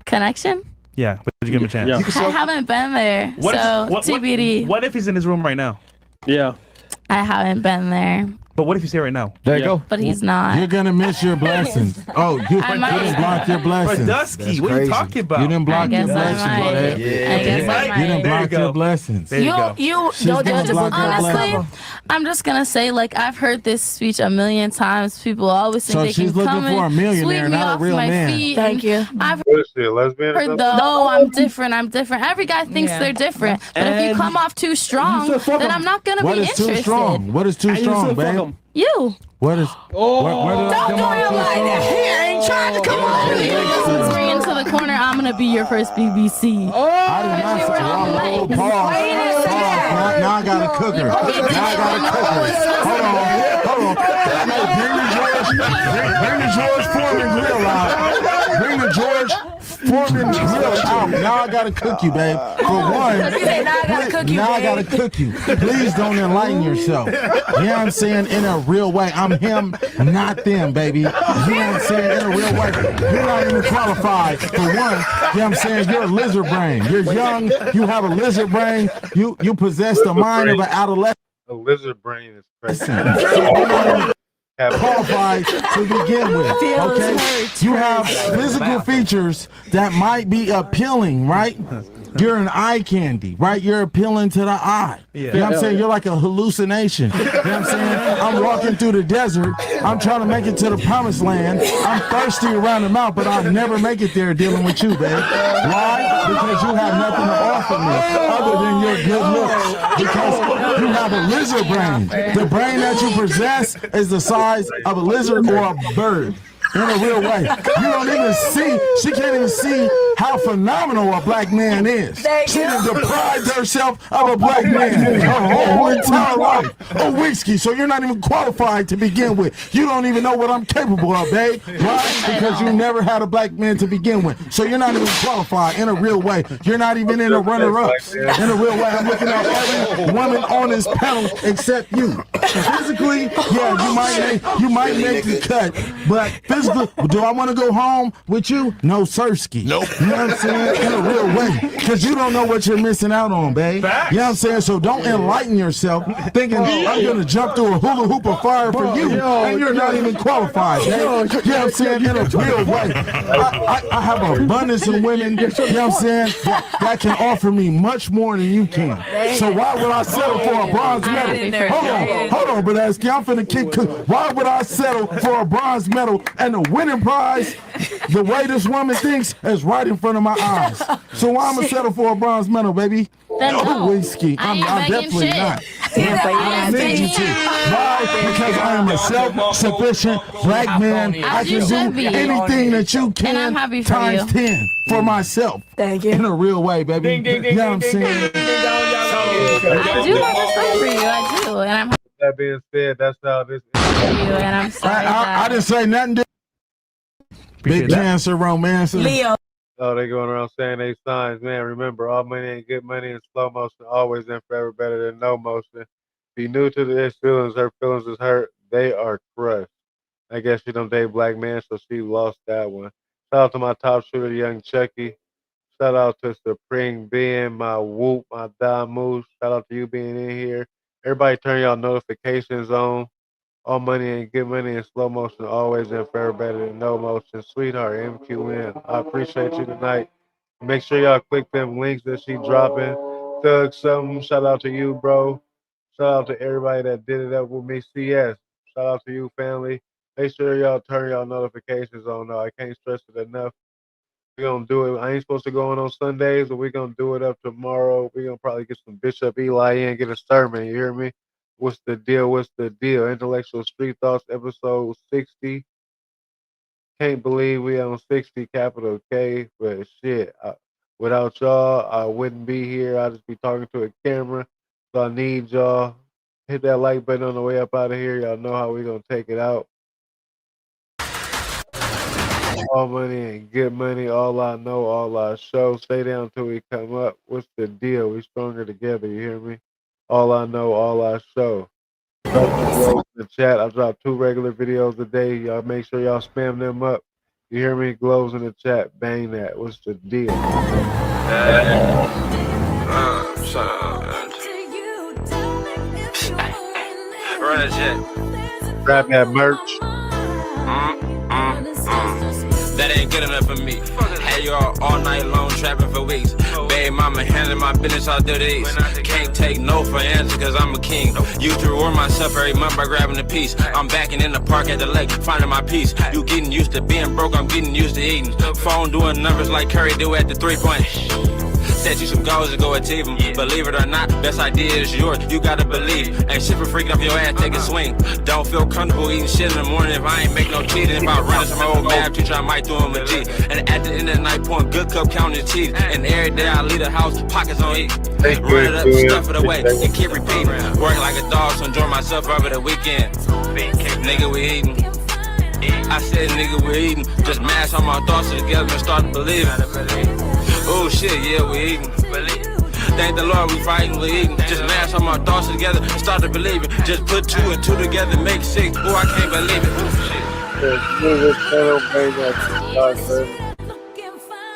S12: Connection?
S6: Yeah, would you give him a chance?
S12: I haven't been there, TBD.
S6: What if he's in his room right now?
S19: Yeah.
S12: I haven't been there.
S6: But what if he's here right now?
S18: There you go.
S12: But he's not.
S15: You're gonna miss your blessings. Oh, you didn't block your blessings.
S6: Dusky, what are you talking about?
S15: You didn't block your blessings, man.
S12: I guess I might.
S15: You didn't block your blessings.
S12: You honestly, I'm just gonna say, like, I've heard this speech a million times. People always think they
S15: she's
S12: can come
S15: looking for a
S12: and
S15: millionaire,
S12: sweep me
S15: not a
S12: off
S15: real
S12: my
S15: man.
S12: feet.
S11: Thank you.
S12: I've
S3: What is she, a lesbian or
S12: heard
S3: something?
S12: I'm different. Every guy thinks they're different. But if you come off too strong, then I'm not gonna be interested.
S15: What is too strong? What is too strong, babe?
S12: You.
S15: What is?
S11: Don't do him like that. He ain't trying to come on.
S12: Bring into the corner. I'm gonna be your first BBC.
S15: I did not say. Pause. Now I got to cook her. Hold on. Bring the George Foreman grill out. Bring the George Foreman grill out. Now I got to cook you, babe. For one, now I got to cook you. Please don't enlighten yourself. You know what I'm saying? In a real way. I'm him, not them, baby. You know what I'm saying? In a real way. You're not even qualified. For one, you know what I'm saying? You're a lizard brain. You're young. You have a lizard brain. You possess the mind of an adolescent.
S3: A lizard brain is crazy.
S15: Qualified to begin with. Okay, you have physical features that might be appealing, right? You're an eye candy, right? You're appealing to the eye. You know what I'm saying? You're like a hallucination. You know what I'm saying? I'm walking through the desert. I'm trying to make it to the promised land. I'm thirsty around the mouth, but I'll never make it there dealing with you, babe. Why? Because you have nothing to offer me other than your good looks. Because you have a lizard brain. The brain that you possess is the size of a lizard or a bird. In a real way. You don't even see, she can't even see how phenomenal a black man is. She has deprived herself of a black man her whole entire life. A whiskey, so you're not even qualified to begin with. You don't even know what I'm capable of, babe. Why? Because you never had a black man to begin with. So you're not even qualified in a real way. You're not even in a runner-ups. In a real way, I'm looking at every woman on this panel except you. Physically, yeah, you might make the cut, but physically, do I want to go home with you? No, sirski. Nope. You know what I'm saying? In a real way. Because you don't know what you're missing out on, babe. Facts. You know what I'm saying? So don't enlighten yourself thinking, I'm going to jump through a hula hoop of fire for you. And you're not even qualified, babe. You know what I'm saying? In a real way. I have an abundance of women, you know what I'm saying, that can offer me much more than you can. So why would I settle for a bronze medal? Hold on, Bradesky. I'm finna keep cooking. Why would I settle for a bronze medal and the winning prize, the way this woman thinks, is right in front of my eyes? So why I'm gonna settle for a bronze medal, baby? No whiskey. I'm definitely not. I need you to. Why? Because I am a self-sufficient black man. I can do anything that you can times 10 for myself.
S11: Thank you.
S15: In a real way, baby. You know what I'm saying?
S12: I do have respect for you. I do, and I'm.
S3: That being said, that's how this is.
S12: And I'm sorry.
S15: I didn't say nothing. Big Cancer romance.
S11: Leo.
S3: Oh, they going around saying they signs. Man, remember, all money ain't good money, and slow motion always and forever better than no motion. Be new to this feelings, her feelings is hurt. They are crushed. I guess she don't date black man, so she lost that one. Shout out to my top shooter, Young Chucky. Shout out to Supreme being my whoop, my Moose. Shout out to you being in here. Everybody turn y'all notifications on. All money ain't good money, and slow motion always and forever better than no motion. Sweetheart, MQN. I appreciate you tonight. Make sure y'all click them links that she dropping. Thug something. Shout out to you, bro. Shout out to everybody that did it up with me. CS. Shout out to you, family. Make sure y'all turn y'all notifications on. I can't stress it enough. We're going to do it. I ain't supposed to go on Sundays, but we're going to do it up tomorrow. We're going to probably get some Bishop Eli in, get a sermon. You hear me? What's the deal? What's the deal? Intellectual Street Thoughts, episode 60. Can't believe we on 60, capital K, but shit. Without y'all, I wouldn't be here. I'd just be talking to a camera. So I need y'all. Hit that like button on the way up out of here. Y'all know how we gonna take it out. All money and good money. All I know, all I show. Stay down till we come up. What's the deal? We stronger together. You hear me? All I know, all I show. In the chat, I drop 2 regular videos a day. Y'all make sure y'all spam them up. You hear me? Glows in the chat. Bang that. What's the deal?
S20: Run a jet.
S3: Grab that merch.
S20: That ain't good enough for me. Had you all night long trapping for weeks. Baby mama handling my business all through these. Can't take no for answer cause I'm a king. Used to reward myself every month by grabbing a piece. I'm backing in the park at the lake, finding my peace. You getting used to being broke, I'm getting used to eating. Phone doing numbers like Curry do at the 3-point. Set you some goals and go achieve them. Believe it or not, best idea is yours. You gotta believe. Ain't shit for freaking off your ass, take a swing. Don't feel comfortable eating shit in the morning if I ain't make no cheating. If I run some old math teacher, I might do him a G. And at the end of the night, pouring good cup counting cheese. And every day I leave the house, pockets on E. Run it up, stuff it away, and keep repeating. Working like a dog, so enjoy myself over the weekend. Nigga, we eating. I said, nigga, we eating. Just mash all my thoughts together and start to believe. Oh shit, yeah, we eating. Thank the Lord we fighting, we eating. Just mash all my thoughts together and start to believe it. Just put 2 and 2 together, make 6. Boy, I can't believe it.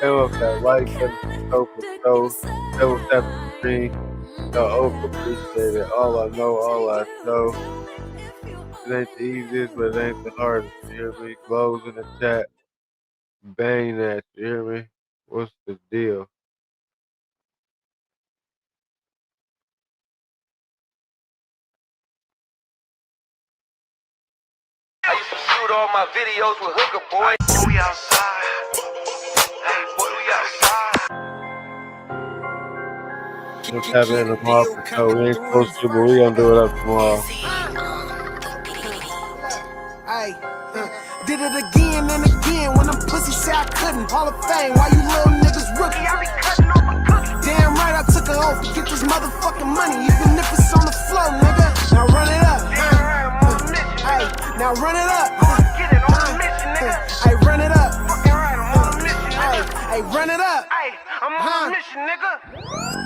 S3: That like button, double tap the screen. Y'all appreciate it. All I know, all I know. It ain't the easiest, but it ain't the hardest. You hear me? Glows in the chat. Bang that. You hear me? What's the deal?
S20: I used to shoot all my videos with Hooker Boy. Boy, we outside. Hey, boy, we outside.
S3: What's happening tomorrow? No, we ain't supposed to, but we gonna do it up tomorrow.
S1: Hey, did it again and again when them pussy say I couldn't. Hall of Fame, why you little niggas rookie? I be cutting off a cookie. Damn right, I took an oath to get this motherfucking money, even if it's on the floor, nigga. Now run it up. Hey, now run it up. Get it on a mission, nigga. Hey, run it up. Fucking right, I'm on a mission, nigga. Hey, run it up. Hey, I'm on a mission, nigga.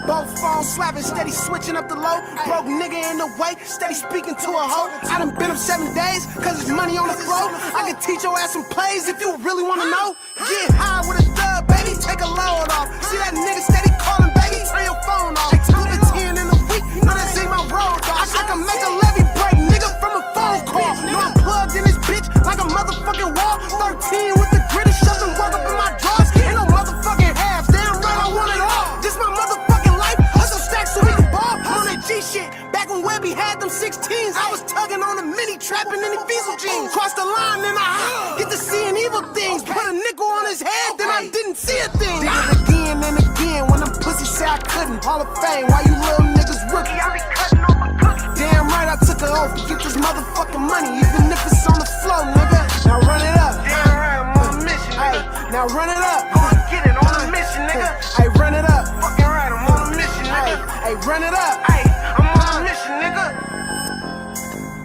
S1: Both phones slapping, steady switching up the low. Broke nigga in the way, steady speaking to a hoe. I done been up 7 days, cause it's money on the floor. I can teach your ass some plays if you really wanna know. Get high with a dub, baby, take a load off. See that nigga steady calling, baby, turn your phone off. Flip a 10 in a week, no, this ain't my road, dog. I can make a levy break, nigga, from a phone call. No, I'm plugged in this bitch like a motherfucking wall. 13 with the gritty, shove and work up in my drawers. Ain't no motherfucking half, damn right, I want it all. This my motherfucking life, hustle stacks so we can ball. On that G shit, back when Webby had them 16s, I was tugging on a mini, trapping in the Diesel jeans. Cross the line, then I get to seeing evil things. Put a nickel on his head, then I didn't see a thing. Did it again and again when them pussies say I couldn't. Hall of Fame, why you little niggas rookie? I be cutting off a cookie. Damn right, I took an oath to get this motherfucking money, even if it's on the floor, nigga. Now run it up. Damn right, I'm on a mission, nigga. Hey, now run it up. Get it on a mission, nigga. Hey, run it up. Fucking right, I'm on a mission, nigga. Hey, run it up. Hey, I'm on a mission, nigga.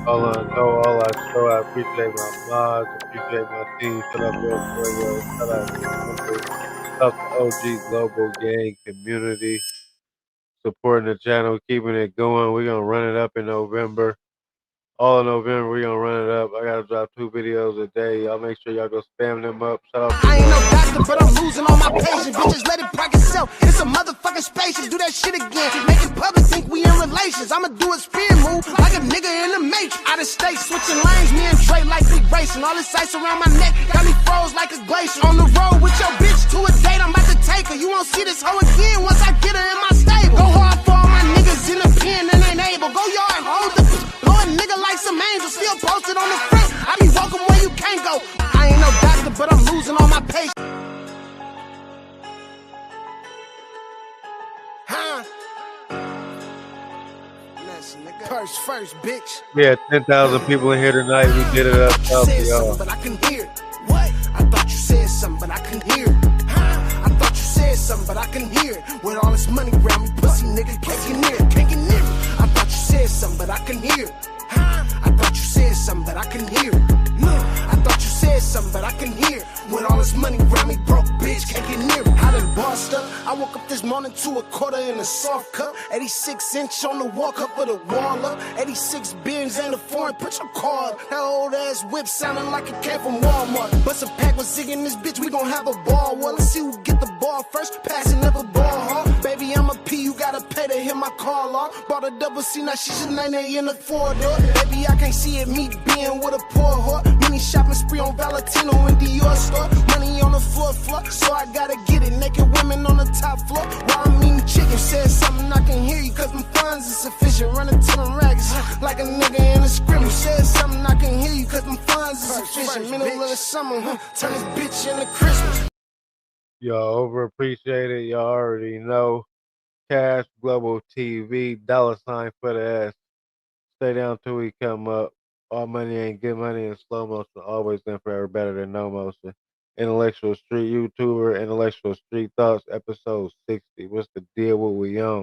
S3: All I know, all I show. I appreciate my mods, appreciate my team. Shut up, yo. Shout out to OG Global Gang community. Supporting the channel, keeping it going. We're gonna run it up in November. All in November, we're gonna run it up. I gotta drop 2 videos a day. Y'all make sure y'all go spam them up. Shout out to
S1: I ain't no doctor, but I'm losing all my patience. Bitches let it break itself. It's a motherfucking spaceship. Do that shit again. Make it public, think we in relations. I'ma do a spin move like a nigga in the matrix. Out of state, switching lanes. Me and Trey like we racing. All this ice around my neck got me froze like a glacier. On the road with your bitch to a date. I'm about to take her. You won't see this hoe again once I get her in my stable. Go hard for all my niggas in the pen and ain't able. Go yard, hold the blow a nigga like some angels. Still posted on the front. I be walking where you can't go. I ain't no doctor, but I'm losing all my patience. Huh? Purse first, bitch.
S3: We had 10,000 people in here tonight. We did it up. Shout out to y'all.
S1: But I couldn't hear it. What? I thought you said something, but I couldn't hear it. Huh? I thought you said said something, but I can hear it. With all this money around me, pussy nigga, can't get near it, can't get near it. I thought you said something, but I can hear it. I thought you said something, but I can hear it. I thought you said something, but I can hear it. With all this money around me, broke bitch, can't get near it. I done bossed up. I woke up this morning to a quarter in a soft cup. 86-inch on the wall, cup of the wall up. 86 bins ain't a foreign, put your car up. That old ass whip sounding like it came from Walmart. Bust a pack with Zig in this bitch, we gon' have a ball. Well, let's see who get the ball first. Passing never ball hard. Baby, I'm a P, you gotta pay to hit my call off. Bought a double C, now she's a 98 in the 4-door. Baby, I can't see it, me being with a poor whore. Mini shopping spree on Valentino in Dior store. Money on the floor, so I gotta get it. Naked women on the top floor while I'm eating chicken. Said something, I can hear you, cause my funds is sufficient. Running to them rags like a nigga in a scrimmage. Said something, I can hear you, cause my funds is sufficient. Middle of the summer, turn this bitch into Christmas.
S3: Y'all overappreciate it. Y'all already know. Cash Global TV, $ for the ass. Stay down till we come up. All money ain't good money, and slow motion always and forever better than no motion. Intellectual Street YouTuber, Intellectual Street Thoughts, episode 60. What's the deal? What we on?